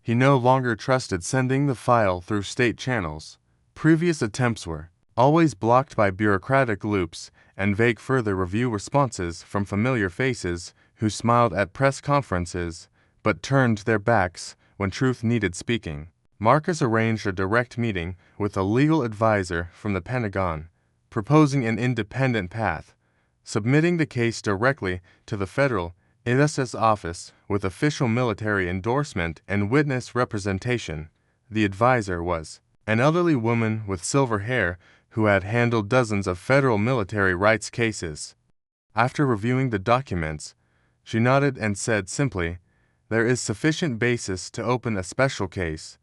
He no longer trusted sending the file through state channels. Previous attempts were always blocked by bureaucratic loops and vague further review responses from familiar faces who smiled at press conferences but turned their backs when truth needed speaking. Marcus arranged a direct meeting with a legal advisor from the Pentagon, proposing an independent path, submitting the case directly to the federal justice office with official military endorsement and witness representation. The advisor was an elderly woman with silver hair who had handled dozens of federal military rights cases. After reviewing the documents, she nodded and said simply, "There is sufficient basis to open a special case."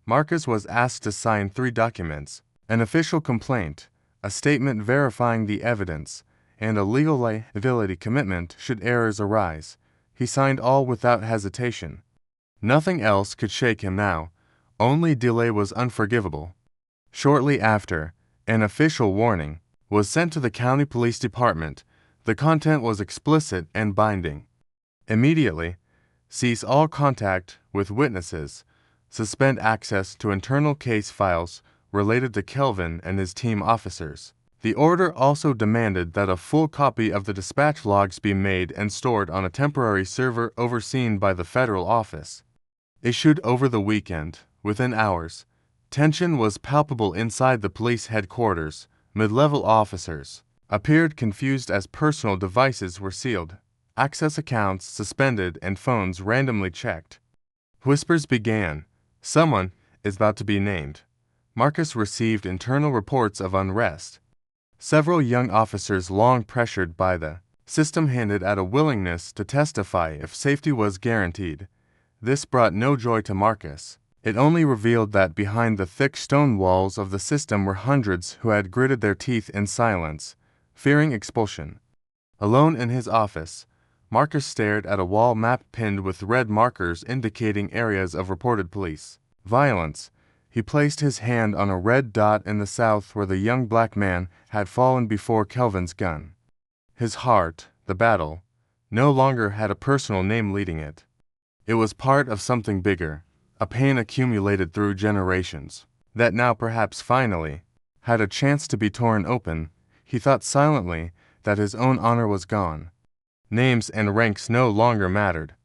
Marcus was asked to sign 3 documents: an official complaint, a statement verifying the evidence, and a legal liability commitment should errors arise. He signed all without hesitation. Nothing else could shake him now. Only delay was unforgivable. Shortly after, an official warning was sent to the county police department. The content was explicit and binding. Immediately, cease all contact with witnesses, suspend access to internal case files related to Kelvin and his team officers. The order also demanded that a full copy of the dispatch logs be made and stored on a temporary server overseen by the federal office. Issued over the weekend, within hours, tension was palpable inside the police headquarters. Mid-level officers appeared confused as personal devices were sealed, access accounts suspended, and phones randomly checked. Whispers began. Someone is about to be named. Marcus received internal reports of unrest. Several young officers, long pressured by the system, hinted at a willingness to testify if safety was guaranteed. This brought no joy to Marcus. It only revealed that behind the thick stone walls of the system were hundreds who had gritted their teeth in silence, fearing expulsion. Alone in his office, Marcus stared at a wall map pinned with red markers indicating areas of reported police violence. He placed his hand on a red dot in the south where the young black man had fallen before Kelvin's gun. His heart, the battle, no longer had a personal name leading it. It was part of something bigger, a pain accumulated through generations, that now perhaps finally had a chance to be torn open. He thought silently that his own honor was gone. Names and ranks no longer mattered.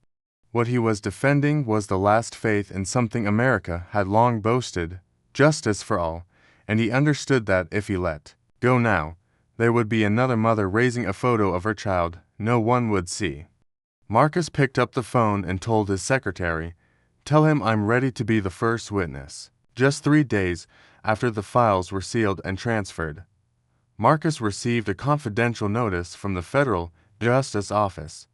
What he was defending was the last faith in something America had long boasted, justice for all, and he understood that if he let go now, there would be another mother raising a photo of her child no one would see. Marcus picked up the phone and told his secretary, "Tell him I'm ready to be the first witness." Just 3 days after the files were sealed and transferred, Marcus received a confidential notice from the Federal Justice Office.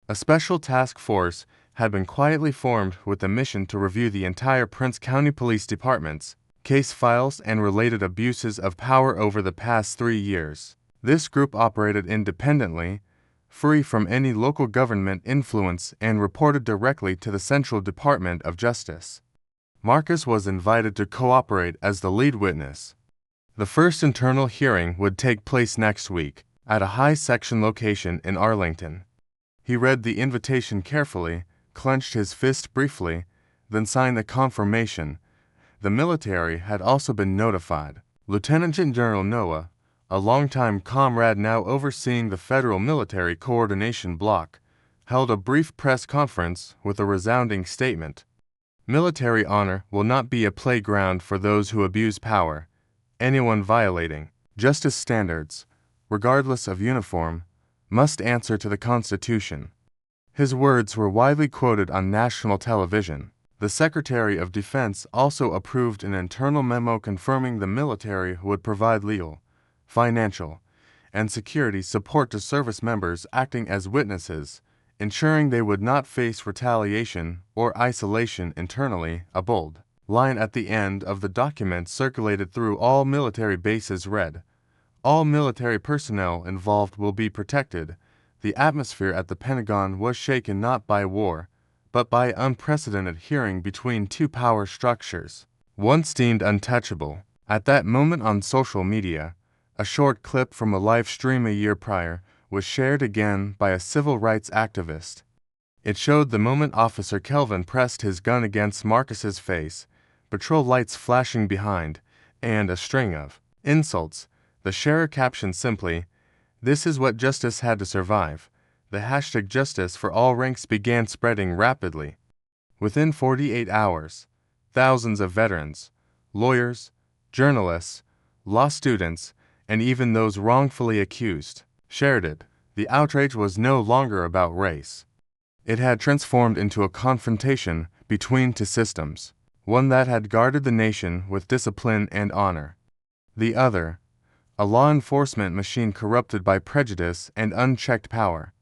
A special task force had been quietly formed with the mission to review the entire Prince County Police Department's case files and related abuses of power over the past 3 years. This group operated independently, free from any local government influence, and reported directly to the Central Department of Justice. Marcus was invited to cooperate as the lead witness. The first internal hearing would take place next week, at a high-section location in Arlington. He read the invitation carefully, clenched his fist briefly, then signed the confirmation. The military had also been notified. Lieutenant General Noah, a longtime comrade now overseeing the Federal Military Coordination Bloc, held a brief press conference with a resounding statement. Military honor will not be a playground for those who abuse power. Anyone violating justice standards, regardless of uniform, must answer to the Constitution. His words were widely quoted on national television. The Secretary of Defense also approved an internal memo confirming the military would provide legal, financial, and security support to service members acting as witnesses, ensuring they would not face retaliation or isolation internally. A bold line at the end of the document circulated through all military bases read, "All military personnel involved will be protected." The atmosphere at the Pentagon was shaken not by war, but by unprecedented hearing between two power structures, once deemed untouchable. At that moment on social media, a short clip from a live stream a year prior was shared again by a civil rights activist. It showed the moment Officer Kelvin pressed his gun against Marcus's face, patrol lights flashing behind, and a string of insults. The sharer captioned simply, "This is what justice had to survive." The hashtag justice for all ranks began spreading rapidly. Within 48 hours, thousands of veterans, lawyers, journalists, law students, and even those wrongfully accused shared it. The outrage was no longer about race. It had transformed into a confrontation between two systems, one that had guarded the nation with discipline and honor. The other, a law enforcement machine corrupted by prejudice and unchecked power.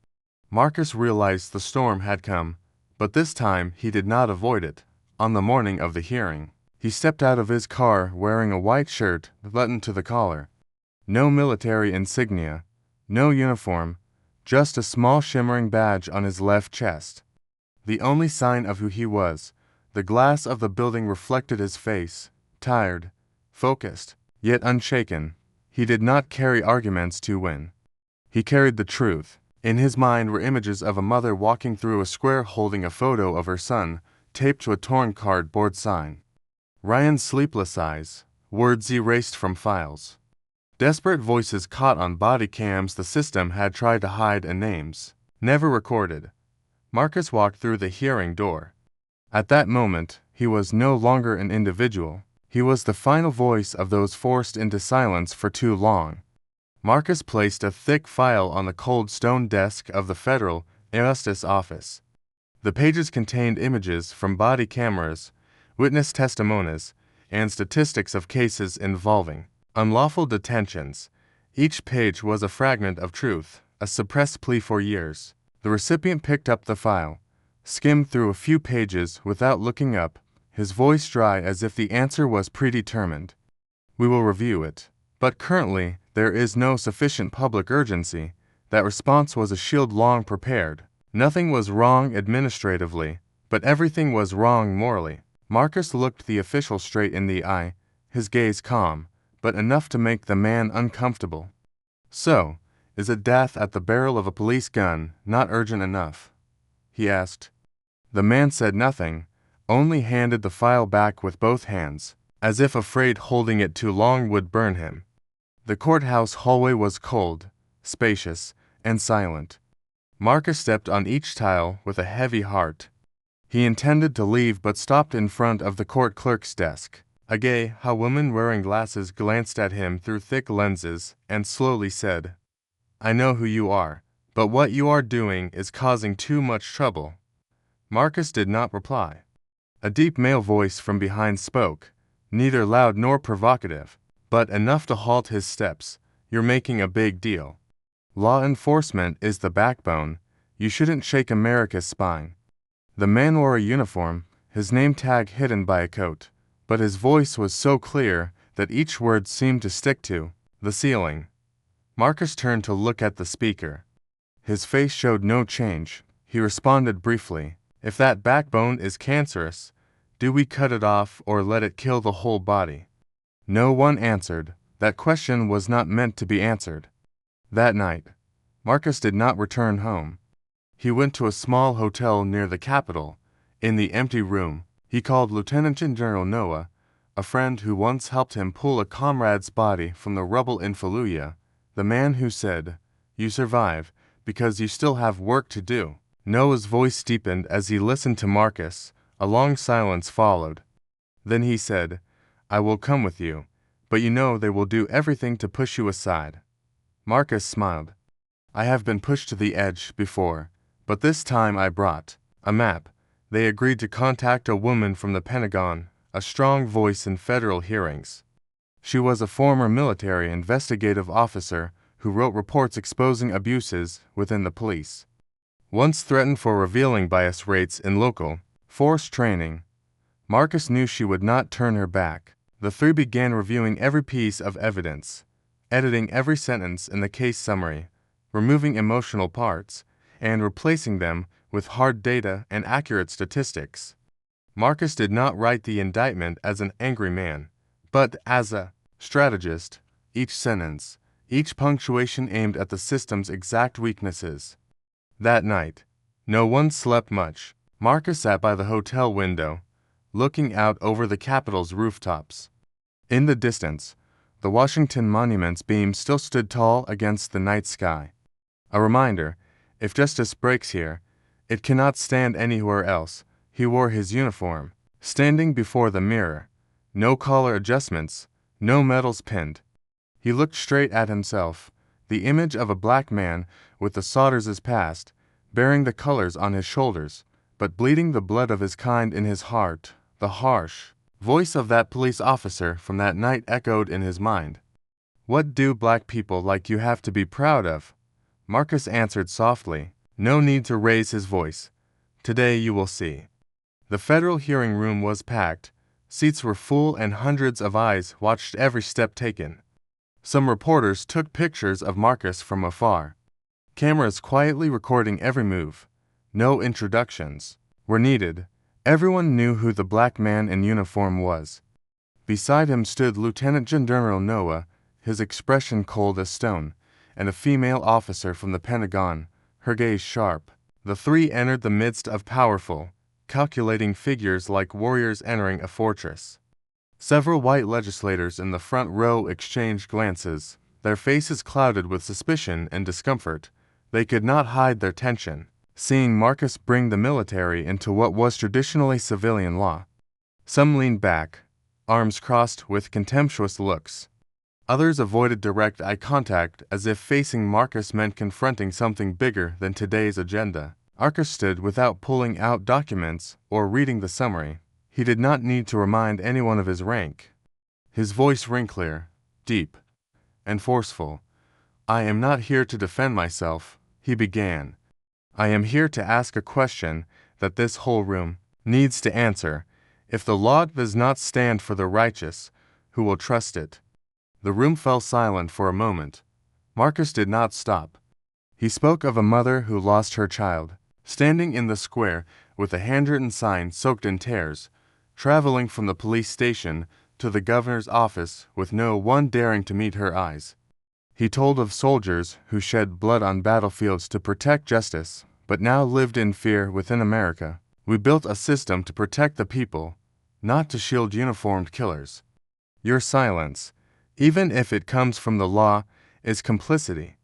Marcus realized the storm had come, but this time he did not avoid it. On the morning of the hearing, he stepped out of his car wearing a white shirt buttoned to the collar. No military insignia, no uniform, just a small shimmering badge on his left chest. The only sign of who he was. The glass of the building reflected his face, tired, focused, yet unshaken. He did not carry arguments to win. He carried the truth. In his mind were images of a mother walking through a square holding a photo of her son, taped to a torn cardboard sign. Ryan's sleepless eyes, words erased from files. Desperate voices caught on body cams the system had tried to hide, and names never recorded. Marcus walked through the hearing door. At that moment, he was no longer an individual. He was the final voice of those forced into silence for too long. Marcus placed a thick file on the cold stone desk of the Federal Justice Office. The pages contained images from body cameras, witness testimonies, and statistics of cases involving unlawful detentions. Each page was a fragment of truth, a suppressed plea for years. The recipient picked up the file, skimmed through a few pages without looking up, his voice dry as if the answer was predetermined. "We will review it, but currently there is no sufficient public urgency." That response was a shield long prepared. Nothing was wrong administratively, but everything was wrong morally. Marcus looked the official straight in the eye, his gaze calm, but enough to make the man uncomfortable. "So, is a death at the barrel of a police gun not urgent enough?" he asked. The man said nothing, only handed the file back with both hands, as if afraid holding it too long would burn him. The courthouse hallway was cold, spacious, and silent. Marcus stepped on each tile with a heavy heart. He intended to leave but stopped in front of the court clerk's desk. A gay woman wearing glasses glanced at him through thick lenses and slowly said, "I know who you are, but what you are doing is causing too much trouble." Marcus did not reply. A deep male voice from behind spoke, neither loud nor provocative, but enough to halt his steps. "You're making a big deal. Law enforcement is the backbone. You shouldn't shake America's spine." The man wore a uniform, his name tag hidden by a coat, but his voice was so clear that each word seemed to stick to the ceiling. Marcus turned to look at the speaker. His face showed no change. He responded briefly, "If that backbone is cancerous, do we cut it off or let it kill the whole body?" No one answered. That question was not meant to be answered. That night, Marcus did not return home. He went to a small hotel near the Capitol. In the empty room, he called Lieutenant General Noah, a friend who once helped him pull a comrade's body from the rubble in Fallujah, the man who said, "You survive because you still have work to do." Noah's voice deepened as he listened to Marcus. A long silence followed. Then he said, "I will come with you, but you know they will do everything to push you aside." Marcus smiled. "I have been pushed to the edge before, but this time I brought a map." They agreed to contact a woman from the Pentagon, a strong voice in federal hearings. She was a former military investigative officer who wrote reports exposing abuses within the police. Once threatened for revealing bias rates in local force training, Marcus knew she would not turn her back. The three began reviewing every piece of evidence, editing every sentence in the case summary, removing emotional parts, and replacing them with hard data and accurate statistics. Marcus did not write the indictment as an angry man, but as a strategist, each sentence, each punctuation aimed at the system's exact weaknesses. That night, no one slept much. Marcus sat by the hotel window, looking out over the Capitol's rooftops. In the distance, the Washington Monument's beam still stood tall against the night sky. A reminder, if justice breaks here, it cannot stand anywhere else. He wore his uniform, standing before the mirror. No collar adjustments, no medals pinned. He looked straight at himself, the image of a black man with the Sauterses past, bearing the colors on his shoulders, but bleeding the blood of his kind in his heart. The harsh voice of that police officer from that night echoed in his mind. "What do black people like you have to be proud of?" Marcus answered softly, no need to raise his voice. "Today you will see." The federal hearing room was packed, seats were full, and hundreds of eyes watched every step taken. Some reporters took pictures of Marcus from afar, cameras quietly recording every move. No introductions were needed. Everyone knew who the black man in uniform was. Beside him stood Lieutenant General Noah, his expression cold as stone, and a female officer from the Pentagon, her gaze sharp. The three entered the midst of powerful, calculating figures like warriors entering a fortress. Several white legislators in the front row exchanged glances, their faces clouded with suspicion and discomfort. They could not hide their tension, seeing Marcus bring the military into what was traditionally civilian law. Some leaned back, arms crossed with contemptuous looks. Others avoided direct eye contact as if facing Marcus meant confronting something bigger than today's agenda. Marcus stood without pulling out documents or reading the summary. He did not need to remind anyone of his rank. His voice rang clear, deep, and forceful. "I am not here to defend myself," he began. "I am here to ask a question that this whole room needs to answer. If the law does not stand for the righteous, who will trust it?" The room fell silent for a moment. Marcus did not stop. He spoke of a mother who lost her child, standing in the square with a handwritten sign soaked in tears, traveling from the police station to the governor's office with no one daring to meet her eyes. He told of soldiers who shed blood on battlefields to protect justice, but now lived in fear within America. "We built a system to protect the people, not to shield uniformed killers. Your silence, even if it comes from the law, is complicity."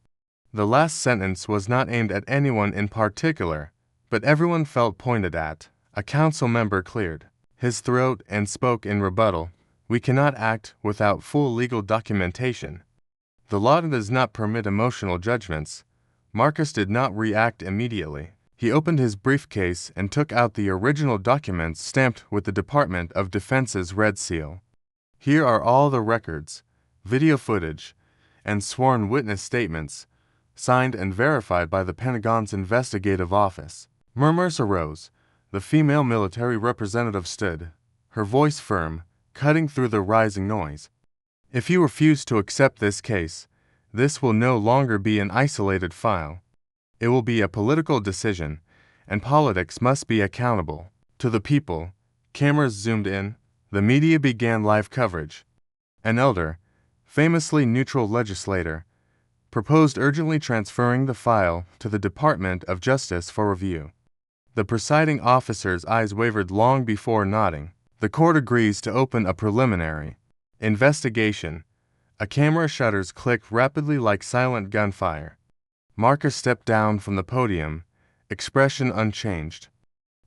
The last sentence was not aimed at anyone in particular, but everyone felt pointed at. A council member cleared his throat and spoke in rebuttal. "We cannot act without full legal documentation. The law does not permit emotional judgments." Marcus did not react immediately. He opened his briefcase and took out the original documents stamped with the Department of Defense's red seal. "Here are all the records, video footage, and sworn witness statements, signed and verified by the Pentagon's investigative office." Murmurs arose. The female military representative stood, her voice firm, cutting through the rising noise. "If you refuse to accept this case, this will no longer be an isolated file. It will be a political decision, and politics must be accountable to the people." Cameras zoomed in. The media began live coverage. An elder, famously neutral legislator, proposed urgently transferring the file to the Department of Justice for review. The presiding officer's eyes wavered long before nodding. "The court agrees to open a preliminary investigation." A camera shutters clicked rapidly like silent gunfire. Marcus stepped down from the podium, expression unchanged.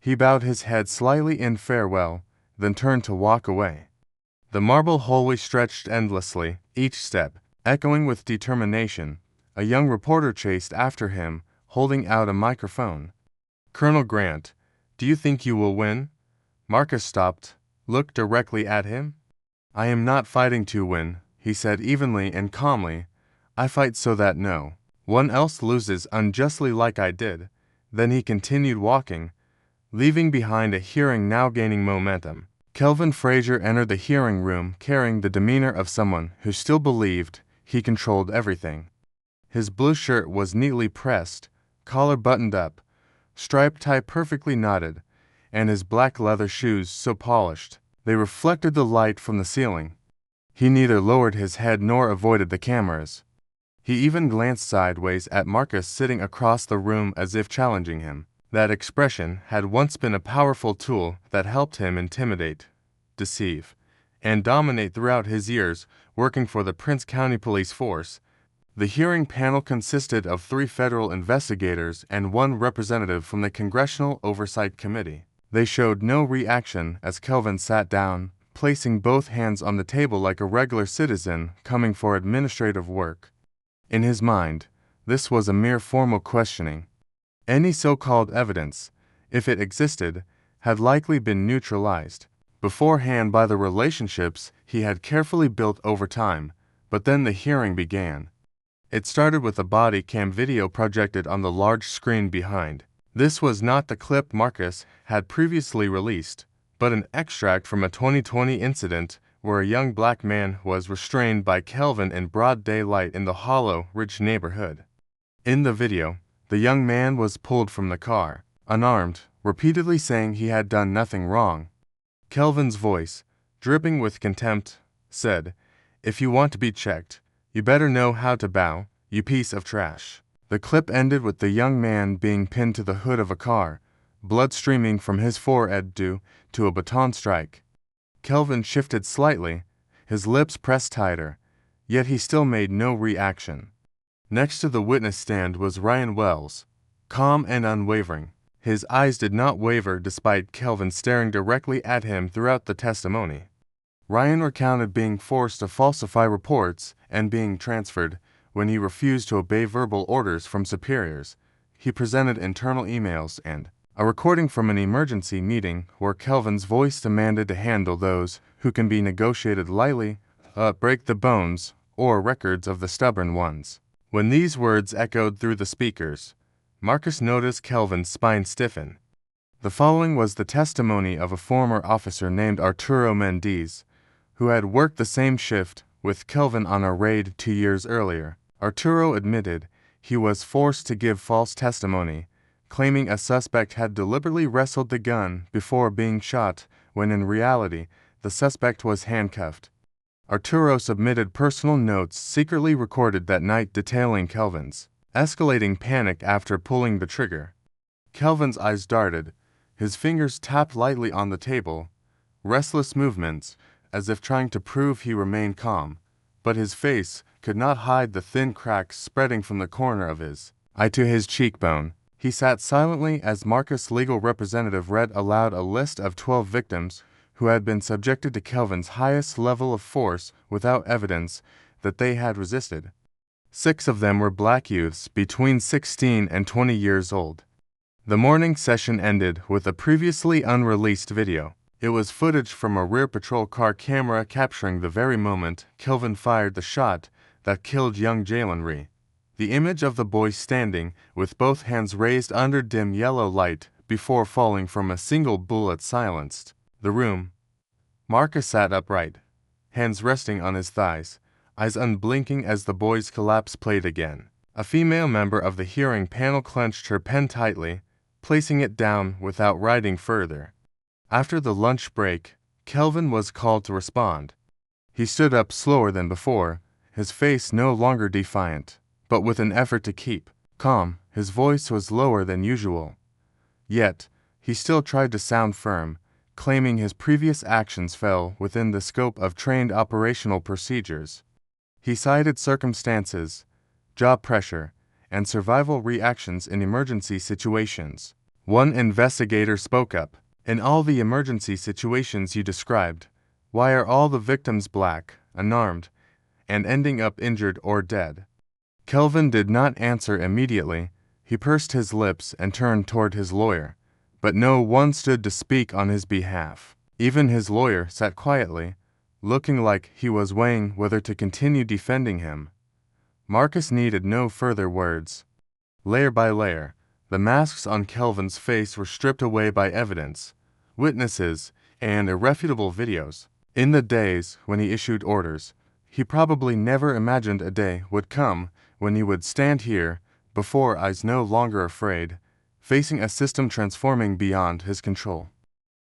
He bowed his head slightly in farewell, then turned to walk away. The marble hallway stretched endlessly, each step echoing with determination. A young reporter chased after him, holding out a microphone. "Colonel Grant, do you think you will win?" Marcus stopped, looked directly at him. "I am not fighting to win," he said evenly and calmly. "I fight so that no one else loses unjustly like I did." Then he continued walking, leaving behind a hearing now gaining momentum. Kelvin Frazier entered the hearing room carrying the demeanor of someone who still believed he controlled everything. His blue shirt was neatly pressed, collar buttoned up, striped tie perfectly knotted, and his black leather shoes so polished they reflected the light from the ceiling. He neither lowered his head nor avoided the cameras. He even glanced sideways at Marcus sitting across the room as if challenging him. That expression had once been a powerful tool that helped him intimidate, deceive, and dominate throughout his years working for the Prince County Police Force. The hearing panel consisted of 3 federal investigators and 1 representative from the Congressional Oversight Committee. They showed no reaction as Kelvin sat down, placing both hands on the table like a regular citizen coming for administrative work. In his mind, this was a mere formal questioning. Any so-called evidence, if it existed, had likely been neutralized beforehand by the relationships he had carefully built over time, but then the hearing began. It started with a body cam video projected on the large screen behind. This was not the clip Marcus had previously released, but an extract from a 2020 incident where a young black man was restrained by Kelvin in broad daylight in the Hollow Ridge neighborhood. In the video, the young man was pulled from the car, unarmed, repeatedly saying he had done nothing wrong. Kelvin's voice, dripping with contempt, said, "If you want to be checked, you better know how to bow, you piece of trash." The clip ended with the young man being pinned to the hood of a car, blood streaming from his forehead due to a baton strike. Kelvin shifted slightly, his lips pressed tighter, yet he still made no reaction. Next to the witness stand was Ryan Wells, calm and unwavering. His eyes did not waver despite Kelvin staring directly at him throughout the testimony. Ryan recounted being forced to falsify reports and being transferred when he refused to obey verbal orders from superiors. He presented internal emails and a recording from an emergency meeting where Kelvin's voice demanded to handle those who can be negotiated lightly, break the bones, or records of the stubborn ones. When these words echoed through the speakers, Marcus noticed Kelvin's spine stiffen. The following was the testimony of a former officer named Arturo Mendez, who had worked the same shift with Kelvin on a raid 2 years earlier. Arturo admitted he was forced to give false testimony, claiming a suspect had deliberately wrestled the gun before being shot when in reality the suspect was handcuffed. Arturo submitted personal notes secretly recorded that night detailing Kelvin's escalating panic after pulling the trigger. Kelvin's eyes darted, his fingers tapped lightly on the table, restless movements, as if trying to prove he remained calm, but his face could not hide the thin cracks spreading from the corner of his eye to his cheekbone. He sat silently as Marcus' legal representative read aloud a list of 12 victims who had been subjected to Kelvin's highest level of force without evidence that they had resisted. 6 of them were black youths between 16 and 20 years old. The morning session ended with a previously unreleased video. It was footage from a rear patrol car camera capturing the very moment Kelvin fired the shot that killed young Jalen Rhee. The image of the boy standing with both hands raised under dim yellow light before falling from a single bullet silenced the room. Marcus sat upright, hands resting on his thighs, eyes unblinking as the boy's collapse played again. A female member of the hearing panel clenched her pen tightly, placing it down without writing further. After the lunch break, Kelvin was called to respond. He stood up slower than before, his face no longer defiant, but with an effort to keep calm. His voice was lower than usual. Yet, he still tried to sound firm, claiming his previous actions fell within the scope of trained operational procedures. He cited circumstances, job pressure, and survival reactions in emergency situations. One investigator spoke up. "In all the emergency situations you described, why are all the victims black, unarmed, and ending up injured or dead?" Kelvin did not answer immediately. He pursed his lips and turned toward his lawyer, but no one stood to speak on his behalf. Even his lawyer sat quietly, looking like he was weighing whether to continue defending him. Marcus needed no further words. Layer by layer, the masks on Kelvin's face were stripped away by evidence, witnesses, and irrefutable videos. In the days when he issued orders, he probably never imagined a day would come when he would stand here, before eyes no longer afraid, facing a system transforming beyond his control.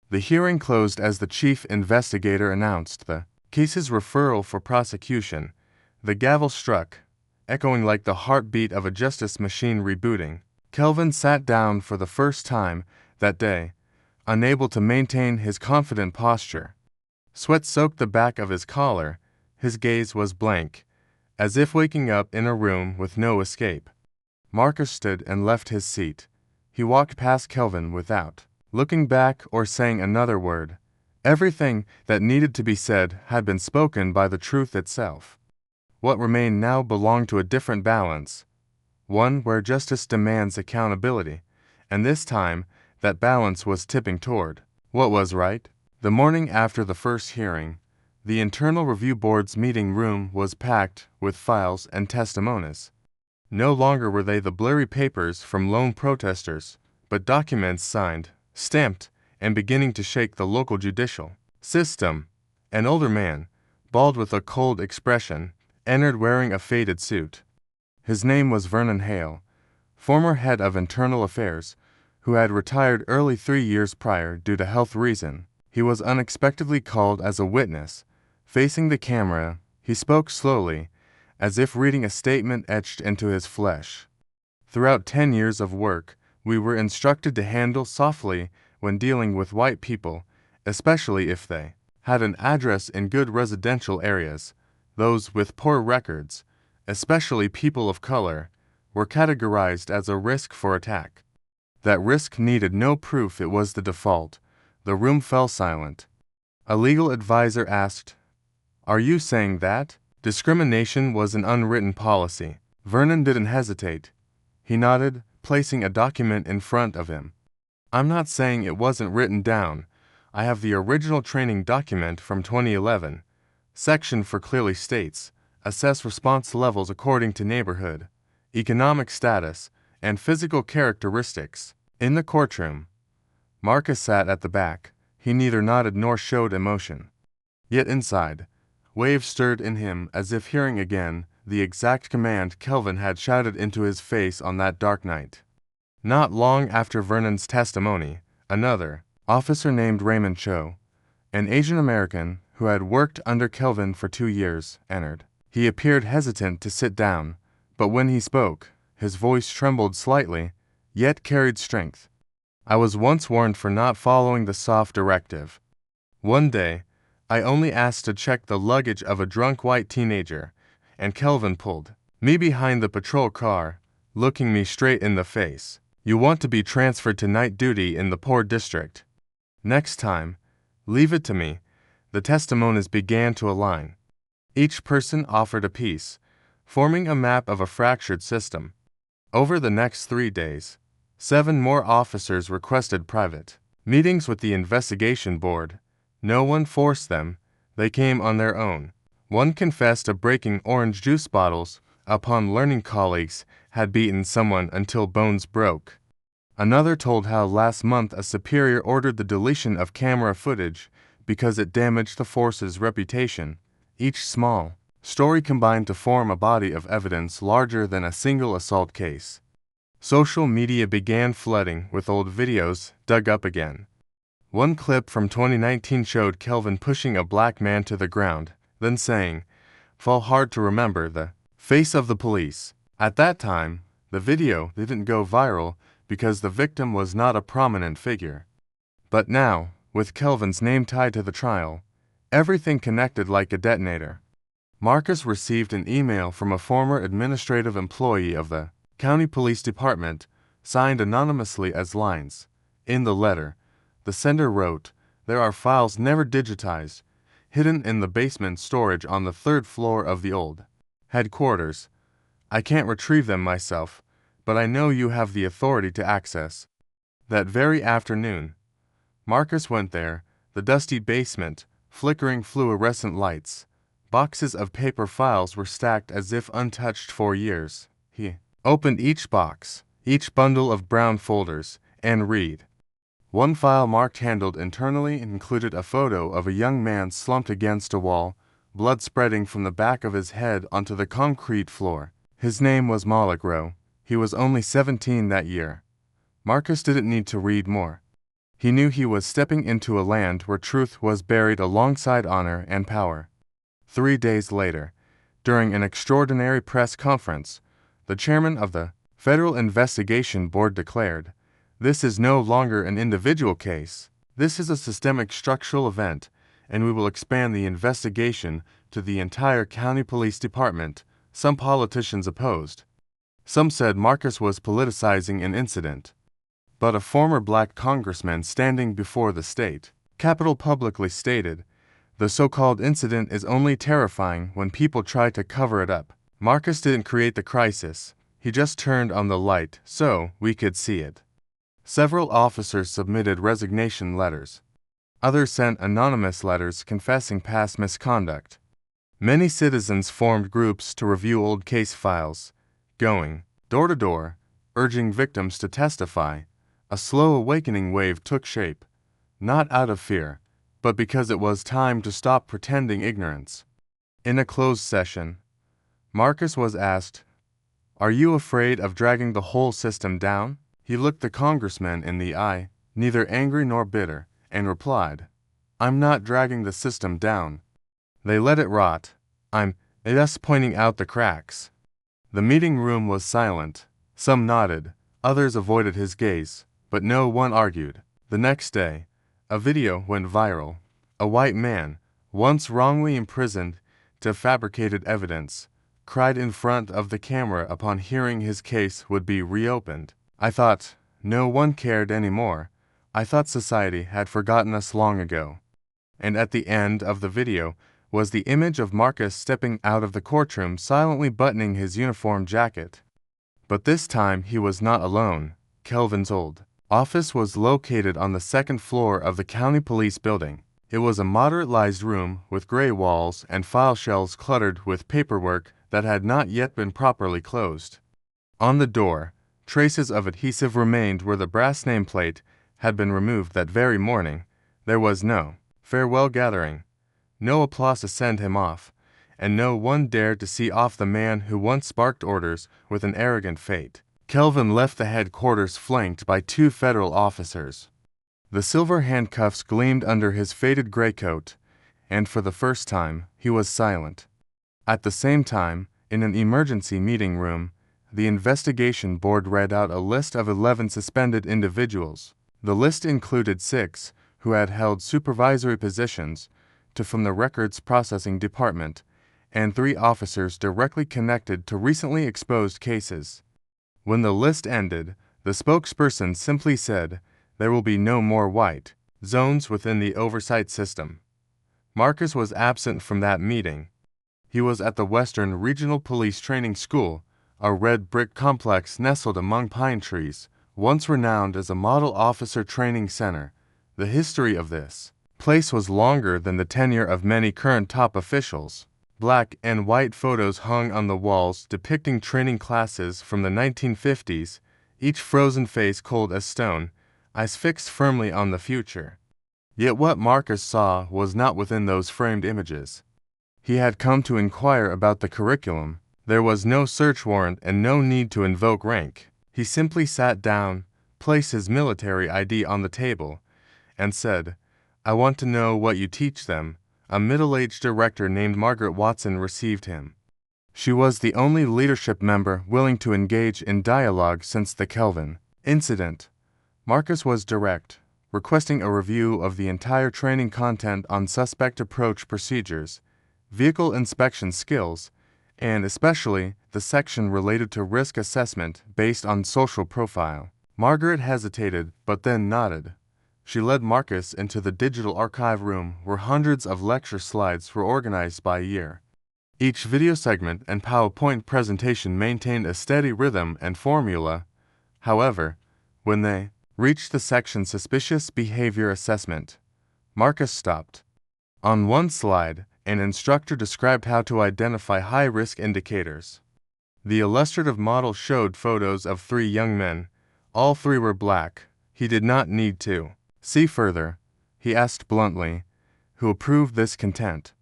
The hearing closed as the chief investigator announced the case's referral for prosecution. The gavel struck, echoing like the heartbeat of a justice machine rebooting. Kelvin sat down for the first time that day, unable to maintain his confident posture. Sweat soaked the back of his collar, his gaze was blank, as if waking up in a room with no escape. Marcus stood and left his seat. He walked past Kelvin without looking back or saying another word. Everything that needed to be said had been spoken by the truth itself. What remained now belonged to a different balance, one where justice demands accountability, and this time that balance was tipping toward what was right. The morning after the first hearing, the Internal Review Board's meeting room was packed with files and testimonies. No longer were they the blurry papers from lone protesters, but documents signed, stamped, and beginning to shake the local judicial system. An older man, bald with a cold expression, entered wearing a faded suit. His name was Vernon Hale, former head of Internal Affairs, who had retired early 3 years prior due to health reason. He was unexpectedly called as a witness. Facing the camera, he spoke slowly, as if reading a statement etched into his flesh. Throughout 10 years of work, we were instructed to handle softly when dealing with white people, especially if they had an address in good residential areas. Those with poor records, especially people of color, were categorized as a risk for attack. That risk needed no proof, it was the default. The room fell silent. A legal advisor asked, "Are you saying that discrimination was an unwritten policy?" Vernon didn't hesitate. He nodded, placing a document in front of him. "I'm not saying it wasn't written down. I have the original training document from 2011. Section 4 clearly states, assess response levels according to neighborhood, economic status, and physical characteristics." In the courtroom, Marcus sat at the back. He neither nodded nor showed emotion. Yet inside, waves stirred in him as if hearing again the exact command Kelvin had shouted into his face on that dark night. Not long after Vernon's testimony, another officer named Raymond Cho, an Asian American who had worked under Kelvin for 2 years, entered. He appeared hesitant to sit down, but when he spoke, his voice trembled slightly, yet carried strength. "I was once warned for not following the soft directive. One day, I only asked to check the luggage of a drunk white teenager, and Kelvin pulled me behind the patrol car, looking me straight in the face. 'You want to be transferred to night duty in the poor district. Next time, leave it to me.'" The testimonies began to align. Each person offered a piece, forming a map of a fractured system. Over the next 3 days, 7 more officers requested private meetings with the investigation board. No one forced them, they came on their own. One confessed to breaking orange juice bottles upon learning colleagues had beaten someone until bones broke. Another told how last month a superior ordered the deletion of camera footage because it damaged the force's reputation. Each small story combined to form a body of evidence larger than a single assault case. Social media began flooding with old videos dug up again. One clip from 2019 showed Kelvin pushing a black man to the ground, then saying, "Fall hard to remember the face of the police." At that time, the video didn't go viral because the victim was not a prominent figure. But now, with Kelvin's name tied to the trial, everything connected like a detonator. Marcus received an email from a former administrative employee of the county police department, signed anonymously as Lines. In the letter, the sender wrote, "There are files never digitized, hidden in the basement storage on the 3rd floor of the old headquarters. I can't retrieve them myself, but I know you have the authority to access." That very afternoon, Marcus went there, the dusty basement, flickering fluorescent lights. Boxes of paper files were stacked as if untouched for years. He opened each box, each bundle of brown folders, and read. One file marked handled internally included a photo of a young man slumped against a wall, blood spreading from the back of his head onto the concrete floor. His name was Malik Rowe. He was only 17 that year. Marcus didn't need to read more. He knew he was stepping into a land where truth was buried alongside honor and power. 3 days later, during an extraordinary press conference, the chairman of the Federal Investigation Board declared, "This is no longer an individual case. This is a systemic structural event, and we will expand the investigation to the entire county police department." Some politicians opposed. Some said Marcus was politicizing an incident. But a former black congressman standing before the state capitol publicly stated, "The so-called incident is only terrifying when people try to cover it up." Marcus didn't create the crisis. He just turned on the light so we could see it. Several officers submitted resignation letters. Others sent anonymous letters confessing past misconduct. Many citizens formed groups to review old case files, going door to door, urging victims to testify. A slow awakening wave took shape, not out of fear, but because it was time to stop pretending ignorance. In a closed session, Marcus was asked, "Are you afraid of dragging the whole system down?" He looked the congressman in the eye, neither angry nor bitter, and replied, "I'm not dragging the system down. They let it rot. I'm just pointing out the cracks." The meeting room was silent. Some nodded, others avoided his gaze, but no one argued. The next day, a video went viral. A white man, once wrongly imprisoned to fabricated evidence, cried in front of the camera upon hearing his case would be reopened. "I thought no one cared anymore. I thought society had forgotten us long ago." And at the end of the video was the image of Marcus stepping out of the courtroom silently buttoning his uniform jacket. But this time he was not alone. Kelvin's old office was located on the second floor of the county police building. It was a moderate-sized room with gray walls and file shelves cluttered with paperwork that had not yet been properly closed. On the door, traces of adhesive remained where the brass nameplate had been removed that very morning. There was no farewell gathering, no applause to send him off, and no one dared to see off the man who once sparked orders with an arrogant fate. Kelvin left the headquarters flanked by 2 federal officers. The silver handcuffs gleamed under his faded gray coat, and for the first time, he was silent. At the same time, in an emergency meeting room, the investigation board read out a list of 11 suspended individuals. The list included 6 who had held supervisory positions from the records processing department, and 3 officers directly connected to recently exposed cases. When the list ended, the spokesperson simply said, "There will be no more white zones within the oversight system." Marcus was absent from that meeting. He was at the Western Regional Police Training School, a red brick complex nestled among pine trees, once renowned as a model officer training center. The history of this place was longer than the tenure of many current top officials. Black and white photos hung on the walls depicting training classes from the 1950s, each frozen face cold as stone, eyes fixed firmly on the future. Yet what Marcus saw was not within those framed images. He had come to inquire about the curriculum. There was no search warrant and no need to invoke rank. He simply sat down, placed his military ID on the table, and said, "I want to know what you teach them." A middle-aged director named Margaret Watson received him. She was the only leadership member willing to engage in dialogue since the Kelvin incident. Marcus was direct, requesting a review of the entire training content on suspect approach procedures, vehicle inspection skills, and especially the section related to risk assessment based on social profile. Margaret hesitated, but then nodded. She led Marcus into the digital archive room where hundreds of lecture slides were organized by year. Each video segment and PowerPoint presentation maintained a steady rhythm and formula. However, when they reached the section Suspicious Behavior Assessment, Marcus stopped. On one slide, an instructor described how to identify high-risk indicators. The illustrative model showed photos of 3 young men. All 3 were black. He did not need to see further. He asked bluntly, "Who approved this content?"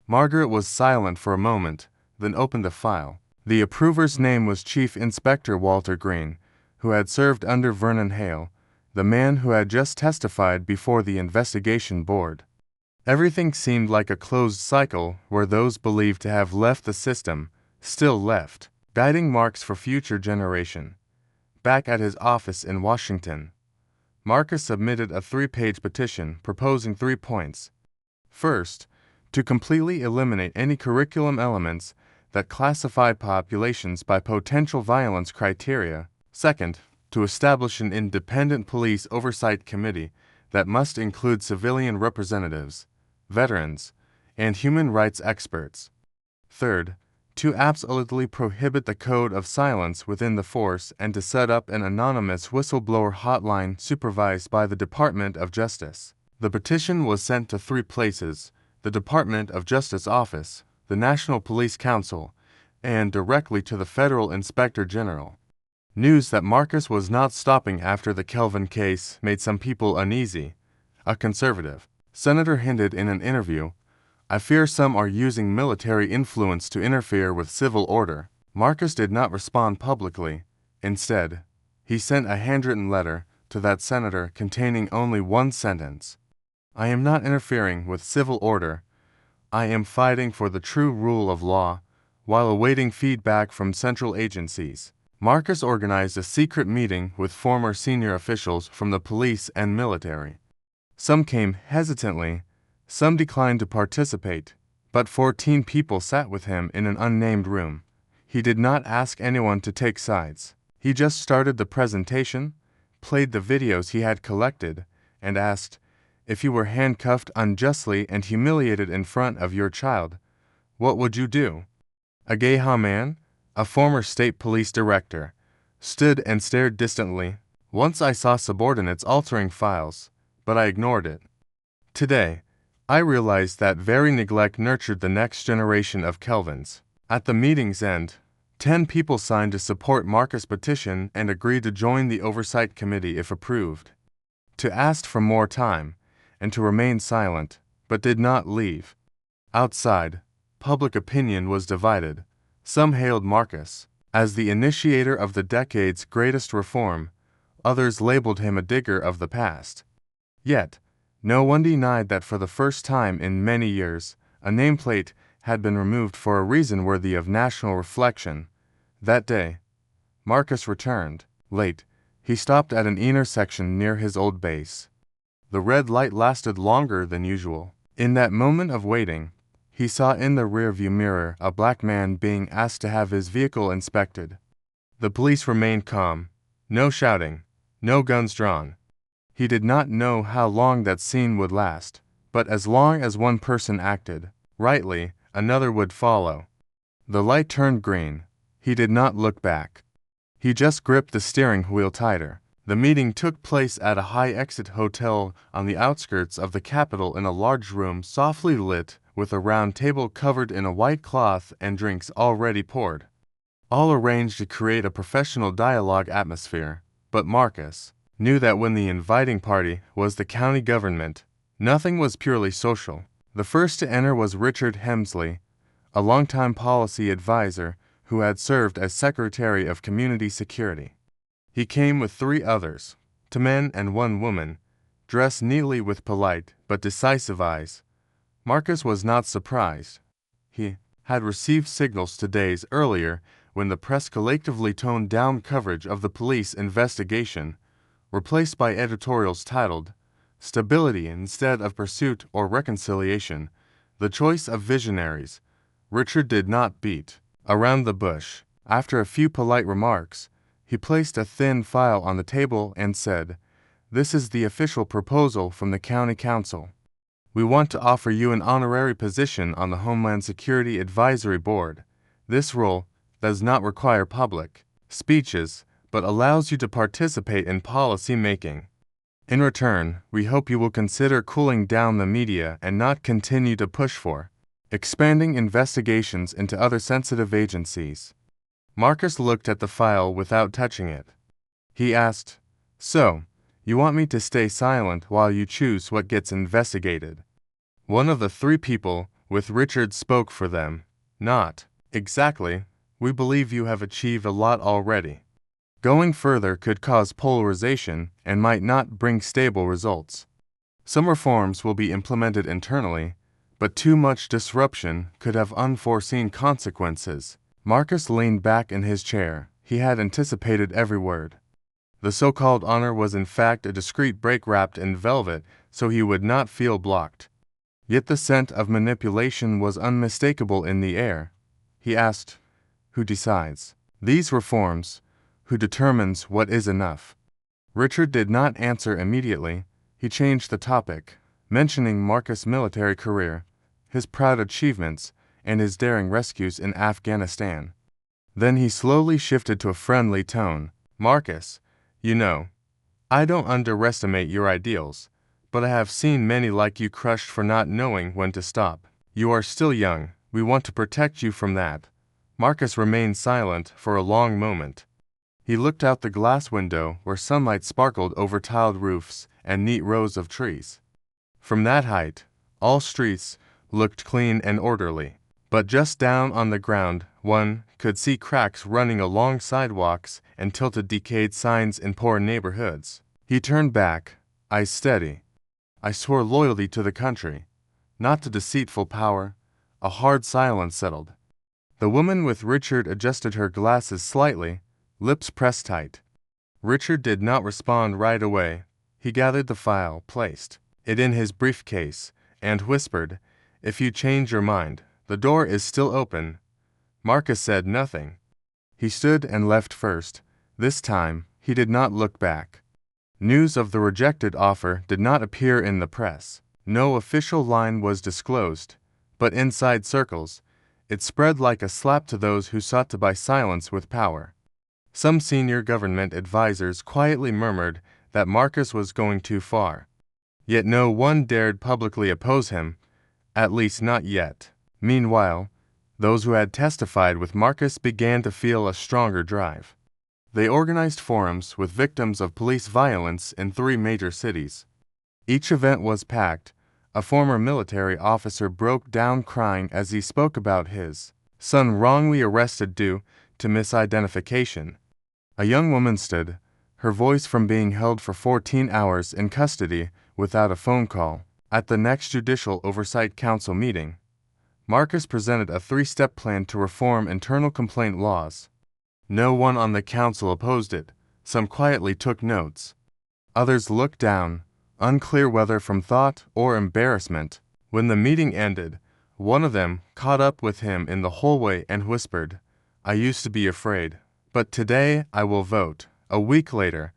Margaret was silent for a moment, then opened a file. The approver's name was Chief Inspector Walter Green, who had served under Vernon Hale, the man who had just testified before the investigation board. Everything seemed like a closed cycle where those believed to have left the system still left, guiding marks for future generation. Back at his office in Washington, Marcus submitted a 3-page petition proposing 3 points. First, to completely eliminate any curriculum elements that classify populations by potential violence criteria. Second, to establish an independent police oversight committee that must include civilian representatives, veterans, and human rights experts. Third, to absolutely prohibit the code of silence within the force and to set up an anonymous whistleblower hotline supervised by the Department of Justice. The petition was sent to 3 places: the Department of Justice Office, the National Police Council, and directly to the Federal Inspector General. News that Marcus was not stopping after the Kelvin case made some people uneasy. A conservative senator hinted in an interview, "I fear some are using military influence to interfere with civil order." Marcus did not respond publicly. Instead, he sent a handwritten letter to that senator containing only one sentence: "I am not interfering with civil order. I am fighting for the true rule of law while awaiting feedback from central agencies." Marcus organized a secret meeting with former senior officials from the police and military. Some came hesitantly, some declined to participate, but 14 people sat with him in an unnamed room. He did not ask anyone to take sides. He just started the presentation, played the videos he had collected, and asked, "If you were handcuffed unjustly and humiliated in front of your child, what would you do?" A gay man, a former state police director, stood and stared distantly. "Once I saw subordinates altering files, but I ignored it. Today, I realized that very neglect nurtured the next generation of Kelvins." At the meeting's end, 10 people signed to support Marcus' petition and agreed to join the oversight committee if approved. To ask for more time, and to remain silent, but did not leave. Outside, public opinion was divided. Some hailed Marcus as the initiator of the decade's greatest reform, others labeled him a digger of the past. Yet, no one denied that for the first time in many years, a nameplate had been removed for a reason worthy of national reflection. That day, Marcus returned. Late, he stopped at an intersection near his old base. The red light lasted longer than usual. In that moment of waiting, he saw in the rearview mirror a black man being asked to have his vehicle inspected. The police remained calm. No shouting, no guns drawn. He did not know how long that scene would last, but as long as one person acted rightly, another would follow. The light turned green. He did not look back. He just gripped the steering wheel tighter. The meeting took place at a high-exit hotel on the outskirts of the Capitol in a large room softly lit, with a round table covered in a white cloth and drinks already poured. All arranged to create a professional dialogue atmosphere, but Marcus knew that when the inviting party was the county government, nothing was purely social. The first to enter was Richard Hemsley, a longtime policy advisor who had served as Secretary of Community Security. He came with 3 others, 2 men and 1 woman, dressed neatly with polite but decisive eyes. Marcus was not surprised. He had received signals 2 days earlier when the press collectively toned down coverage of the police investigation, replaced by editorials titled, "Stability instead of Pursuit or Reconciliation, the Choice of Visionaries." Richard did not beat around the bush. After a few polite remarks, he placed a thin file on the table and said, "This is the official proposal from the County Council. We want to offer you an honorary position on the Homeland Security Advisory Board. This role does not require public speeches, but allows you to participate in policy making. In return, we hope you will consider cooling down the media and not continue to push for expanding investigations into other sensitive agencies." Marcus looked at the file without touching it. He asked, "So, you want me to stay silent while you choose what gets investigated?" One of the 3 people with Richard spoke for them. "Not exactly. We believe you have achieved a lot already." Going further could cause polarization and might not bring stable results. Some reforms will be implemented internally, but too much disruption could have unforeseen consequences. Marcus leaned back in his chair. He had anticipated every word. The so-called honor was in fact a discreet break wrapped in velvet so he would not feel blocked. Yet the scent of manipulation was unmistakable in the air. He asked, "Who decides these reforms? Who determines what is enough?" Richard did not answer immediately. He changed the topic, mentioning Marcus' military career, his proud achievements, and his daring rescues in Afghanistan. Then he slowly shifted to a friendly tone. "Marcus, you know, I don't underestimate your ideals, but I have seen many like you crushed for not knowing when to stop. You are still young. We want to protect you from that." Marcus remained silent for a long moment. He looked out the glass window where sunlight sparkled over tiled roofs and neat rows of trees. From that height, all streets looked clean and orderly. But just down on the ground, one could see cracks running along sidewalks and tilted decayed signs in poor neighborhoods. He turned back, eyes steady. "I swore loyalty to the country, not to deceitful power." A hard silence settled. The woman with Richard adjusted her glasses slightly, lips pressed tight. Richard did not respond right away. He gathered the file, placed it in his briefcase, and whispered, "If you change your mind, the door is still open." Marcus said nothing. He stood and left first. This time, he did not look back. News of the rejected offer did not appear in the press. No official line was disclosed, but inside circles, it spread like a slap to those who sought to buy silence with power. Some senior government advisers quietly murmured that Marcus was going too far. Yet no one dared publicly oppose him, at least not yet. Meanwhile, those who had testified with Marcus began to feel a stronger drive. They organized forums with victims of police violence in 3 major cities. Each event was packed. A former military officer broke down crying as he spoke about his son wrongly arrested due to misidentification. A young woman stood, her voice from being held for 14 hours in custody without a phone call. At the next Judicial Oversight Council meeting, Marcus presented a 3-step plan to reform internal complaint laws. No one on the council opposed it. Some quietly took notes. Others looked down, unclear whether from thought or embarrassment. When the meeting ended, one of them caught up with him in the hallway and whispered, "I used to be afraid, but today I will vote." A week later,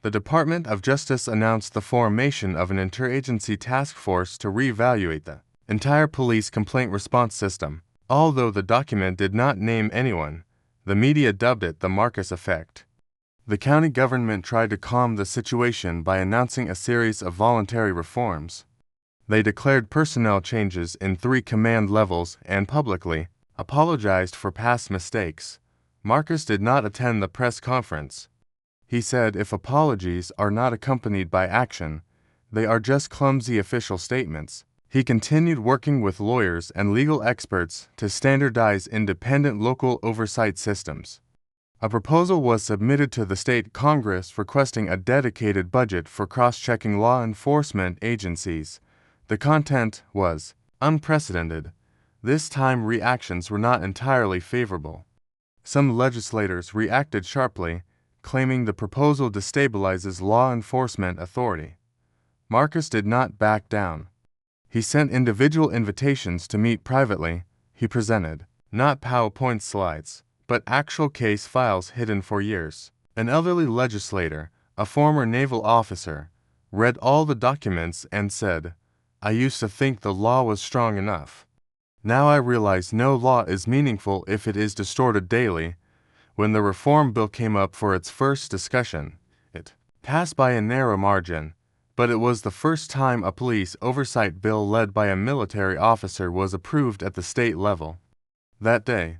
the Department of Justice announced the formation of an interagency task force to reevaluate the entire police complaint response system. Although the document did not name anyone, the media dubbed it the Marcus effect. The county government tried to calm the situation by announcing a series of voluntary reforms. They declared personnel changes in 3 command levels and publicly apologized for past mistakes. Marcus did not attend the press conference. He said if apologies are not accompanied by action, they are just clumsy official statements. He continued working with lawyers and legal experts to standardize independent local oversight systems. A proposal was submitted to the state Congress requesting a dedicated budget for cross-checking law enforcement agencies. The content was unprecedented. This time reactions were not entirely favorable. Some legislators reacted sharply, claiming the proposal destabilizes law enforcement authority. Marcus did not back down. He sent individual invitations to meet privately. He presented not PowerPoint slides, but actual case files hidden for years. An elderly legislator, a former naval officer, read all the documents and said, "I used to think the law was strong enough. Now I realize no law is meaningful if it is distorted daily." When the reform bill came up for its first discussion, it passed by a narrow margin, but it was the first time a police oversight bill led by a military officer was approved at the state level. That day,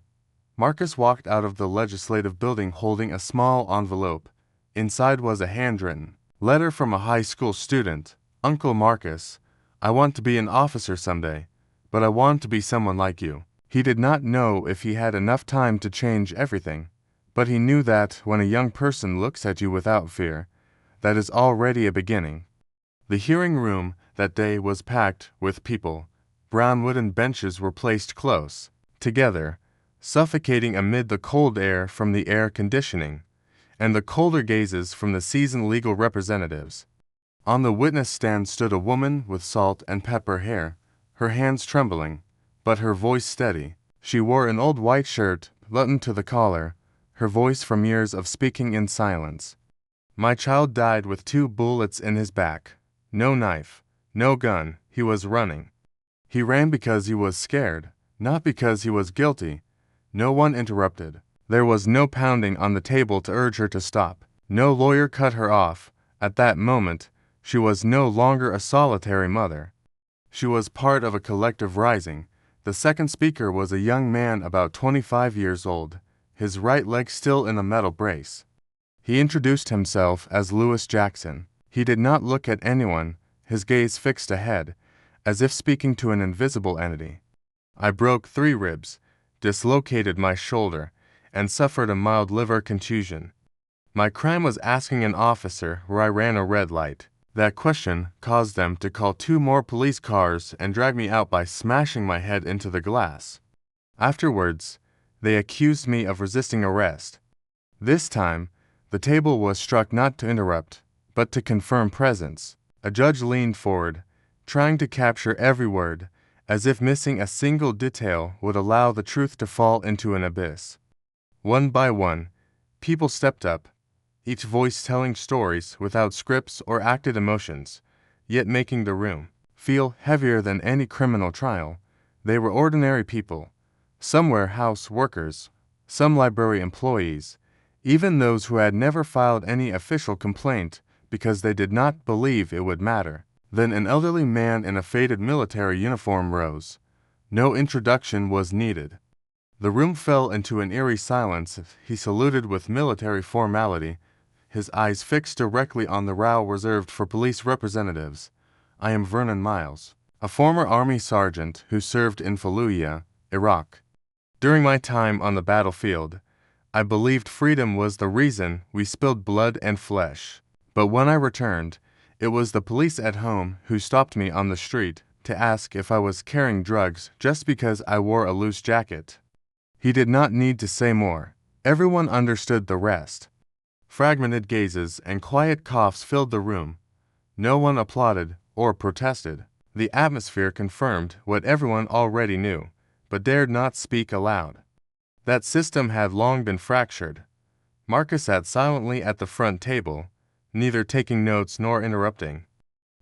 Marcus walked out of the legislative building holding a small envelope. Inside was a handwritten letter from a high school student. "Uncle Marcus, I want to be an officer someday, but I want to be someone like you." He did not know if he had enough time to change everything, But he knew that when a young person looks at you without fear, that is already a beginning. The hearing room that day was packed with people. Brown wooden benches were placed close together, suffocating amid the cold air from the air conditioning, and the colder gazes from the seasoned legal representatives. On the witness stand stood a woman with salt and pepper hair, her hands trembling, but her voice steady. She wore an old white shirt, buttoned to the collar, her voice from years of speaking in silence. My child died with 2 bullets in his back. No knife, no gun, he was running. He ran because he was scared, not because he was guilty. No one interrupted. There was no pounding on the table to urge her to stop. No lawyer cut her off. At that moment, she was no longer a solitary mother. She was part of a collective rising. The second speaker was a young man about 25 years old, his right leg still in a metal brace. He introduced himself as Lewis Jackson. He did not look at anyone, his gaze fixed ahead, as if speaking to an invisible entity. I broke 3 ribs, dislocated my shoulder, and suffered a mild liver contusion. My crime was asking an officer where I ran a red light. That question caused them to call 2 more police cars and drag me out by smashing my head into the glass. Afterwards, they accused me of resisting arrest. This time, the table was struck not to interrupt, but to confirm presence. A judge leaned forward, trying to capture every word, as if missing a single detail would allow the truth to fall into an abyss. One by one, people stepped up, each voice telling stories without scripts or acted emotions, yet making the room feel heavier than any criminal trial. They were ordinary people. Some were house workers, some library employees, even those who had never filed any official complaint because they did not believe it would matter. Then an elderly man in a faded military uniform rose. No introduction was needed. The room fell into an eerie silence. He saluted with military formality, his eyes fixed directly on the row reserved for police representatives. I am Vernon Miles, a former Army sergeant who served in Fallujah, Iraq. During my time on the battlefield, I believed freedom was the reason we spilled blood and flesh. But when I returned, it was the police at home who stopped me on the street to ask if I was carrying drugs just because I wore a loose jacket. He did not need to say more. Everyone understood the rest. Fragmented gazes and quiet coughs filled the room. No one applauded or protested. The atmosphere confirmed what everyone already knew, but dared not speak aloud. That system had long been fractured. Marcus sat silently at the front table, neither taking notes nor interrupting.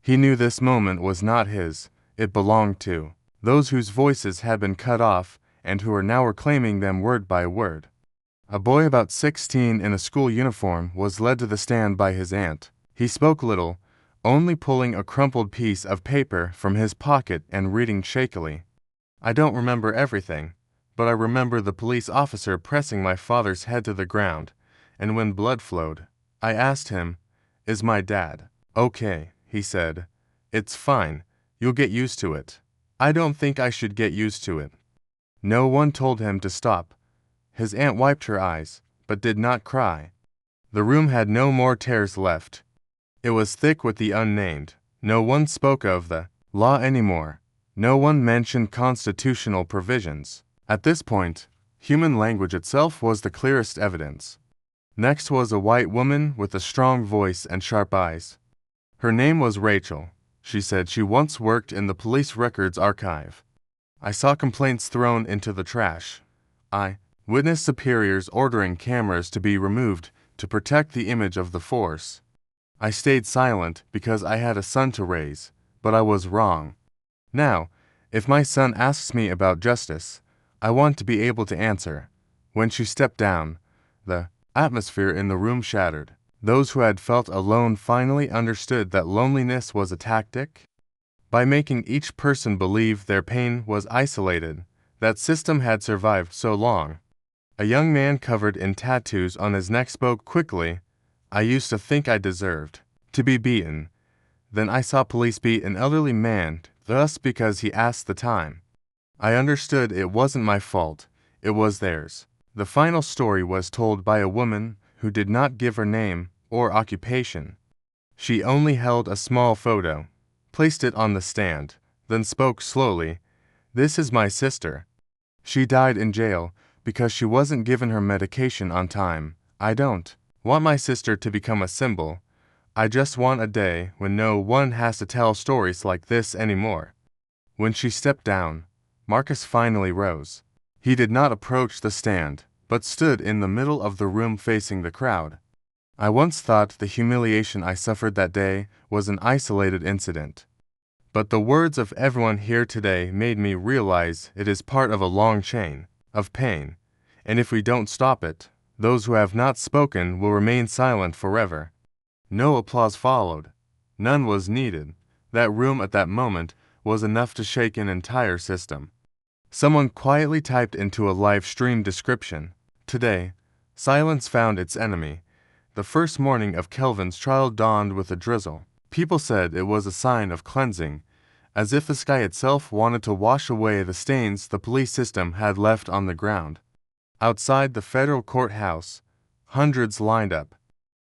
He knew this moment was not his, it belonged to those whose voices had been cut off and who were now reclaiming them word by word. A boy about 16 in a school uniform was led to the stand by his aunt. He spoke little, only pulling a crumpled piece of paper from his pocket and reading shakily. I don't remember everything, but I remember the police officer pressing my father's head to the ground, and when blood flowed, I asked him, "Is my dad okay?" He said, "It's fine, you'll get used to it." I don't think I should get used to it. No one told him to stop. His aunt wiped her eyes, but did not cry. The room had no more tears left. It was thick with the unnamed. No one spoke of the law anymore. No one mentioned constitutional provisions. At this point, human language itself was the clearest evidence. Next was a white woman with a strong voice and sharp eyes. Her name was Rachel. She said she once worked in the police records archive. I saw complaints thrown into the trash. I witnessed superiors ordering cameras to be removed to protect the image of the force. I stayed silent because I had a son to raise, but I was wrong. Now, if my son asks me about justice, I want to be able to answer. When she stepped down, the atmosphere in the room shattered. Those who had felt alone finally understood that loneliness was a tactic. By making each person believe their pain was isolated, that system had survived so long. A young man covered in tattoos on his neck spoke quickly. I used to think I deserved to be beaten. Then I saw police beat an elderly man, thus because he asked the time. I understood it wasn't my fault, it was theirs. The final story was told by a woman who did not give her name or occupation. She only held a small photo, placed it on the stand, then spoke slowly. "This is my sister. She died in jail because she wasn't given her medication on time. I don't want my sister to become a symbol. I just want a day when no one has to tell stories like this anymore." When she stepped down, Marcus finally rose. He did not approach the stand, but stood in the middle of the room facing the crowd. "I once thought the humiliation I suffered that day was an isolated incident. But the words of everyone here today made me realize it is part of a long chain of pain, and if we don't stop it, those who have not spoken will remain silent forever." No applause followed. None was needed. That room at that moment was enough to shake an entire system. Someone quietly typed into a live stream description, "Today, silence found its enemy. The first morning of Kelvin's trial dawned with a drizzle. People said it was a sign of cleansing, as if the sky itself wanted to wash away the stains the police system had left on the ground." Outside the federal courthouse, hundreds lined up.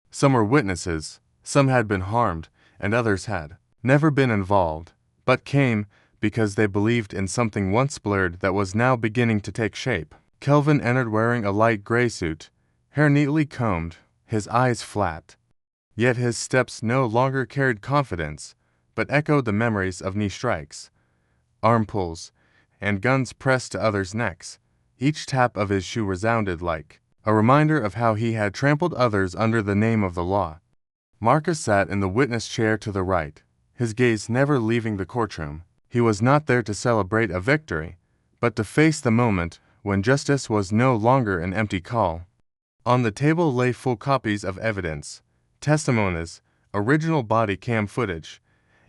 Some were witnesses, some had been harmed, and others had never been involved, but came because they believed in something once blurred that was now beginning to take shape. Kelvin entered wearing a light gray suit, hair neatly combed, his eyes flat. Yet his steps no longer carried confidence, but echoed the memories of knee strikes, arm pulls, and guns pressed to others' necks. Each tap of his shoe resounded like a reminder of how he had trampled others under the name of the law. Marcus sat in the witness chair to the right, his gaze never leaving the courtroom. He was not there to celebrate a victory, but to face the moment when justice was no longer an empty call. On the table lay full copies of evidence, testimonies, original body cam footage,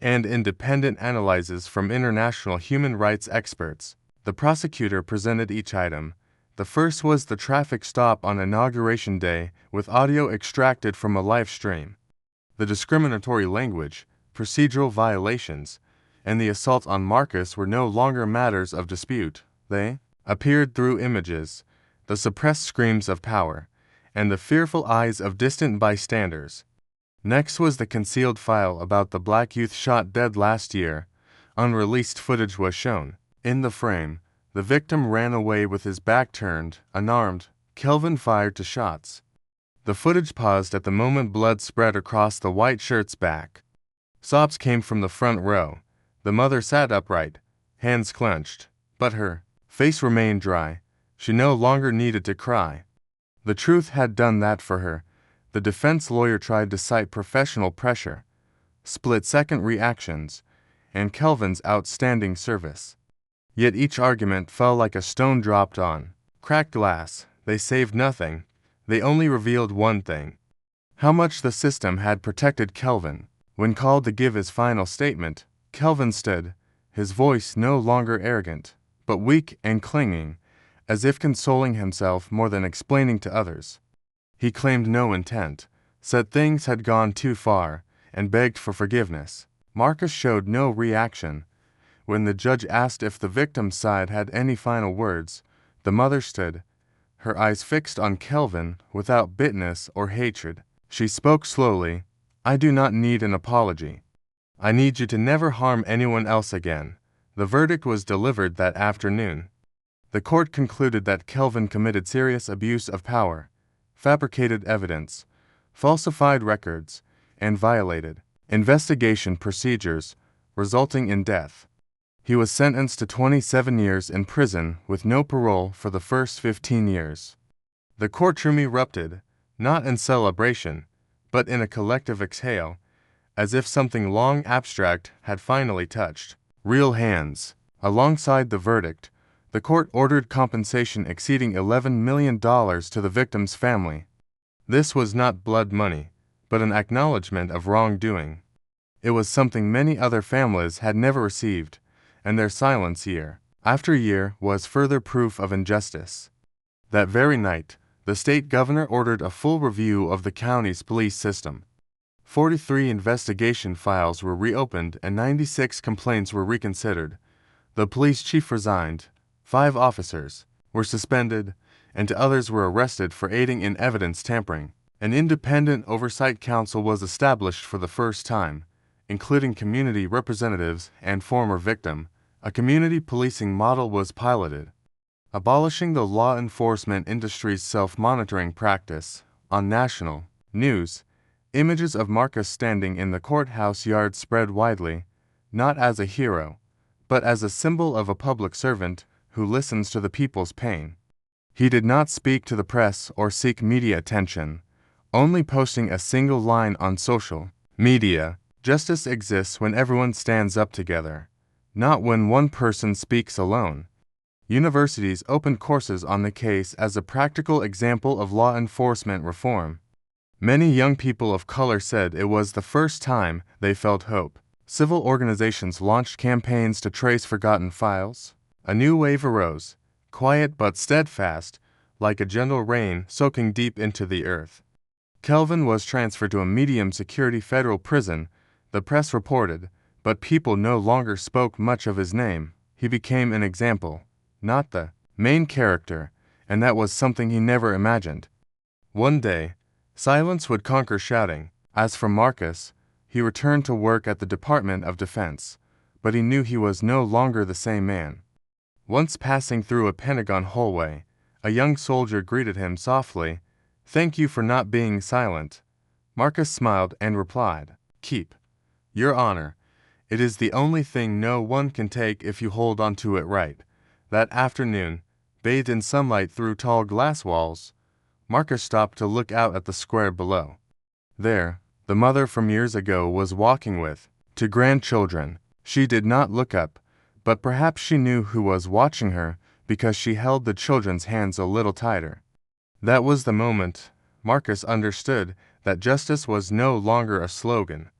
and independent analyses from international human rights experts. The prosecutor presented each item. The first was the traffic stop on Inauguration Day with audio extracted from a live stream. The discriminatory language, procedural violations, and the assault on Marcus were no longer matters of dispute. They appeared through images, the suppressed screams of power, and the fearful eyes of distant bystanders. Next was the concealed file about the black youth shot dead last year. Unreleased footage was shown. In the frame, the victim ran away with his back turned, unarmed. Kelvin fired 2 shots. The footage paused at the moment blood spread across the white shirt's back. Sobs came from the front row. The mother sat upright, hands clenched, but her face remained dry. She no longer needed to cry. The truth had done that for her. The defense lawyer tried to cite professional pressure, split-second reactions, and Kelvin's outstanding service. Yet each argument fell like a stone dropped on cracked glass. They saved nothing. They only revealed one thing: how much the system had protected Kelvin. When called to give his final statement, Kelvin stood, his voice no longer arrogant, but weak and clinging, as if consoling himself more than explaining to others. He claimed no intent, said things had gone too far, and begged for forgiveness. Marcus showed no reaction. When the judge asked if the victim's side had any final words, the mother stood, her eyes fixed on Kelvin without bitterness or hatred. She spoke slowly, "I do not need an apology. I need you to never harm anyone else again." The verdict was delivered that afternoon. The court concluded that Kelvin committed serious abuse of power, fabricated evidence, falsified records, and violated investigation procedures, resulting in death. He was sentenced to 27 years in prison with no parole for the first 15 years. The courtroom erupted, not in celebration, but in a collective exhale, as if something long abstract had finally touched real hands. Alongside the verdict, the court ordered compensation exceeding $11 million to the victim's family. This was not blood money, but an acknowledgement of wrongdoing. It was something many other families had never received, and their silence year after year was further proof of injustice. That very night, the state governor ordered a full review of the county's police system. 43 investigation files were reopened and 96 complaints were reconsidered. The police chief resigned. 5 officers were suspended, and others were arrested for aiding in evidence tampering. An independent oversight council was established for the first time, including community representatives and former victim. A community policing model was piloted, abolishing the law enforcement industry's self-monitoring practice. On national news, images of Marcus standing in the courthouse yard spread widely, not as a hero, but as a symbol of a public servant who listens to the people's pain. He did not speak to the press or seek media attention, only posting a single line on social media: "Justice exists when everyone stands up together, not when one person speaks alone." Universities opened courses on the case as a practical example of law enforcement reform. Many young people of color said it was the first time they felt hope. Civil organizations launched campaigns to trace forgotten files. A new wave arose, quiet but steadfast, like a gentle rain soaking deep into the earth. Kelvin was transferred to a medium-security federal prison, the press reported, but people no longer spoke much of his name. He became an example, not the main character, and that was something he never imagined. One day, silence would conquer shouting. As for Marcus, he returned to work at the Department of Defense, but he knew he was no longer the same man. Once passing through a Pentagon hallway, a young soldier greeted him softly, "Thank you for not being silent." Marcus smiled and replied, "Keep your honor. It is the only thing no one can take if you hold on to it right." That afternoon, bathed in sunlight through tall glass walls, Marcus stopped to look out at the square below. There, the mother from years ago was walking with two grandchildren. She did not look up, but perhaps she knew who was watching her because she held the children's hands a little tighter. That was the moment Marcus understood that justice was no longer a slogan.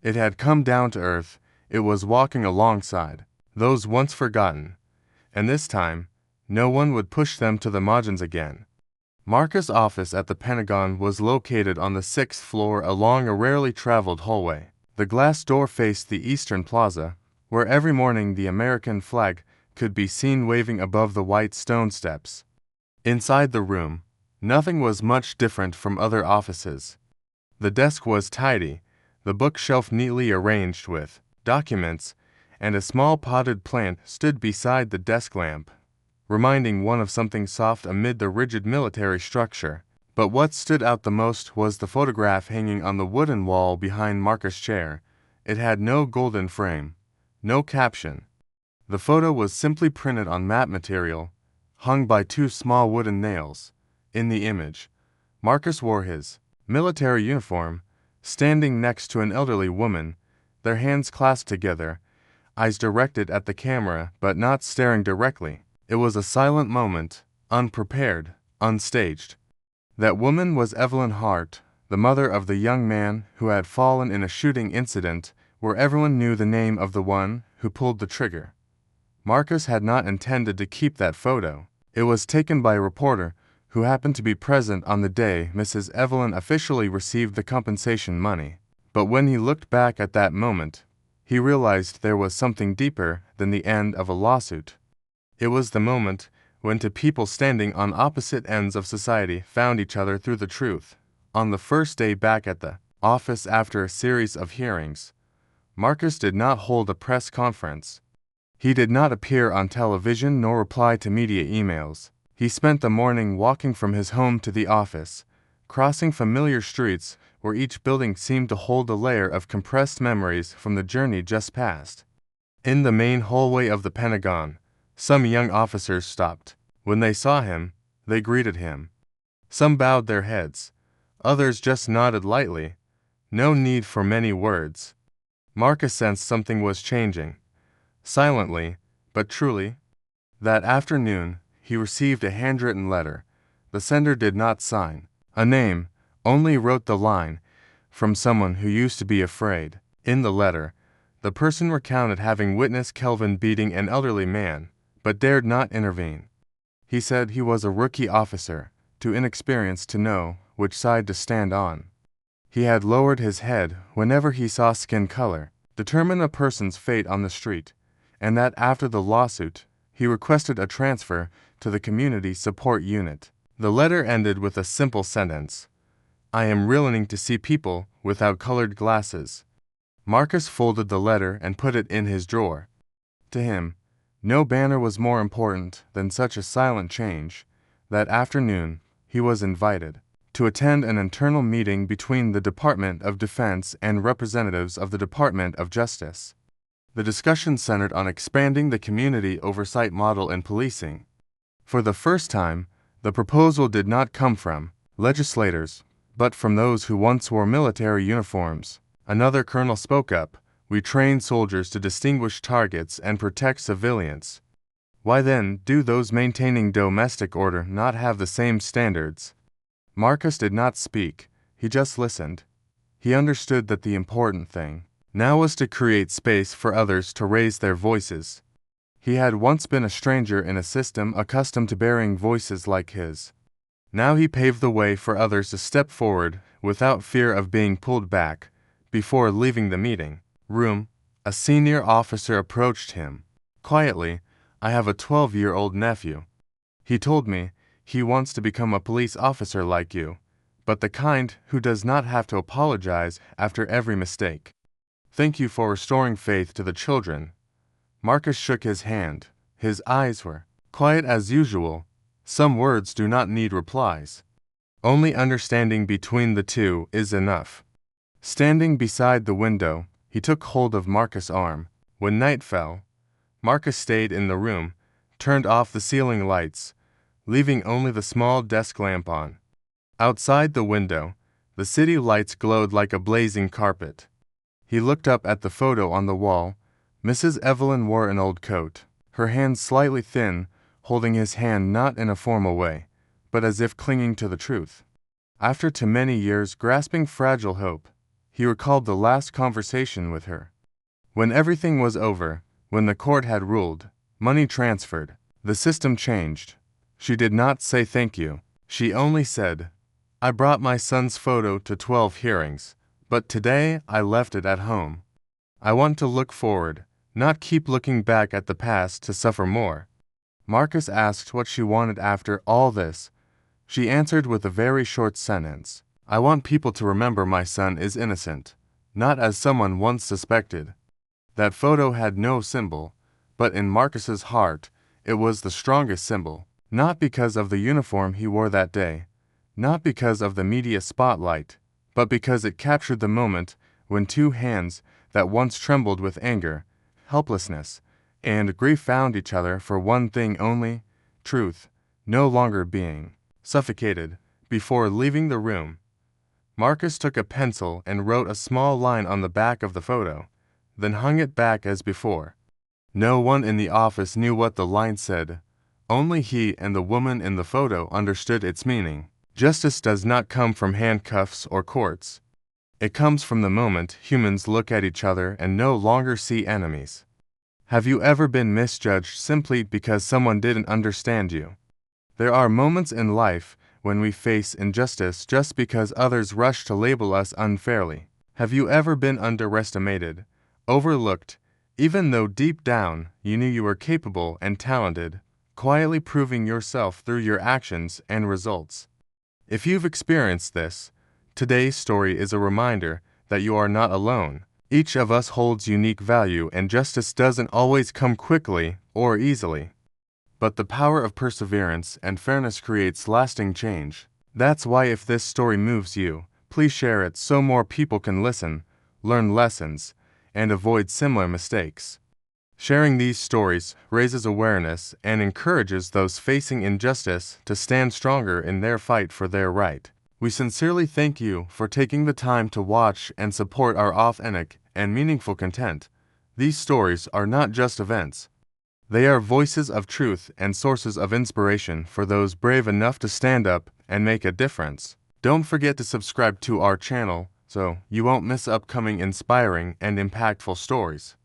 It had come down to earth. It was walking alongside those once forgotten, and this time, no one would push them to the margins again. Marcus' office at the Pentagon was located on the 6th floor along a rarely traveled hallway. The glass door faced the Eastern Plaza, where every morning the American flag could be seen waving above the white stone steps. Inside the room, nothing was much different from other offices. The desk was tidy, the bookshelf neatly arranged with documents, and a small potted plant stood beside the desk lamp, reminding one of something soft amid the rigid military structure. But what stood out the most was the photograph hanging on the wooden wall behind Marcus' chair. It had no golden frame, no caption. The photo was simply printed on matte material, hung by two small wooden nails. In the image, Marcus wore his military uniform, standing next to an elderly woman, their hands clasped together, eyes directed at the camera but not staring directly. It was a silent moment, unprepared, unstaged. That woman was Evelyn Hart, the mother of the young man who had fallen in a shooting incident where everyone knew the name of the one who pulled the trigger. Marcus had not intended to keep that photo. It was taken by a reporter who happened to be present on the day Mrs. Evelyn officially received the compensation money. But when he looked back at that moment, he realized there was something deeper than the end of a lawsuit. It was the moment when two people standing on opposite ends of society found each other through the truth. On the first day back at the office after a series of hearings, Marcus did not hold a press conference. He did not appear on television nor reply to media emails. He spent the morning walking from his home to the office, crossing familiar streets where each building seemed to hold a layer of compressed memories from the journey just past. In the main hallway of the Pentagon, some young officers stopped. When they saw him, they greeted him. Some bowed their heads. Others just nodded lightly. No need for many words. Marcus sensed something was changing. Silently, but truly. That afternoon, he received a handwritten letter. The sender did not sign a name, only wrote the line, "From someone who used to be afraid." In the letter, the person recounted having witnessed Kelvin beating an elderly man, but dared not intervene. He said he was a rookie officer, too inexperienced to know which side to stand on. He had lowered his head whenever he saw skin color, determine a person's fate on the street, and that after the lawsuit, he requested a transfer to the Community Support Unit. The letter ended with a simple sentence. I am willing to see people without colored glasses. Marcus folded the letter and put it in his drawer. To him, no banner was more important than such a silent change. That afternoon, he was invited to attend an internal meeting between the Department of Defense and representatives of the Department of Justice. The discussion centered on expanding the community oversight model in policing. For the first time, the proposal did not come from legislators, but from those who once wore military uniforms. Another colonel spoke up. We train soldiers to distinguish targets and protect civilians. Why then do those maintaining domestic order not have the same standards? Marcus did not speak, he just listened. He understood that the important thing now was to create space for others to raise their voices. He had once been a stranger in a system accustomed to bearing voices like his. Now he paved the way for others to step forward without fear of being pulled back. Before leaving the meeting room, a senior officer approached him. Quietly, I have a 12-year-old nephew. He told me he wants to become a police officer like you, but the kind who does not have to apologize after every mistake. Thank you for restoring faith to the children. Marcus shook his hand. His eyes were quiet as usual. Some words do not need replies. Only understanding between the two is enough. Standing beside the window, he took hold of Marcus' arm. When night fell, Marcus stayed in the room, turned off the ceiling lights, leaving only the small desk lamp on. Outside the window, the city lights glowed like a blazing carpet. He looked up at the photo on the wall. Mrs. Evelyn wore an old coat, her hands slightly thin, holding his hand not in a formal way, but as if clinging to the truth. After too many years grasping fragile hope, he recalled the last conversation with her. When everything was over, when the court had ruled, money transferred, the system changed. She did not say thank you. She only said, I brought my son's photo to 12 hearings, but today I left it at home. I want to look forward, not keep looking back at the past to suffer more. Marcus asked what she wanted after all this. She answered with a very short sentence. I want people to remember my son is innocent, not as someone once suspected. That photo had no symbol, but in Marcus's heart, it was the strongest symbol, not because of the uniform he wore that day, not because of the media spotlight, but because it captured the moment when two hands that once trembled with anger, helplessness, and grief found each other for one thing only, truth, no longer being suffocated. Before leaving the room, Marcus took a pencil and wrote a small line on the back of the photo, then hung it back as before. No one in the office knew what the line said. Only he and the woman in the photo understood its meaning. Justice does not come from handcuffs or courts. It comes from the moment humans look at each other and no longer see enemies. Have you ever been misjudged simply because someone didn't understand you? There are moments in life when we face injustice just because others rush to label us unfairly. Have you ever been underestimated, overlooked, even though deep down you knew you were capable and talented, quietly proving yourself through your actions and results? If you've experienced this, today's story is a reminder that you are not alone. Each of us holds unique value, and justice doesn't always come quickly or easily. But the power of perseverance and fairness creates lasting change. That's why if this story moves you, please share it so more people can listen, learn lessons, and avoid similar mistakes. Sharing these stories raises awareness and encourages those facing injustice to stand stronger in their fight for their right. We sincerely thank you for taking the time to watch and support our authentic and meaningful content. These stories are not just events. They are voices of truth and sources of inspiration for those brave enough to stand up and make a difference. Don't forget to subscribe to our channel so you won't miss upcoming inspiring and impactful stories.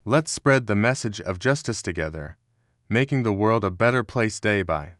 Let's spread the message of justice together, making the world a better place day by